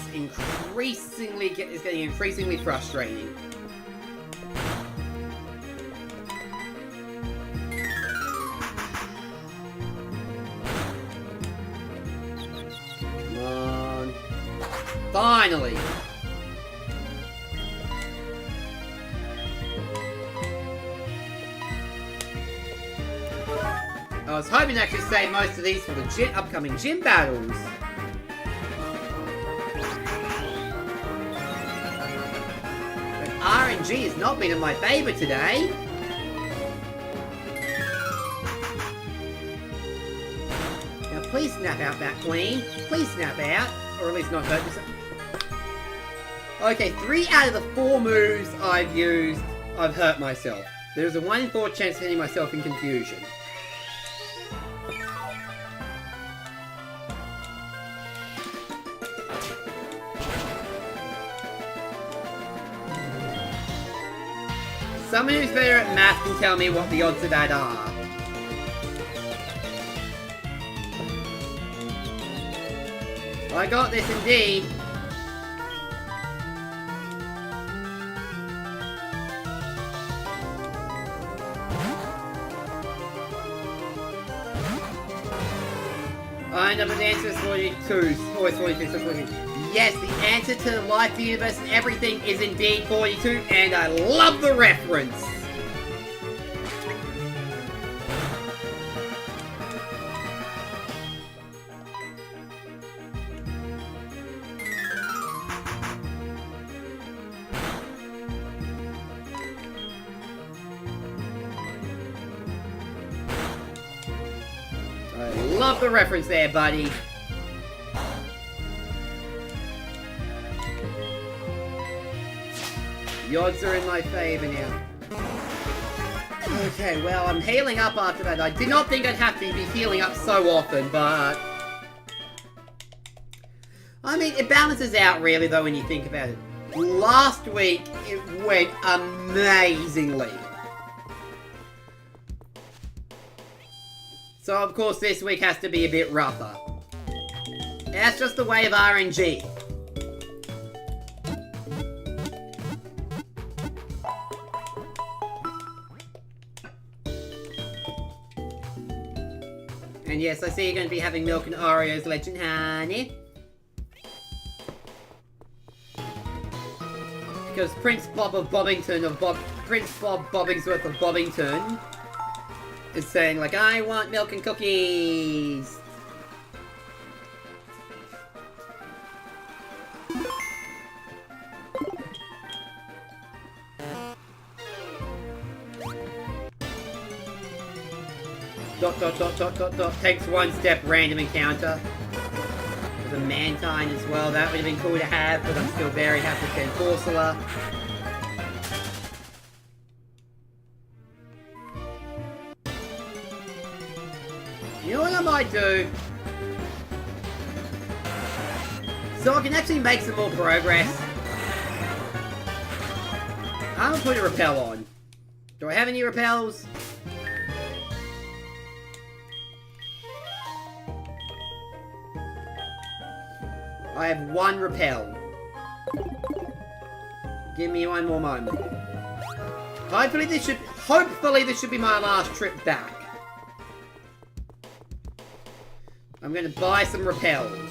getting increasingly frustrating. Come on. Finally! I was hoping to actually save most of these for the upcoming gym battles. But RNG has not been in my favour today. Now please snap out that queen. Please snap out. Or at least not hurt yourself. Okay, 3 out of the 4 moves I've used, I've hurt myself. There's a 1 in 4 chance of hitting myself in confusion. Someone who's better at math can tell me what the odds of that are. I got this indeed. I know, but the answer is 42. Always 42, so 42. Yes, the answer to the life, the universe, and everything is indeed 42, and I love the reference! I love the reference there, buddy. The odds are in my favour now. Okay, well, I'm healing up after that. I did not think I'd have to be healing up so often, but... I mean, it balances out really, though, when you think about it. Last week, it went amazingly. So, of course, this week has to be a bit rougher. That's just the way of RNG. And yes, I see you're going to be having milk and Oreos, Legend Honey. Because Prince Bob of Bobbington, Prince Bob Bobbingsworth of Bobbington is saying, like, I want milk and cookies. Dot dot dot dot dot dot. Takes 1 step, random encounter. There's a Mantine as well. That would have been cool to have, but I'm still very happy with Enforcer. You know what I might do? So I can actually make some more progress. I'm gonna put a repel on. Do I have any repels? I have 1 repel. Give me 1 more moment. Hopefully this should be my last trip back. I'm gonna buy some repels.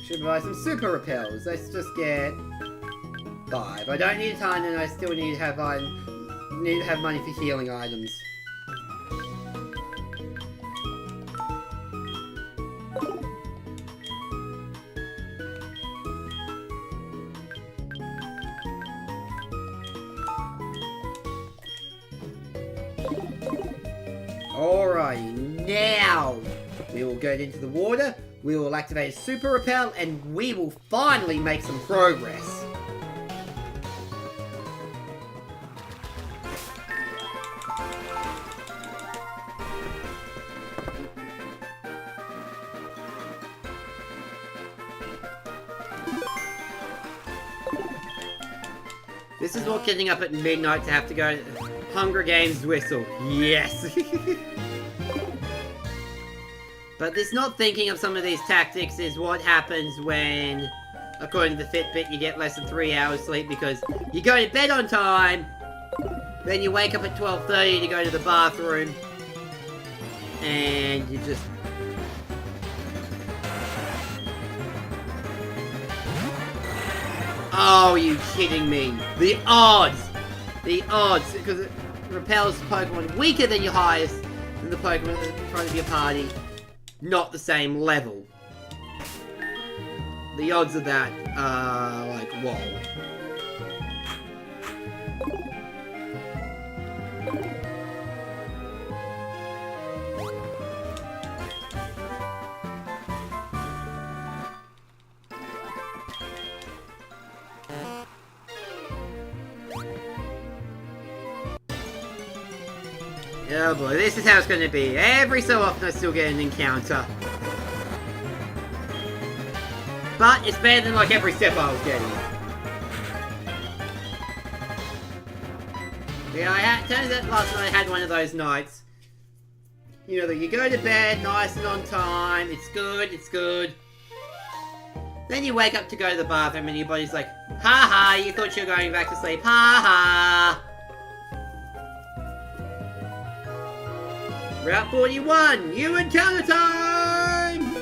Should buy some super repels. Let's just get 5. I don't need a ton, and I still need to have money for healing items. Alrighty, now we will go into the water, we will activate a super repel, and we will finally make some progress. This is what getting up at midnight to have to go to Hunger Games whistle. Yes! But this not thinking of some of these tactics is what happens when, according to the Fitbit, you get less than 3 hours sleep because you go to bed on time, then you wake up at 12:30 to go to the bathroom, and you just... Oh, you kidding me? The odds! The odds, because it repels Pokemon weaker than your highest, than the Pokemon that's in front of your party. Not the same level. The odds of that are like, whoa. Oh boy, this is how it's going to be. Every so often I still get an encounter. But it's better than like every step I was getting. Yeah, turns out last night I had one of those nights. You know, that you go to bed nice and on time, it's good, it's good. Then you wake up to go to the bathroom and your body's like, ha ha, you thought you were going back to sleep, ha ha. Route 41, new encounter time!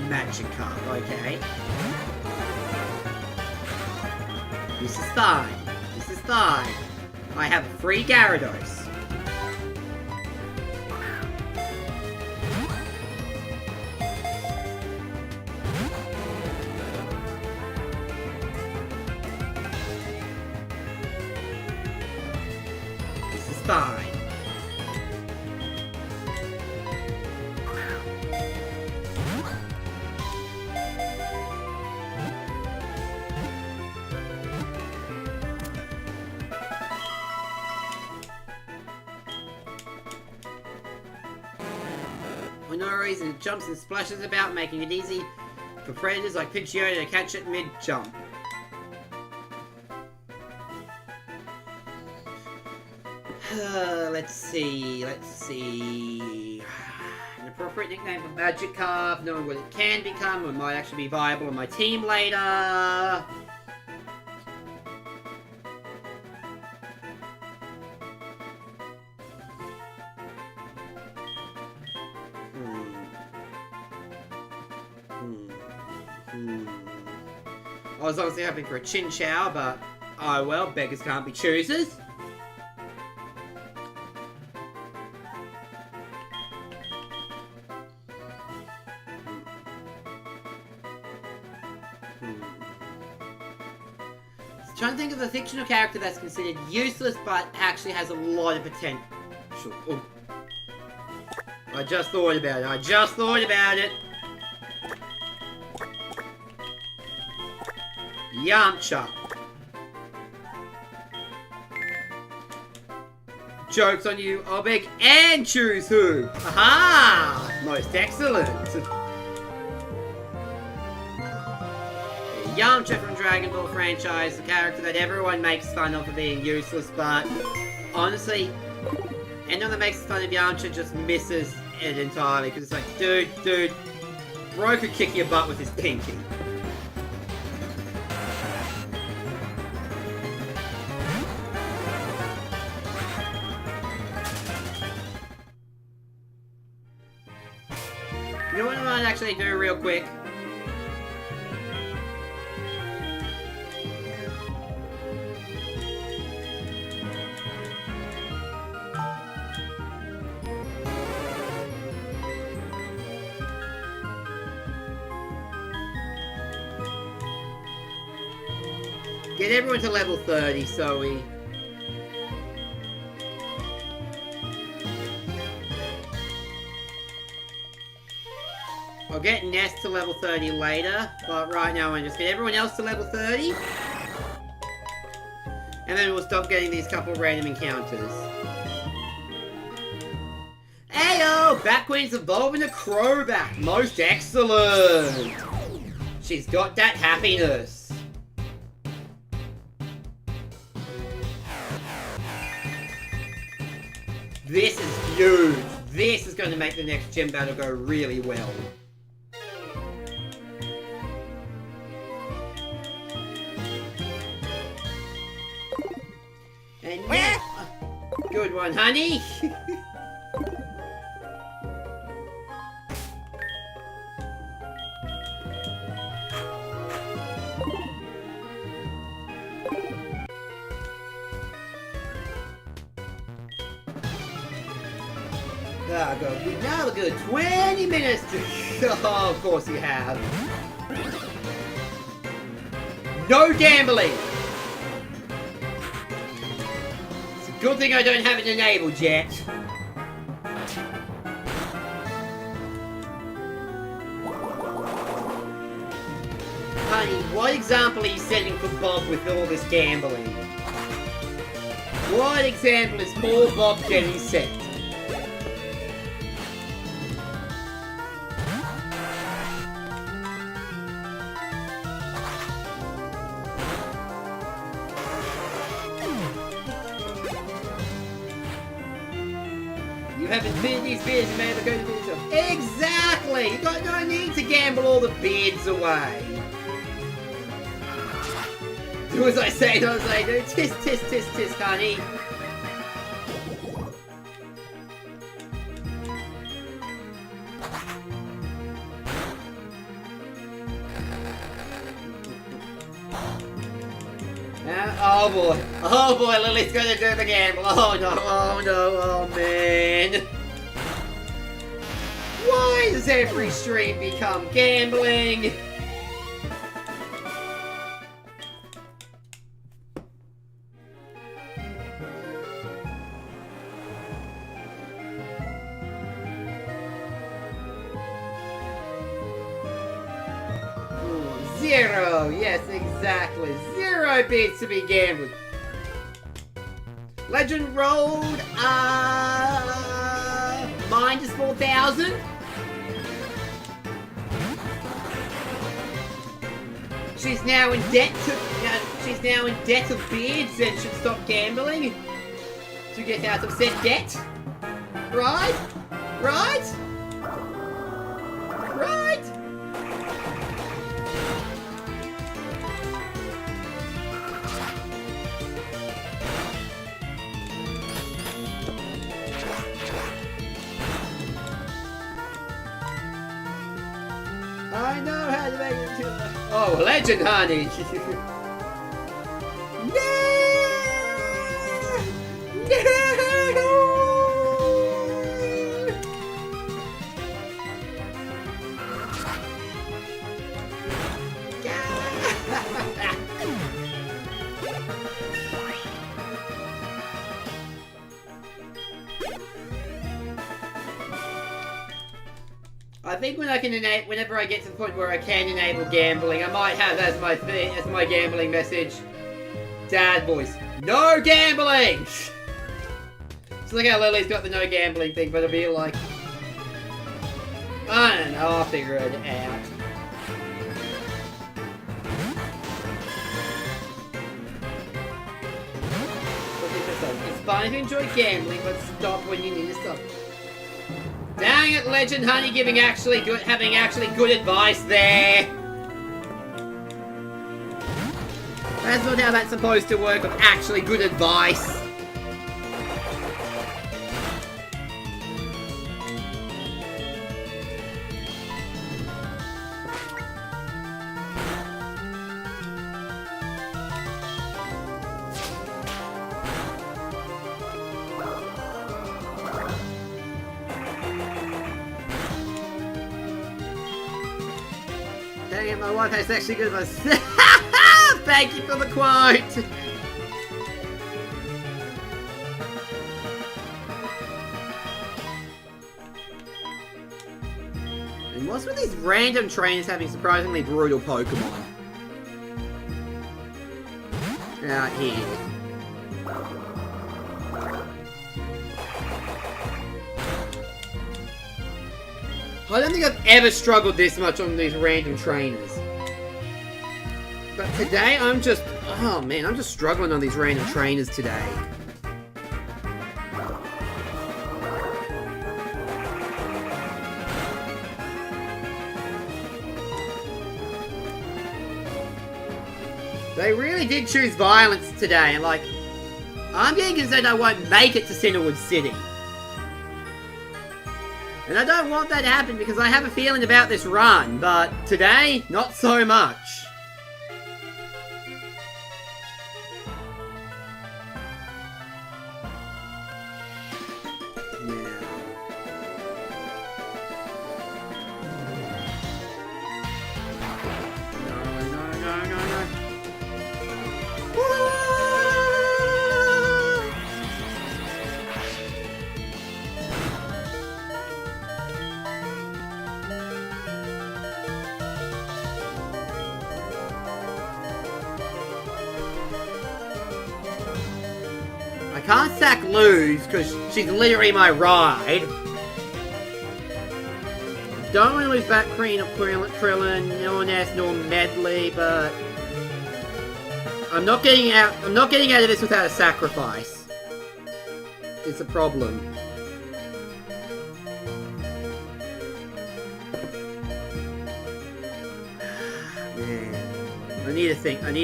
Magikarp, okay. This is fine. This is fine. I have a free Gyarados. Fine. For no reason, it jumps and splashes about, making it easy for predators like Pidgeotto to catch it mid-jump. Let's see. An appropriate nickname for Magikarp, knowing what it can become, or might actually be viable on my team later. I was honestly hoping for a Chinchou, but oh well, beggars can't be choosers. Trying to think of a fictional character that's considered useless but actually has a lot of potential. Ooh. I just thought about it. Yamcha. Joke's on you, I'll beg and choose who. Aha! Most excellent. Yamcha from Dragon Ball franchise, the character that everyone makes fun of for being useless, but honestly, anyone that makes fun of Yamcha just misses it entirely, because it's like, dude, bro could kick your butt with his pinky. You know what I might actually do real quick? Get everyone to level 30, so we... I'll get Ness to level 30 later, but right now I'm just get everyone else to level 30. And then we'll stop getting these couple random encounters. Ayo! Batqueen's evolving a Crobat. Most excellent. She's got that happiness. This is huge. This is going to make the next gym battle go really well. And now... Good one, honey. Now a good 20 minutes to... Oh, of course you have. No gambling! It's a good thing I don't have it enabled yet. Honey, what example are you setting for Bob with all this gambling? What example is poor Bob getting set? You have infinity beards, you may ever go to yourself. Exactly! You got no need to gamble all the beards away. Do as I say, do as I do. Tisk, tisk, tisk, tisk, honey. Oh boy. Oh boy, Lily's gonna do the gamble. Oh no, oh no, oh man. Why does every stream become gambling? Zero! Yes, exactly. 0 beats to be gambled. Legend Road, minus 4,000. She's now in debt of beards and should stop gambling to get out of said debt. Right? Right? Right? I know how to make it to... Oh, legend, honey! No! No! I think when I can whenever I get to the point where I can enable gambling, I might have as my gambling message, Dad voice, no gambling! So look how Lily's got the no gambling thing, but it'll be like, I don't know, I'll figure it out. It's fine if you enjoy gambling, but stop when you need to stop. Dang it, Legend Honey, having actually good advice there. That's not how that's supposed to work with actually good advice. Dang it, my wife has actually good advice. Thank you for the quote! And what's with these random trainers having surprisingly brutal Pokemon? Out here. I don't think I've ever struggled this much on these random trainers. But today I'm just... Oh man, I'm just struggling on these random trainers today. They really did choose violence today, and like... I'm getting concerned I won't make it to Soothing City. And I don't want that to happen because I have a feeling about this run, but today, not so much. I can't sack Luz because she's literally my ride. Don't want to lose back Krillin, no Ness, nor Medley, but I'm not getting out of this without a sacrifice. It's a problem. Man. I need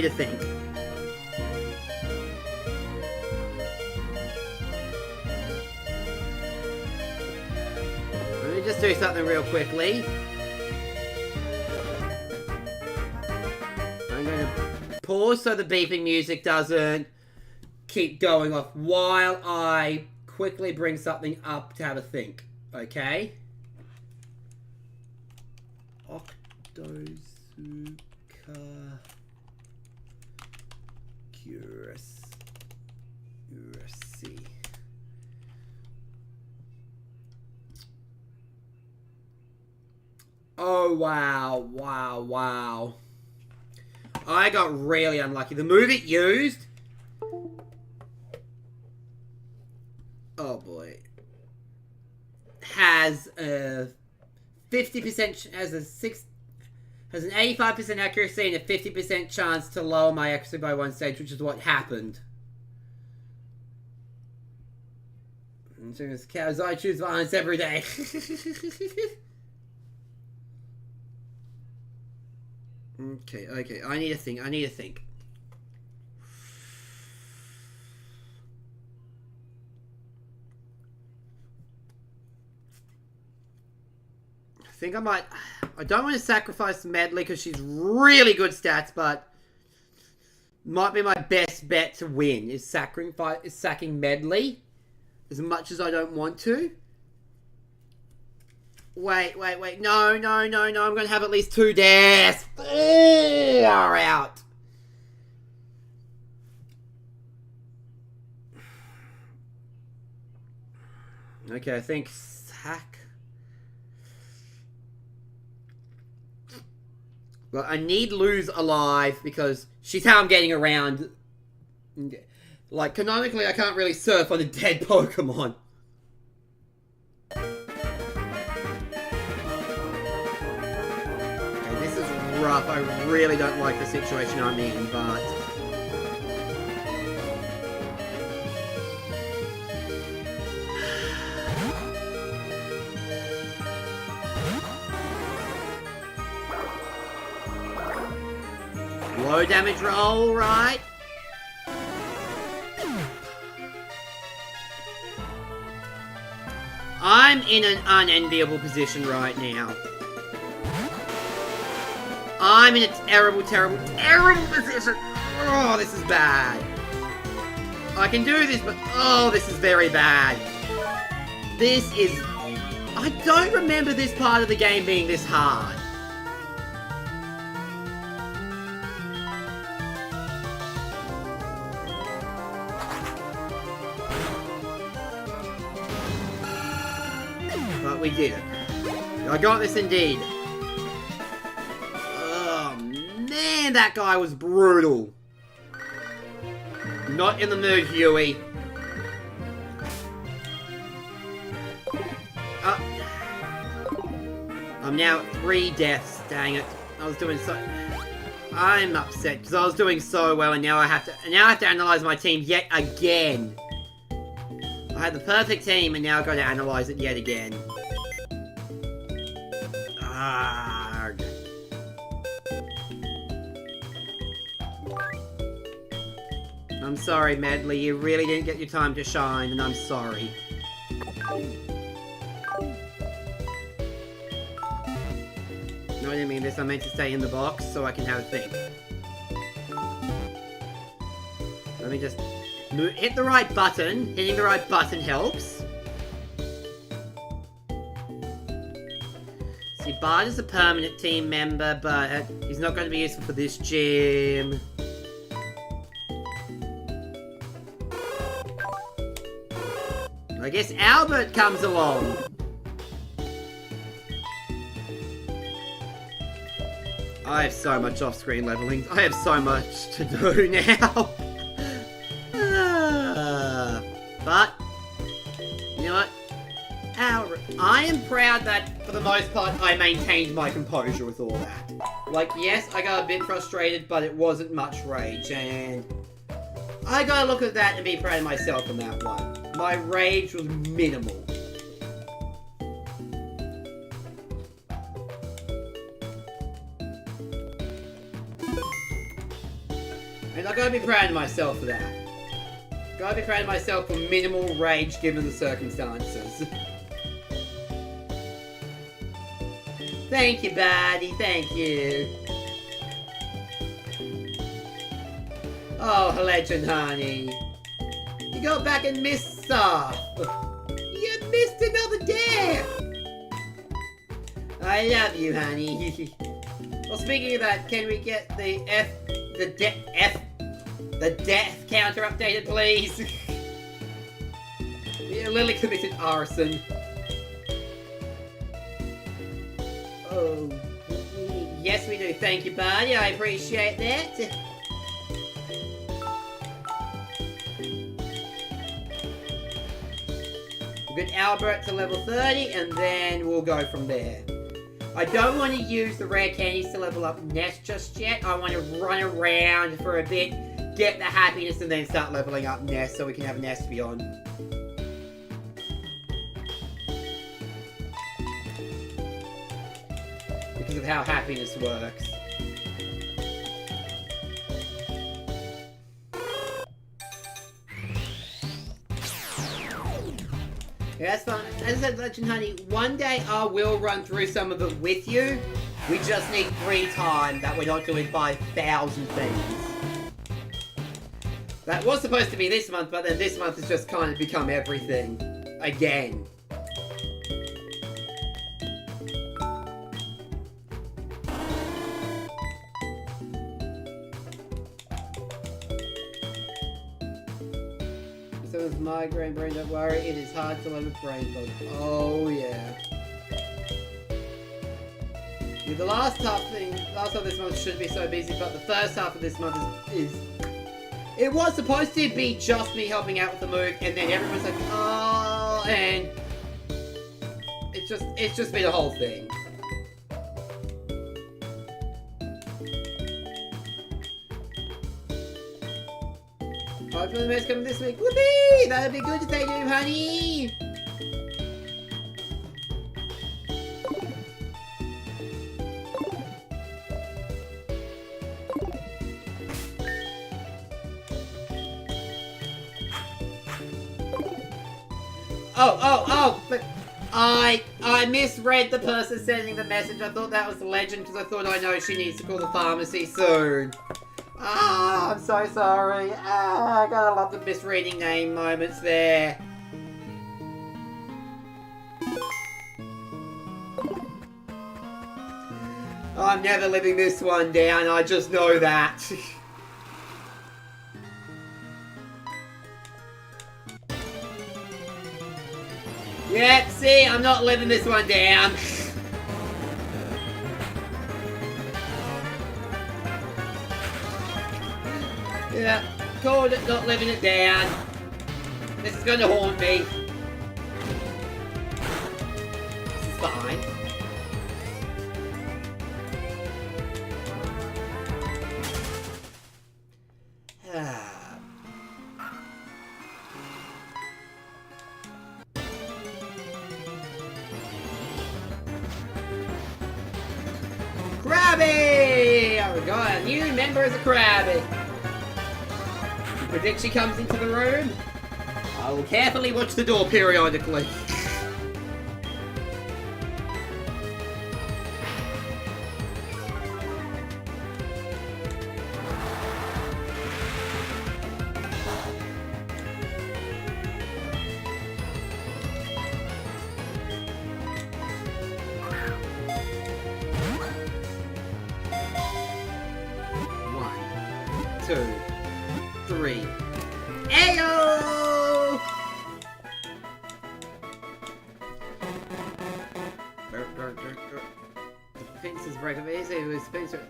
to think. Just do something real quickly. I'm going to pause so the beeping music doesn't keep going off while I quickly bring something up to have a think. Okay? Octosuka Curacy. Oh, wow. I got really unlucky. The move it used... Oh, boy. Has a 50%... Has an 85% accuracy and a 50% chance to lower my accuracy by 1 stage, which is what happened. Cows, I choose violence every day. Okay, I need to think. I think I might... I don't want to sacrifice Medley because she's really good stats, but... Might be my best bet to win, is sacking Medley. As much as I don't want to. Wait. No. I'm going to have at least 2 deaths. Far out. Okay, I think sack. Well, I need Luz alive because she's how I'm getting around. Like, canonically, I can't really surf on a dead Pokemon. Rough. I really don't like the situation I'm in, but... Low damage roll, right? I'm in an unenviable position right now. I'm in a terrible position. Oh, this is bad. I can do this, but oh, this is very bad. This is... I don't remember this part of the game being this hard. But we did it. I got this indeed. Man, that guy was brutal. Not in the mood, Huey. I'm now at 3 deaths, dang it. I'm upset because I was doing so well and now I have to analyze my team yet again. I had the perfect team and now I've got to analyze it yet again. Arrgh. I'm sorry, Medley, you really didn't get your time to shine, and I'm sorry. No, I didn't mean this. I meant to stay in the box so I can have a think. Let me just hit the right button. Hitting the right button helps. See, Bart is a permanent team member, but he's not going to be useful for this gym. I guess Albert comes along. I have so much off-screen leveling. I have so much to do now. But, you know what? I am proud that, for the most part, I maintained my composure with all that. Like, yes, I got a bit frustrated, but it wasn't much rage, and I gotta look at that and be proud of myself on that one. My rage was minimal. And I gotta be proud of myself for that. Gotta be proud of myself for minimal rage given the circumstances. Thank you, buddy. Thank you. Oh, legend, honey. You go back and miss stuff. You missed another death. I love you, honey. Well, speaking of that, can we get the death counter updated, please? Lily committed arson. Oh, yes we do. Thank you, buddy. I appreciate that. We'll get Albert to level 30, and then we'll go from there. I don't want to use the rare candies to level up Ness just yet. I want to run around for a bit, get the happiness, and then start leveling up Ness so we can have Ness beyond. Because of how happiness works. Yeah, that's fun. As I said, Legend Honey, one day I will run through some of it with you. We just need free time that we're not doing 5,000 things. That was supposed to be this month, but then this month has just kind of become everything. Again. Someone's migraine brain, don't worry, it is hard to live with brain fog. Oh yeah. Yeah, the last half of this month shouldn't be so busy, but the first half of this month is it was supposed to be just me helping out with the move, and then everyone's like, oh, and it's just been a whole thing. Hopefully the match coming this week. Whoopee! That'd be good if they do, honey! Oh, but I misread the person sending the message. I thought that was the Legend because I thought I know she needs to call the pharmacy soon. Ah, I'm so sorry. Ah, I gotta love the misreading name moments there. I'm never living this one down, I just know that. Yep, see, I'm not living this one down. Yeah, called it, not living it down. This is gonna haunt me. This is fine. new member of the Krabby. You predict she comes into the room? I will carefully watch the door periodically. Two, three. Ayo! The fences break up easy. It was Spencer.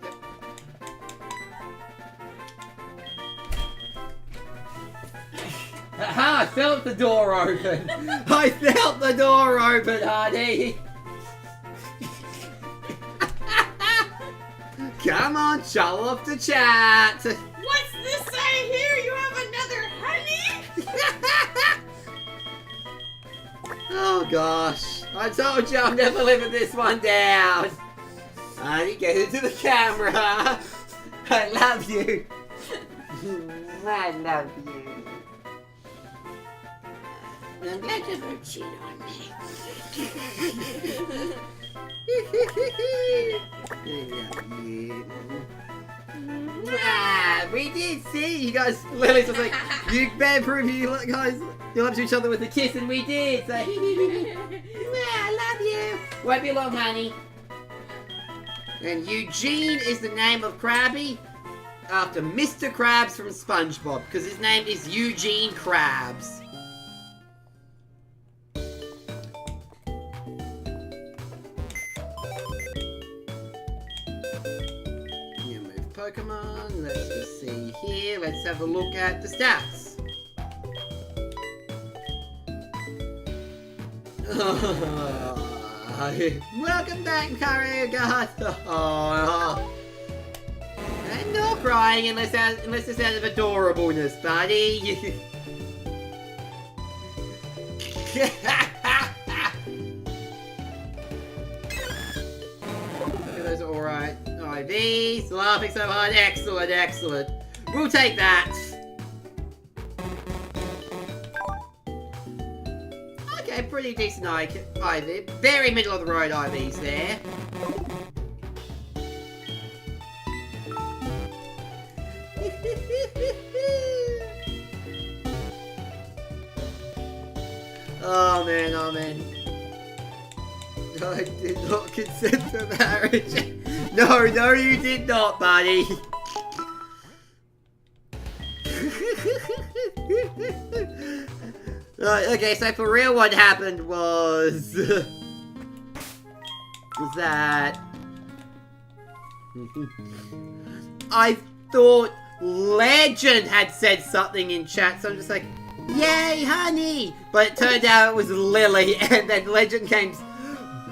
Aha! I felt the door open. I felt the door open, honey. Come on, show off the chat. What's this I hear? You have another honey? Oh gosh, I told you I'm never living this one down. Honey, get into the camera. I love you. I love you. I'm glad you never cheat on me. We did see you guys. Lily's just like, you better prove you guys you're up to each other with a kiss, and we did. So, I love you. Won't be long, honey. And Eugene is the name of Krabby after Mr. Krabs from SpongeBob, because his name is Eugene Krabs. Pokemon, let's just see here, let's have a look at the stats. Welcome back, Karugata. And no crying unless it's out of adorableness, buddy. Those are alright. IVs, laughing so hard. Excellent, excellent. We'll take that. Okay, pretty decent IV. Very middle of the road IVs there. Oh man, oh man. I did not consent to marriage. No, no, you did not, buddy. Right, okay, so for real what happened was that I thought Legend had said something in chat, so I'm just like, yay, honey! But it turned out it was Lily, and then Legend came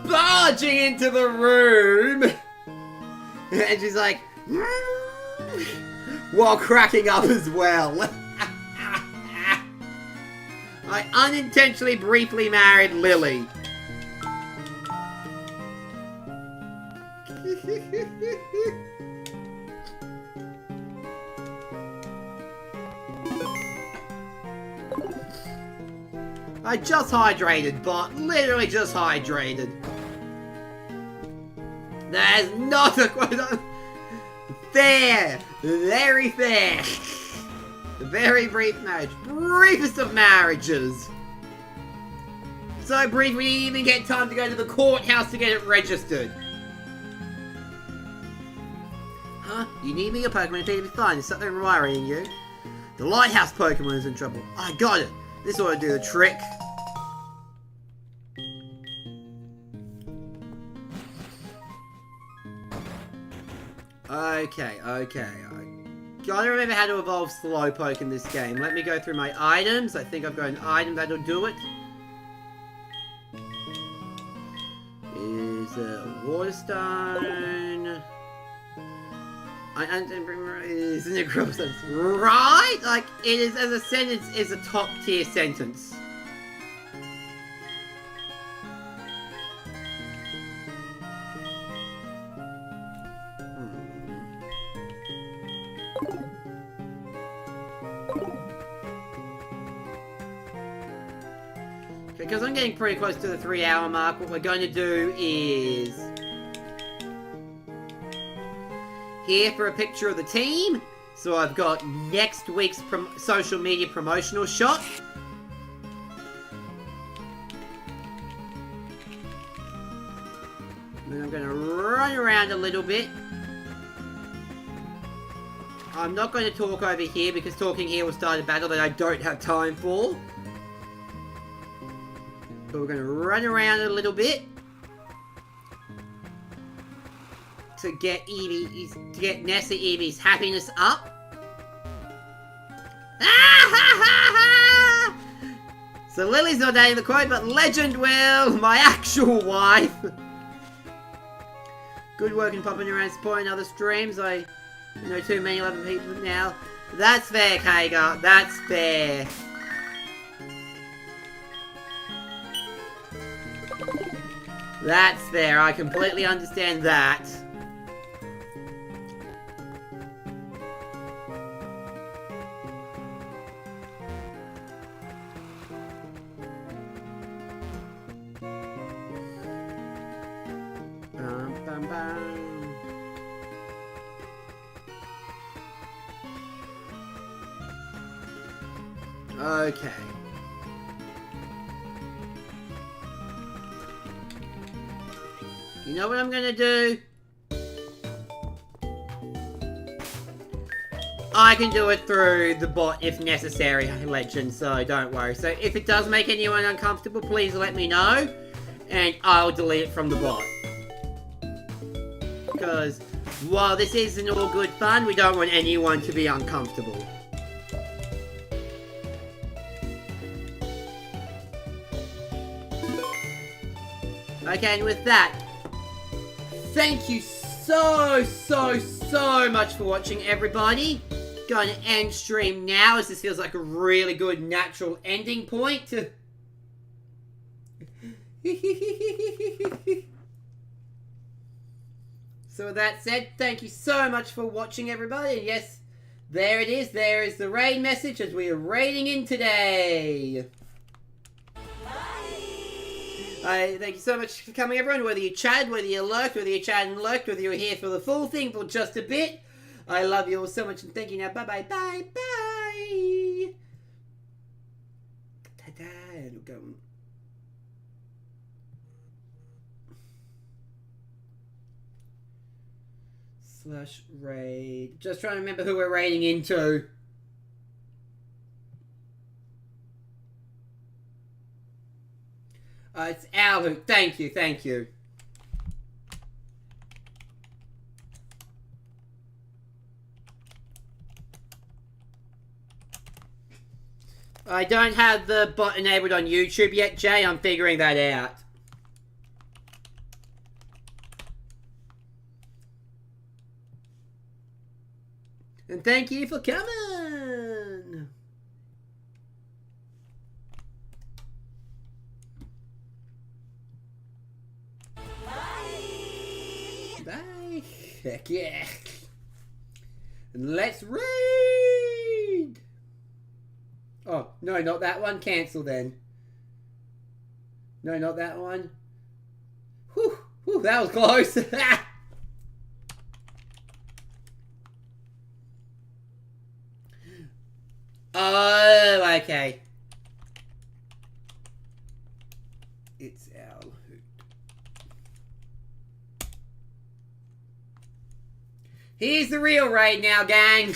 barging into the room, and she's like, while cracking up as well. I unintentionally briefly married Lily. I just hydrated, but literally just hydrated. That is not a quote. Fair, very fair. A very brief marriage, briefest of marriages. So brief we didn't even get time to go to the courthouse to get it registered. Huh? You need me a Pokemon appear to be fine. There's something worrying you. The lighthouse Pokemon is in trouble. I got it. This ought to do the trick. Okay. I gotta remember how to evolve Slowpoke in this game. Let me go through my items. I think I've got an item that'll do it. Is a water stone. Isn't it gross? Right? Like, it is, as a sentence, is a top tier sentence. Because I'm getting pretty close to the 3-hour mark, what we're going to do is... Here for a picture of the team. So I've got next week's social media promotional shot. Then I'm going to run around a little bit. I'm not going to talk over here because talking here will start a battle that I don't have time for. But we're going to run around a little bit to get Nessa Evie's happiness up. So Lily's not dating the quote, but Legend will, my actual wife. Good work in popping around supporting other streams. I know too many 11 people now. That's fair, Kager. That's fair. That's fair. I completely understand that. Bum, bum. Okay. You know what I'm gonna do? I can do it through the bot if necessary, Legend, so don't worry. So if it does make anyone uncomfortable, please let me know, and I'll delete it from the bot. Because while this isn't all good fun, we don't want anyone to be uncomfortable. Okay, and with that, thank you so much for watching, everybody. Going to end stream now, as this feels like a really good natural ending point to... So with that said, thank you so much for watching, everybody. And yes, there it is. There is the raid message as we are raiding in today. Thank you so much for coming, everyone. Whether you chatted, whether you lurked, whether you chatted and lurked, whether you were here for the full thing for just a bit. I love you all so much, and thank you now. Bye-bye, bye-bye. Ta-da, and we'll go... Slash raid. Just trying to remember who we're raiding into. It's Al. Thank you, thank you. I don't have the bot enabled on YouTube yet, Jay. I'm figuring that out. And thank you for coming. Bye. Heck yeah. And let's raid. Oh, no, not that one. Cancel then. No, not that one. Whew, whew, that was close. Oh, okay. It's our hoot. Here's the real raid now, gang.